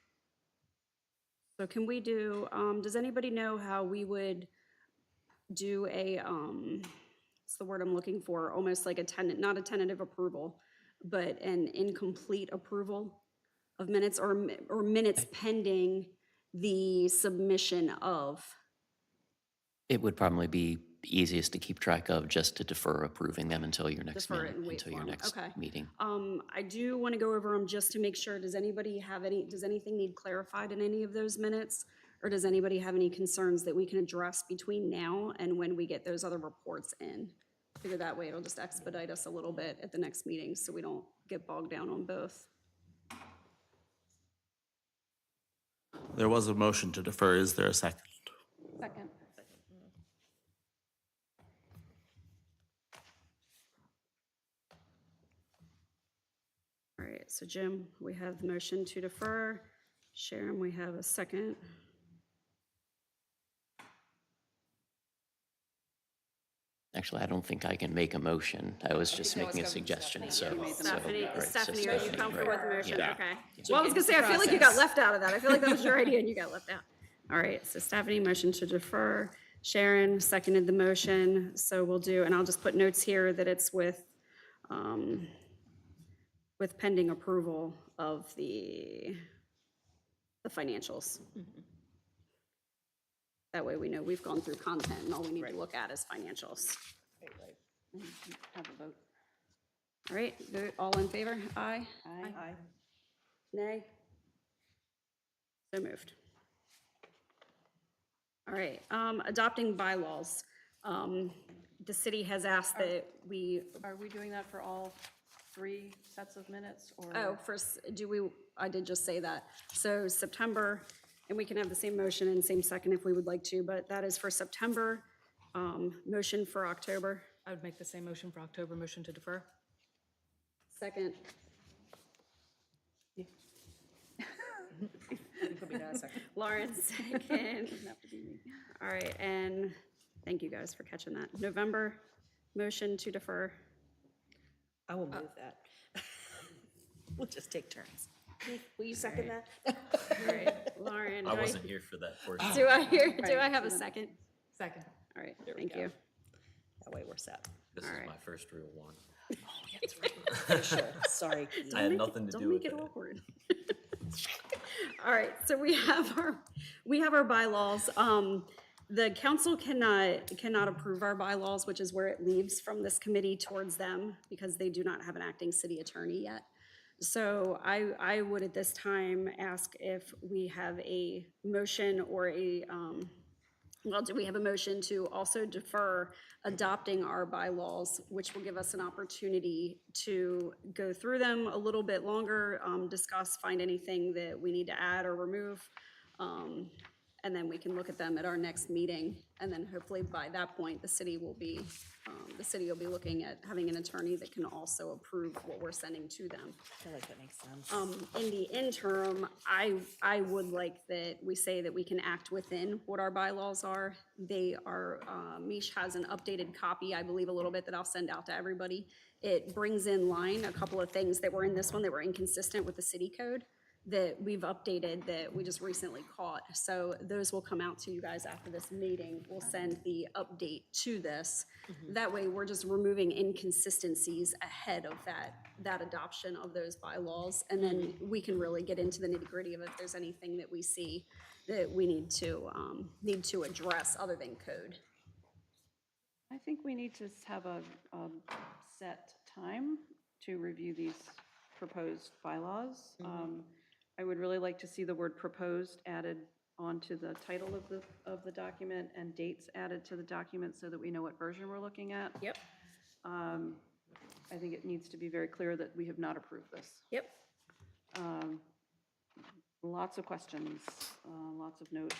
So can we do, does anybody know how we would do a, what's the word I'm looking for? Almost like not a tentative approval, but an incomplete approval of minutes, or minutes pending the submission of? It would probably be easiest to keep track of, just to defer approving them until your next Defer it and wait until for your 'em. next Okay. meeting. I do want to go over them just to make sure. Does anything need clarified in any of those minutes? Or does anybody have any concerns that we can address between now and when we get those other reports in? I figure that way it'll just expedite us a little bit at the next meeting so we don't get bogged down on both. There was a motion to defer. Is there a second? Second. All right, so Jim, we have the motion to defer. Sharon, we have a second. Actually, I don't think I can make a motion. I was just making a suggestion, so. Stephanie, right, so Stephanie, are you Stephanie, comfortable with the right, motion? yeah. Okay. Well, I was gonna say, I feel like you got left out of that. I feel like that was your idea and you got left out. All right, so Stephanie, motion to defer. Sharon seconded the motion, so we'll do, and I'll just put notes here that it's with pending approval of the financials. That way we know we've gone through content and all we need to look at is financials. Have a vote. All right, vote, all in favor? Aye? Aye. Nay? So moved. All right, adopting bylaws. The city has asked that we, Are we doing that for all 3 sets of minutes, or? oh, first, I did just say that. So September, and we can have the same motion and same second if we would like to, but that is for September. Motion for October. I would make the same motion for October, motion to defer. Second. Lauren, second. All right, and thank you guys for catching that. November, motion to defer. I will move that. We'll just take turns. Will you second that? All right, Lauren. I wasn't here for that portion. Do I have a second? Second. All right, There we thank go. you. That way we're set. This is All right. my first real one. That's right. Official. Sorry. Keith. I had nothing to do Don't with make it it. awkward. All right, so we have our bylaws. The council cannot approve our bylaws, which is where it leaves from this committee towards them, because they do not have an acting city attorney yet. So I would at this time ask if we have a motion or do we have a motion to also defer adopting our bylaws, which will give us an opportunity to go through them a little bit longer, discuss, find anything that we need to add or remove, and then we can look at them at our next meeting. And then hopefully by that point, the city will be looking at having an attorney that can also approve what we're sending to them. I feel like that makes sense. In the interim, I would like that we say that we can act within what our bylaws are. They are, Mish has an updated copy, I believe, a little bit, that I'll send out to everybody. It brings in line a couple of things that were in this one that were inconsistent with the city code that we've updated that we just recently caught. So those will come out to you guys after this meeting. We'll send the update to this. That way, we're just removing inconsistencies ahead of that adoption of those bylaws. And then we can really get into the nitty-gritty of if there's anything that we see that we need to address other than code. I think we need to have a set time to review these proposed bylaws. I would really like to see the word proposed added onto the title of the document and dates added to the document so that we know what version we're looking at. Yep. I think it needs to be very clear that we have not approved this. Yep. Lots of questions, lots of notes.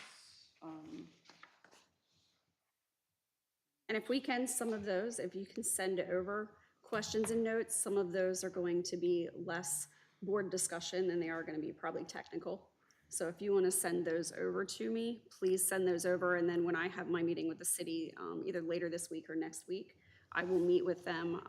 And if we can, some of those, if you can send over questions and notes, some of those are going to be less board discussion than they are going to be probably technical. So if you want to send those over to me, please send those over. And then when I have my meeting with the city, either later this week or next week, I will meet with them.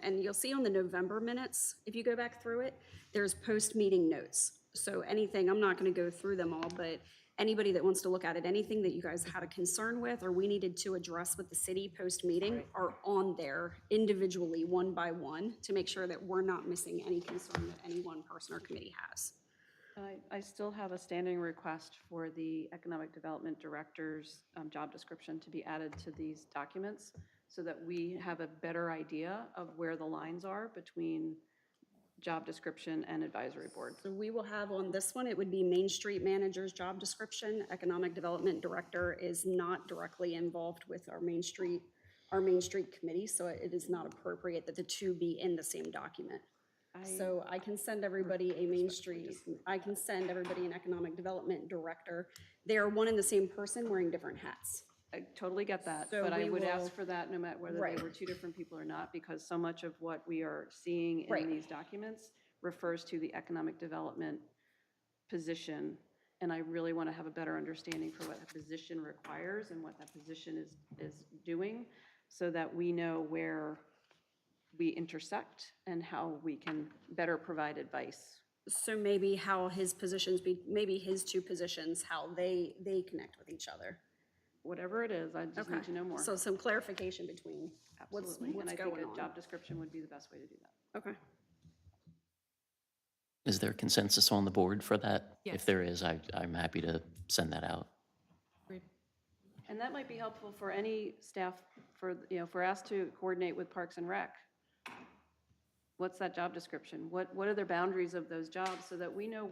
And you'll see on the November minutes, if you go back through it, there's post-meeting notes. So anything, I'm not going to go through them all, but anybody that wants to look at it, anything that you guys had a concern with or we needed to address with the city post-meeting are on there individually, one by one, to make sure that we're not missing any concern that any one person or committee has. I still have a standing request for the Economic Development Director's job description to be added to these documents so that we have a better idea of where the lines are between job description and advisory board. So we will have on this one, it would be Main Street Manager's job description. Economic Development Director is not directly involved with our Main Street committee, so it is not appropriate that the two be in the same document. So I can send everybody an Economic Development Director. They are one and the same person wearing different hats. I totally get that, So but I we would will- ask for that no matter whether Right. they were two different people or not, because so much of what we are seeing in Right. these documents refers to the economic development position. And I really want to have a better understanding for what the position requires and what that position is doing, so that we know where we intersect and how we can better provide advice. So maybe how his positions maybe his two positions, how they connect with each other. Whatever it is, I just need to know more. So some clarification between what's Absolutely, and I think going a on. job description would be the best way to do that. Okay. Is there consensus on the board for that? Yes. If there is, I'm happy to send that out. And that might be helpful for any staff, for us to coordinate with Parks and Rec. What's that job description? What are the boundaries of those jobs so that we know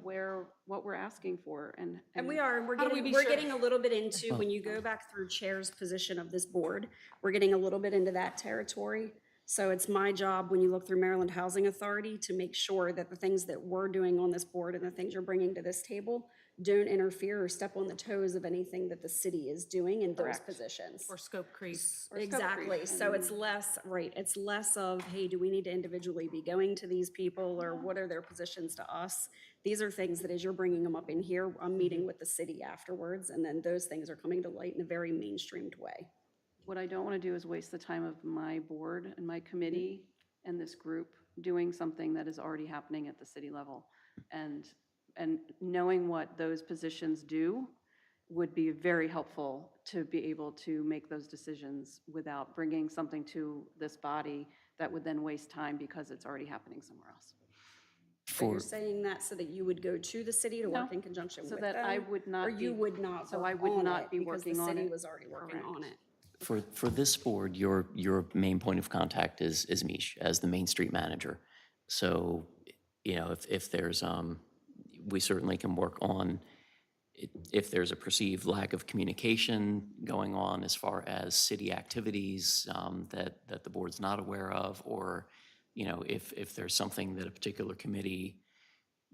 what we're asking for and. And we're How do we getting, be we're sure? getting a little bit into, when you go back through chair's position of this board, we're getting a little bit into that territory. So it's my job, when you look through Maryland Housing Authority, to make sure that the things that we're doing on this board and the things you're bringing to this table don't interfere or step on the toes of anything that the city is doing in those Correct. positions. Or scope creep. Or scope Exactly, creep, so it's less, right, it's less of, hey, do we need to individually be going to these people, or what are their positions to us? These are things that as you're bringing them up in here, I'm meeting with the city afterwards, and then those things are coming to light in a very mainstreamed way. What I don't want to do is waste the time of my board and my committee and this group doing something that is already happening at the city level. And knowing what those positions do would be very helpful to be able to make those decisions without bringing something to this body that would then waste time because it's already happening somewhere else. So you're saying that so that you would go to the city to work in conjunction with So them? that I would not Or you be- would not so work I would on not it be because the working on city it. was already working on Correct. it? For this board, your main point of contact is Mish as the Main Street Manager. So, if there's, we certainly can work on, if there's a perceived lack of communication going on as far as city activities that the board's not aware of, or, if there's something that a particular committee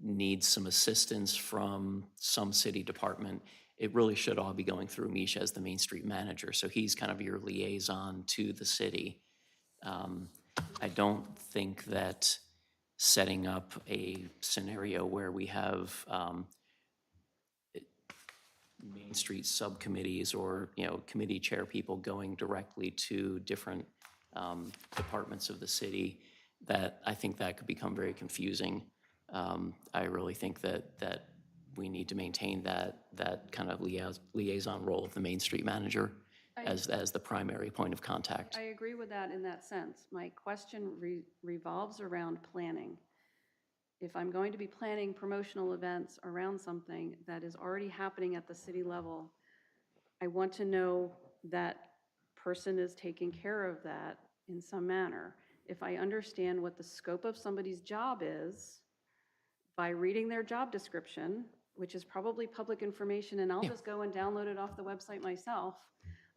needs some assistance from some city department, it really should all be going through Mish as the Main Street manager. So he's kind of your liaison to the city. I don't think that setting up a scenario where we have Main Street subcommittees or, committee chair people going directly to different departments of the city, that I think that could become very confusing. I really think that we need to maintain that kind of liaison role of the Main Street manager as the primary point of contact. I agree with that in that sense. My question revolves around planning. If I'm going to be planning promotional events around something that is already happening at the city level, I want to know that person is taking care of that in some manner. If I understand what the scope of somebody's job is by reading their job description, which is probably public information, and I'll just go and download it off the website myself,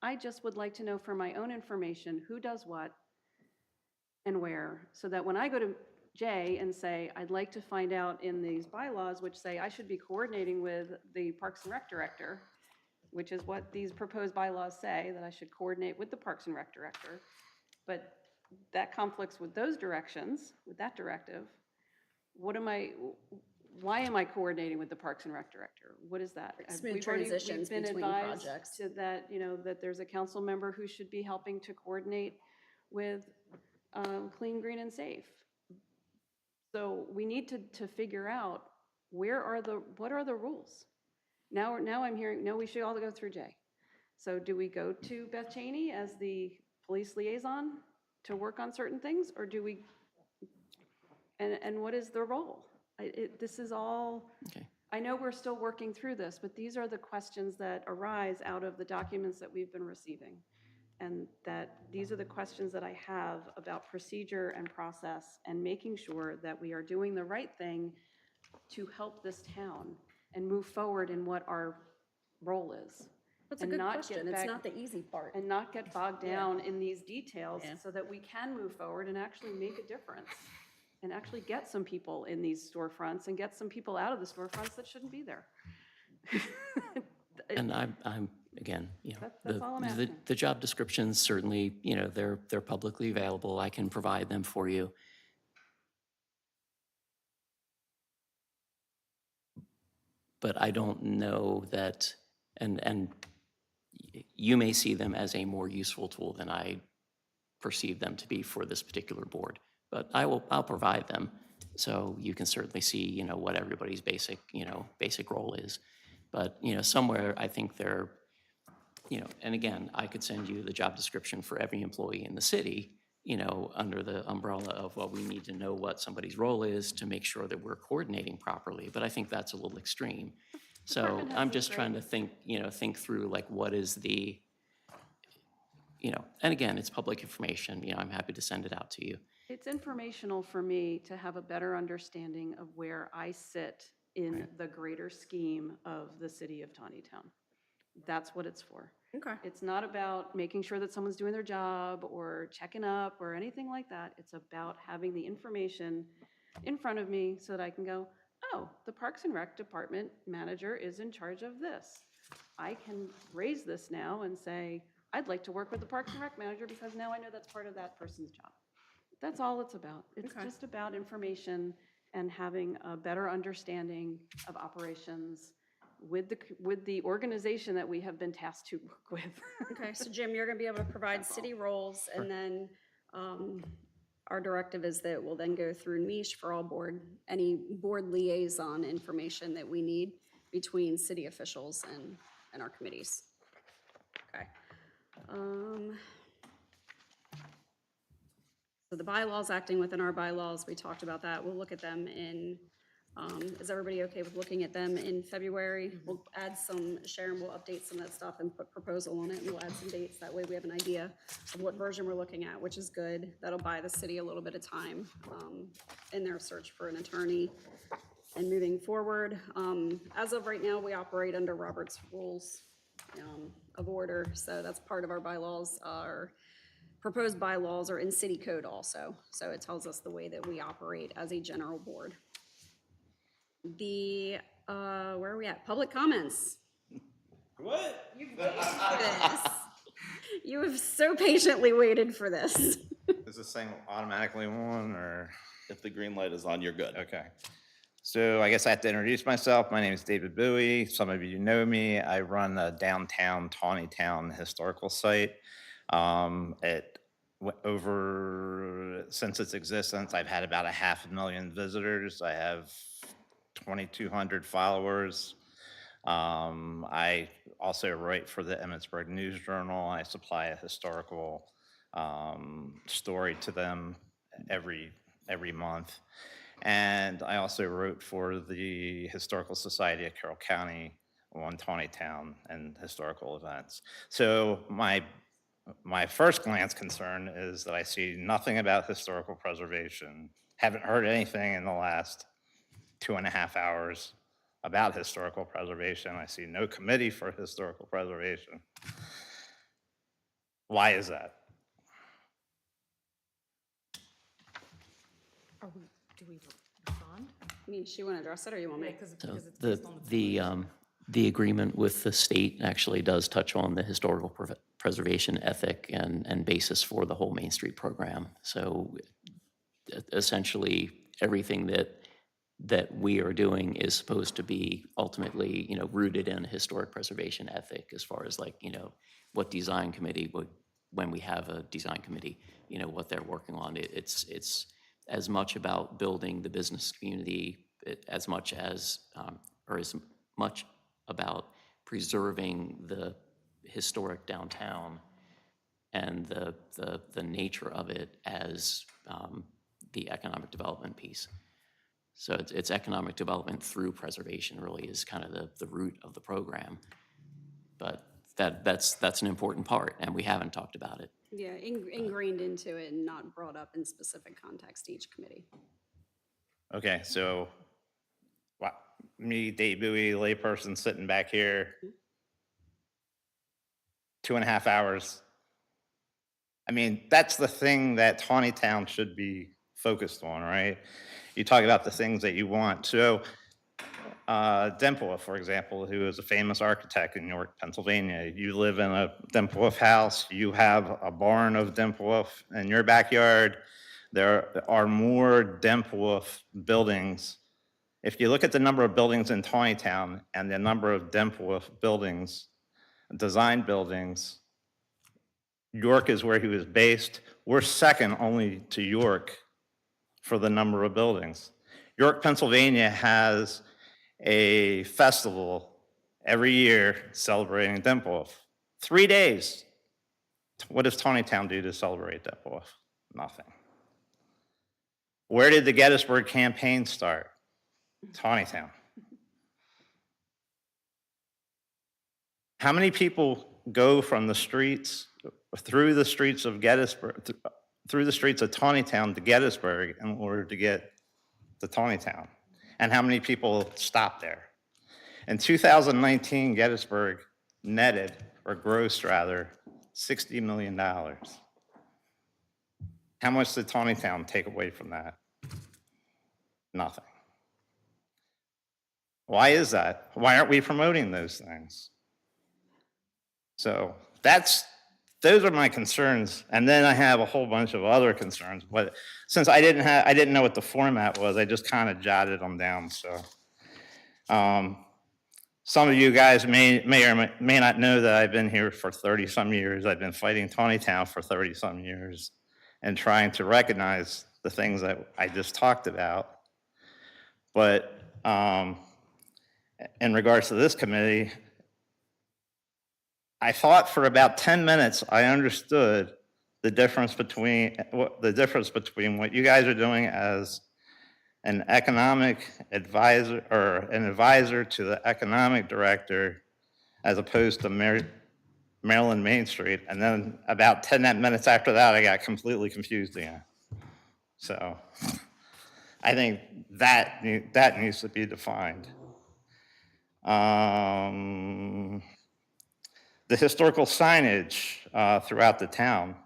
I just would like to know for my own information who does what and where, so that when I go to Jay and say, I'd like to find out in these bylaws, which say I should be coordinating with the Parks and Rec director, which is what these proposed bylaws say, that I should coordinate with the Parks and Rec director, but that conflicts with those directions, with that directive. Why am I coordinating with the Parks and Rec director? What is that? Smooth We've already- transitions we've been between advised projects. to that, that there's a council member who should be helping to coordinate with Clean, Green, and Safe. So we need to figure out what are the rules? Now I'm hearing, no, we should all go through Jay. So do we go to Beth Cheney as the police liaison to work on certain things, or do we, and what is the role? This is all, Okay. I know we're still working through this, but these are the questions that arise out of the documents that we've been receiving. And that these are the questions that I have about procedure and process and making sure that we are doing the right thing to help this town and move forward in what our role is. That's a And good not question. get It's back- not the easy part. And not get bogged down in these details Yeah. so that we can move forward and actually make a difference. And actually get some people in these storefronts and get some people out of the storefronts that shouldn't be there. And I'm again, That's all I'm asking. the job descriptions certainly, they're publicly available. I can provide them for you. But I don't know that, and you may see them as a more useful tool than I perceive them to be for this particular board. But I'll provide them, so you can certainly see, what everybody's basic role is. But, somewhere I think they're, and again, I could send you the job description for every employee in the city, under the umbrella of, well, we need to know what somebody's role is to make sure that we're coordinating properly. But I think that's a little extreme. So Department heads I'm is just trying to think through, like, what is the, and again, it's public information, I'm happy to send it out to you. It's informational for me to have a better understanding of where I sit in the greater scheme of the city of Taneytown. That's what it's for. Okay. It's not about making sure that someone's doing their job or checking up or anything like that. It's about having the information in front of me so that I can go, oh, the Parks and Rec department manager is in charge of this. I can raise this now and say, I'd like to work with the Parks and Rec manager because now I know that's part of that person's job. That's all it's about. It's Okay. just about information and having a better understanding of operations with the organization that we have been tasked to work with. Okay, so Jim, you're gonna be able to provide city roles, and then our directive is that we'll then go through niche for all any board liaison information that we need between city officials and our committees. Okay. So the bylaws, acting within our bylaws, we talked about that. We'll look at them is everybody okay with looking at them in February? We'll add Sharon will update some of that stuff and put proposal on it, and we'll add some dates. That way we have an idea of what version we're looking at, which is good. That'll buy the city a little bit of time in their search for an attorney. And moving forward, as of right now, we operate under Robert's Rules of Order, so that's part of our bylaws. Our proposed bylaws are in city code also, so it tells us the way that we operate as a general board. Where are we at? Public comments. What? You have so patiently waited for this. Is this thing automatically on, or? If the green light is on, you're good. Okay. So I guess I have to introduce myself. My name is David Bowie. Some of you know me. I run the downtown Taneytown historical site. Since its existence, I've had about 500,000 visitors. I have 2,200 followers. I also write for the Emmitsburg News Journal. I supply a historical story to them every month. And I also wrote for the Historical Society of Carroll County on Taneytown and historical events. So my first glance concern is that I see nothing about historical preservation. Haven't heard anything in the last 2.5 hours about historical preservation. I see no committee for historical preservation. Why is that? Do we respond? I mean, she want to address it, or you want me? Yeah, because So it's based on the agreement with the state actually does touch on the historical preservation ethic and basis for the whole Main Street program. So essentially, everything that we are doing is supposed to be ultimately, rooted in historic preservation ethic as far as like, what design committee would, when we have a design committee, what they're working on. It's as much about building the business community as much as, or as much about preserving the historic downtown and the nature of it as the economic development piece. So it's economic development through preservation really is kind of the root of the program. But that's an important part, and we haven't talked about it. Yeah, ingrained into it and not brought up in specific context to each committee. Okay, so me, Dave Bowie, layperson sitting back here, 2.5 hours. I mean, that's the thing that Taneytown should be focused on, right? You talk about the things that you want. So Dempelhoff, for example, who is a famous architect in York, Pennsylvania. You live in a Dempelhoff house. You have a barn of Dempelhoff in your backyard. There are more Dempelhoff buildings. If you look at the number of buildings in Taneytown and the number of Dempelhoff buildings, design buildings, York is where he was based. We're second only to York for the number of buildings. York, Pennsylvania has a festival every year celebrating Dempelhoff. 3 days. What does Taneytown do to celebrate Dempelhoff? Nothing. Where did the Gettysburg campaign start? Taneytown. How many people go from the streets, through the streets of Gettysburg, through the streets of Taneytown to Gettysburg in order to get to Taneytown? And how many people stop there? In 2019, Gettysburg netted, or grossed rather, $60 million. How much did Taneytown take away from that? Nothing. Why is that? Why aren't we promoting those things? So those are my concerns. And then I have a whole bunch of other concerns. But since I didn't know what the format was, I just kind of jotted them down. So some of you guys may or may not know that I've been here for 30-some years. I've been fighting Taneytown for 30-some years and trying to recognize the things that I just talked about. But in regards to this committee, I thought for about 10 minutes I understood the difference between what you guys are doing as an economic advisor, or an advisor to the economic director, as opposed to Maryland Main Street. And then about 10 minutes after that, I got completely confused again. So I think that needs to be defined. The historical signage throughout the town,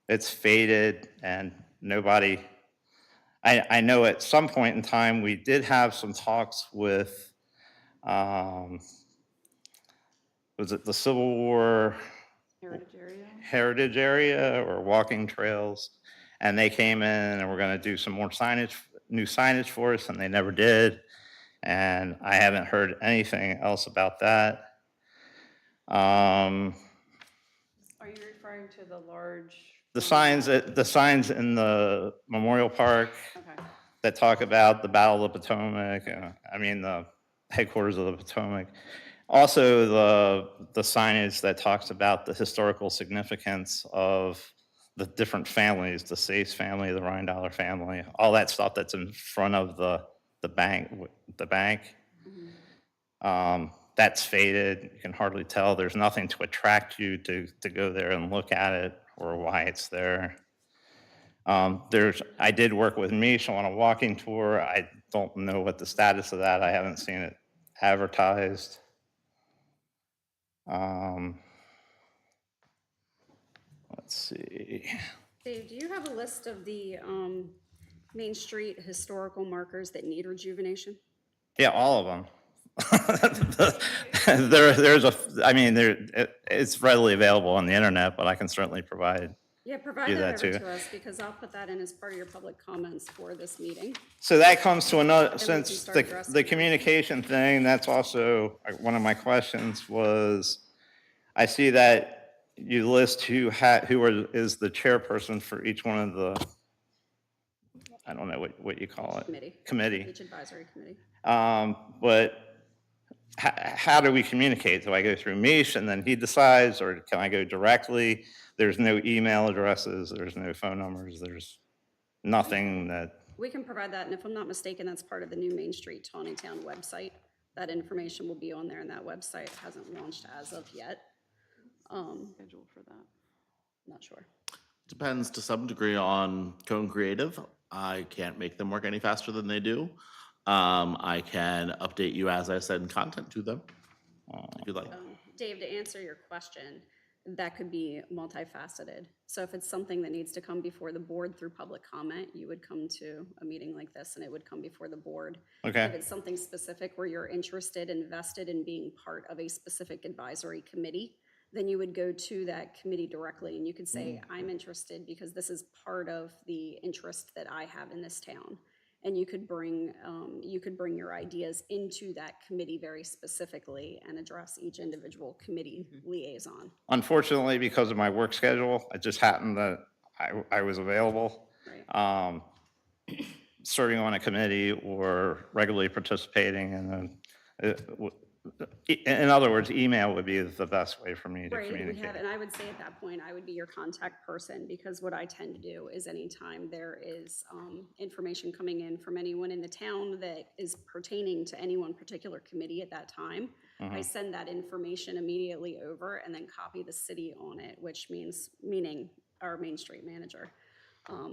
it's faded and nobody, I know at some point in time, we did have some talks with was it the Civil War Heritage area? or walking trails? And they came in and were going to do some more signage, new signage for us, and they never did. And I haven't heard anything else about that. Are you referring to the large? The signs in the Memorial Park Okay. that talk about the Battle of the Potomac, the headquarters of the Potomac. Also, the signage that talks about the historical significance of the different families, the Sace family, the Rheindaller family, all that stuff that's in front of the bank. That's faded. You can hardly tell. There's nothing to attract you to go there and look at it or why it's there. I did work with Mish on a walking tour. I don't know what the status of that. I haven't seen it advertised. Let's see. Dave, do you have a list of the Main Street historical markers that need rejuvenation? Yeah, all of them. It's readily available on the internet, but I can certainly provide. Yeah, Do provide that that over too. to us, because I'll put that in as part of your public comments for this meeting. So that comes to another, can since start the addressing the it. communication thing, that's also, one of my questions was, I see that you list who is the chairperson for each one of the, I don't know what you call it. Committee. Each advisory committee. But how do we communicate? Do I go through Mish and then he decides, or can I go directly? There's no email addresses, there's no phone numbers, there's nothing that, We can provide that, and if I'm not mistaken, that's part of the new Main Street Taneytown website. That information will be on there, and that website hasn't launched as of yet. Scheduled for that. Not sure. Depends to some degree on Cone Creative. I can't make them work any faster than they do. I can update you as I send content to them, if you'd like. Dave, to answer your question, that could be multifaceted. So if it's something that needs to come before the board through public comment, you would come to a meeting like this and it would come before the board. Okay. If it's something specific where you're interested, invested in being part of a specific advisory committee, then you would go to that committee directly and you could say, I'm interested because this is part of the interest that I have in this town. And you could bring your ideas into that committee very specifically and address each individual committee liaison. unfortunately, because of my work schedule, it just happened that I was available. Right. Serving on a committee or regularly participating in other words, email would be the best way for me to Right, we communicate. have, and I would say at that point, I would be your contact person, because what I tend to do is anytime there is information coming in from anyone in the town that is pertaining to any one particular committee at that time, I send that information immediately over and then copy the city on it, meaning our Main Street manager.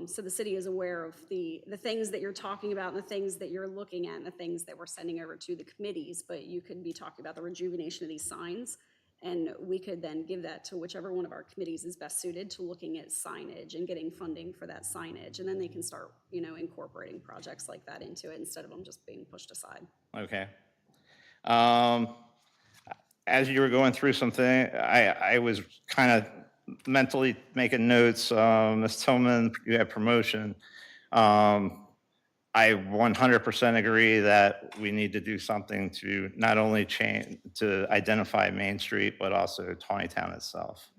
So the city is aware of the things that you're talking about and the things that you're looking at and the things that we're sending over to the committees, but you could be talking about the rejuvenation of these signs, and we could then give that to whichever one of our committees is best suited to looking at signage and getting funding for that signage, and then they can start, incorporating projects like that into it instead of them just being pushed aside. Okay. As you were going through something, I was kind of mentally making notes. Ms. Tillman, you had promotion. I 100% agree that we need to do something to not only change, to identify Main Street, but also Taneytown itself.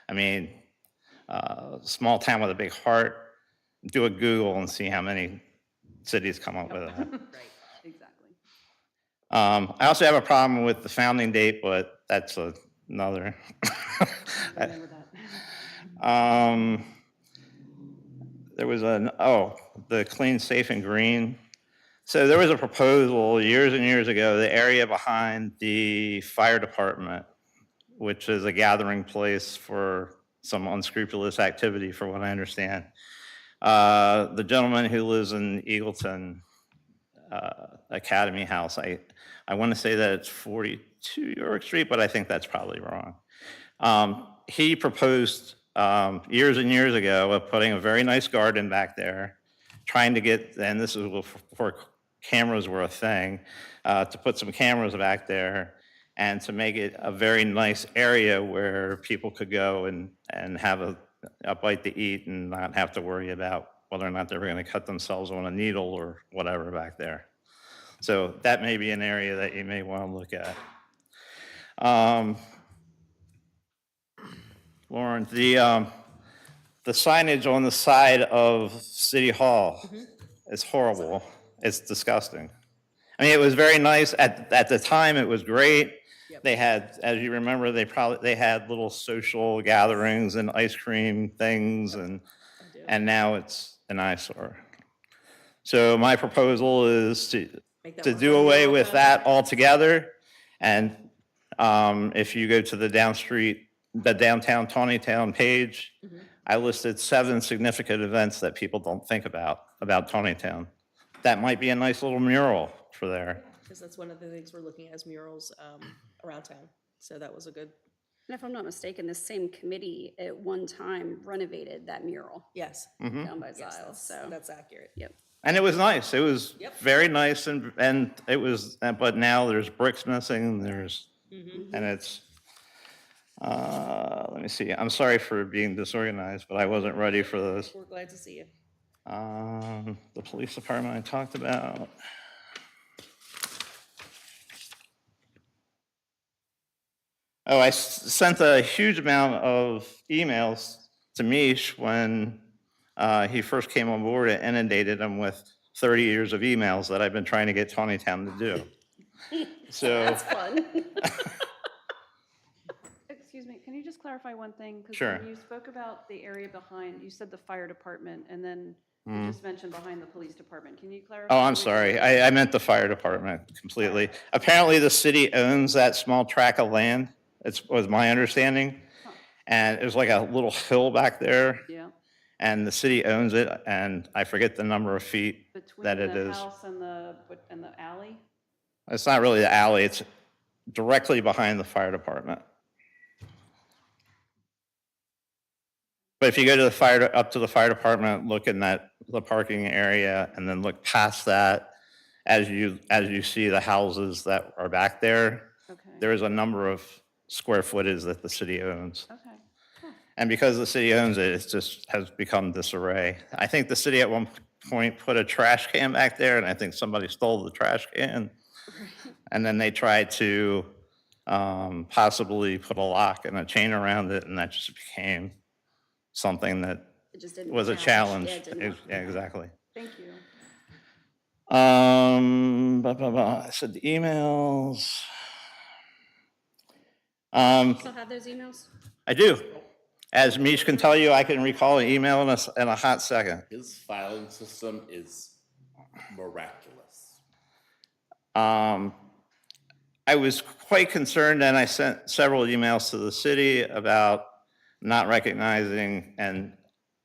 I mean, small town with a big heart, do a Google and see how many cities come up with that. Right, exactly. I also have a problem with the founding date, but that's another. Remember that. There was the clean, safe, and green. So there was a proposal years and years ago, the area behind the fire department, which is a gathering place for some unscrupulous activity, for what I understand. The gentleman who lives in Eagleton Academy House, I want to say that it's 42 York Street, but I think that's probably wrong. He proposed years and years ago of putting a very nice garden back there, trying to get, and this is before cameras were a thing, to put some cameras back there and to make it a very nice area where people could go and have a bite to eat and not have to worry about whether or not they were going to cut themselves on a needle or whatever back there. So that may be an area that you may want to look at. Lauren, the signage on the side of City Hall is horrible. It's disgusting. I mean, it was very nice. At the time, it was great. They had, as you remember, they had little social gatherings and ice cream things, and now it's an eyesore. So my proposal is Make that to one do friendly away all with time. that altogether. And if you go to the downtown Taneytown page, I listed 7 significant events that people don't think about Taneytown. That might be a nice little mural for there. Because that's one of the things we're looking at as murals around town. So that was a good, And if I'm not mistaken, the same committee at one time renovated that mural yes. down by Yes, Zile, so. that's accurate. Yep. And it was nice. It was Yep. very nice and it was, but now there's bricks missing, and it's, let me see. I'm sorry for being disorganized, but I wasn't ready for this. We're glad to see you. The police department I talked about. Oh, I sent a huge amount of emails to Mish when he first came on board and inundated him with 30 years of emails that I've been trying to get Taneytown to do. So, That's fun. Excuse me, can you just clarify one thing? 'Cause Sure. when you spoke about the area behind, you said the fire department, and then you just mentioned behind the police department. Can you clarify? oh, I'm which sorry. area? I meant the fire department completely. Apparently, the city owns that small tract of land. Was my understanding. And there's like a little hill back there, Yeah, and the city owns it, and I forget the number of feet between that it the is. house and the alley? It's not really the alley, it's directly behind the fire department. But if you go to up to the fire department, look in the parking area, and then look past that, as you see the houses that are back there, Okay, there is a number of square footage that the city owns. okay. And because the city owns it, it just has become disarray. I think the city at one point put a trash can back there, and I think somebody stole the trash can. And then they tried to possibly put a lock and a chain around it, and that just became something that It just didn't. was a match. challenge. Yeah, it didn't work. Yeah, exactly. Thank you. I said the emails. Still have those emails? I do. As Mish can tell you, I can recall an email in a hot second. His filing system is miraculous. I was quite concerned, and I sent several emails to the city about not recognizing, and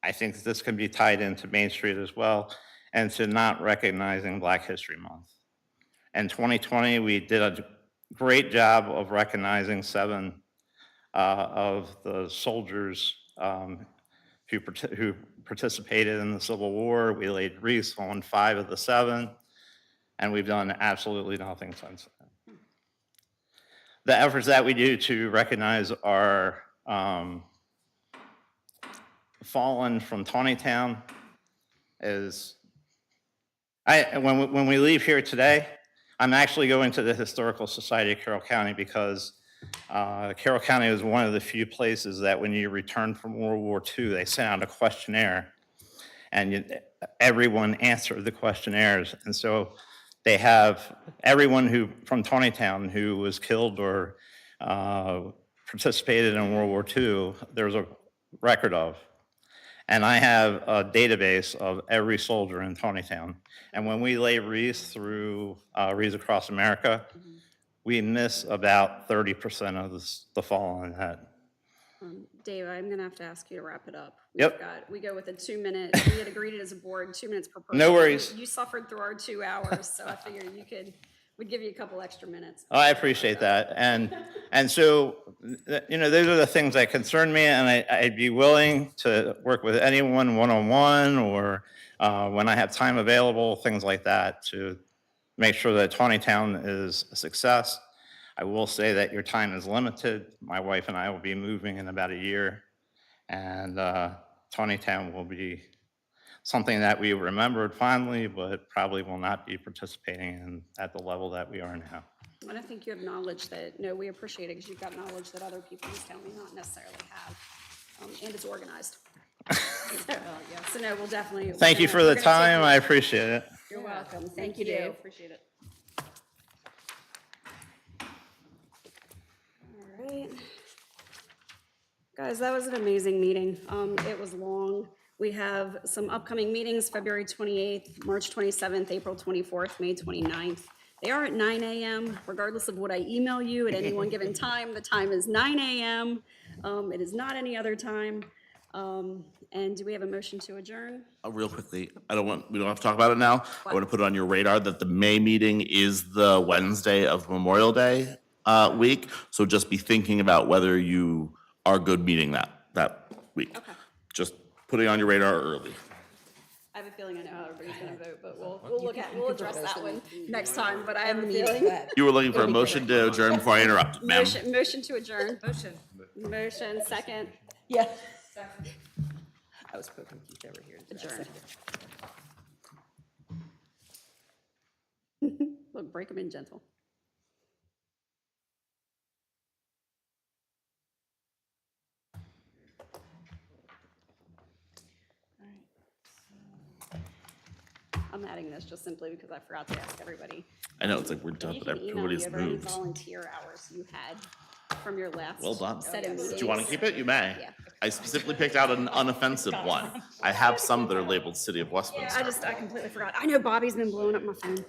I think this can be tied into Main Street as well, and to not recognizing Black History Month. In 2020, we did a great job of recognizing 7 of the soldiers who participated in the Civil War. We laid wreaths on 5 of the 7, and we've done absolutely nothing since then. The efforts that we do to recognize our fallen from Taneytown is, when we leave here today, I'm actually going to the Historical Society of Carroll County because Carroll County is one of the few places that when you return from World War II, they sent out a questionnaire, and everyone answered the questionnaires. And so they have everyone from Taneytown who was killed or participated in World War II, there's a record of. And I have a database of every soldier in Taneytown. And when we lay wreaths through Wreaths Across America, we miss about 30% of the fallen that. Dave, I'm gonna have to ask you to wrap it up. Yep. We go with a 2-minute, we had agreed it as a board, 2 minutes per person. No worries. You suffered through our 2 hours, so I figured we'd give you a couple extra minutes. Oh, I appreciate that. And so, those are the things that concern me, and I'd be willing to work with anyone one-on-one or when I have time available, things like that, to make sure that Taneytown is a success. I will say that your time is limited. My wife and I will be moving in about a year, and Taneytown will be something that we remembered fondly, but probably will not be participating in at the level that we are now. And I think you have knowledge that, no, we appreciate it because you've got knowledge that other people in this town may not necessarily have. And it's organized. So no, we'll definitely. Thank you for the time. I appreciate it. You're welcome. Thank you, Dave. Appreciate it. All right. Guys, that was an amazing meeting. It was long. We have some upcoming meetings, February 28th, March 27th, April 24th, May 29th. They are at 9 a.m. regardless of what I email you at any one given time. The time is 9 a.m. It is not any other time. And do we have a motion to adjourn? Real quickly, we don't have to talk about it now. I want to put it on your radar that the May meeting is the Wednesday of Memorial Day week. So just be thinking about whether you are good meeting that week. Okay. Just putting it on your radar early. I have a feeling I know how everybody's gonna vote, but we'll address that one next time, but I have a feeling. You were looking for a motion to adjourn before I interrupted, ma'am. Motion to adjourn. Motion. Motion, second, Yeah. I was poking Keith over here. adjourn. Look, break them in gentle. I'm adding this just simply because I forgot to ask everybody. I know, it's like we're done, You but can email me everybody's over any moved. volunteer hours you had from your last Well done. set of meetings. Do you want to keep it? You may. Yeah. I specifically picked out an unoffensive one. I have some that are labeled City of Westminster. I completely forgot. I know Bobby's been blowing up my phone.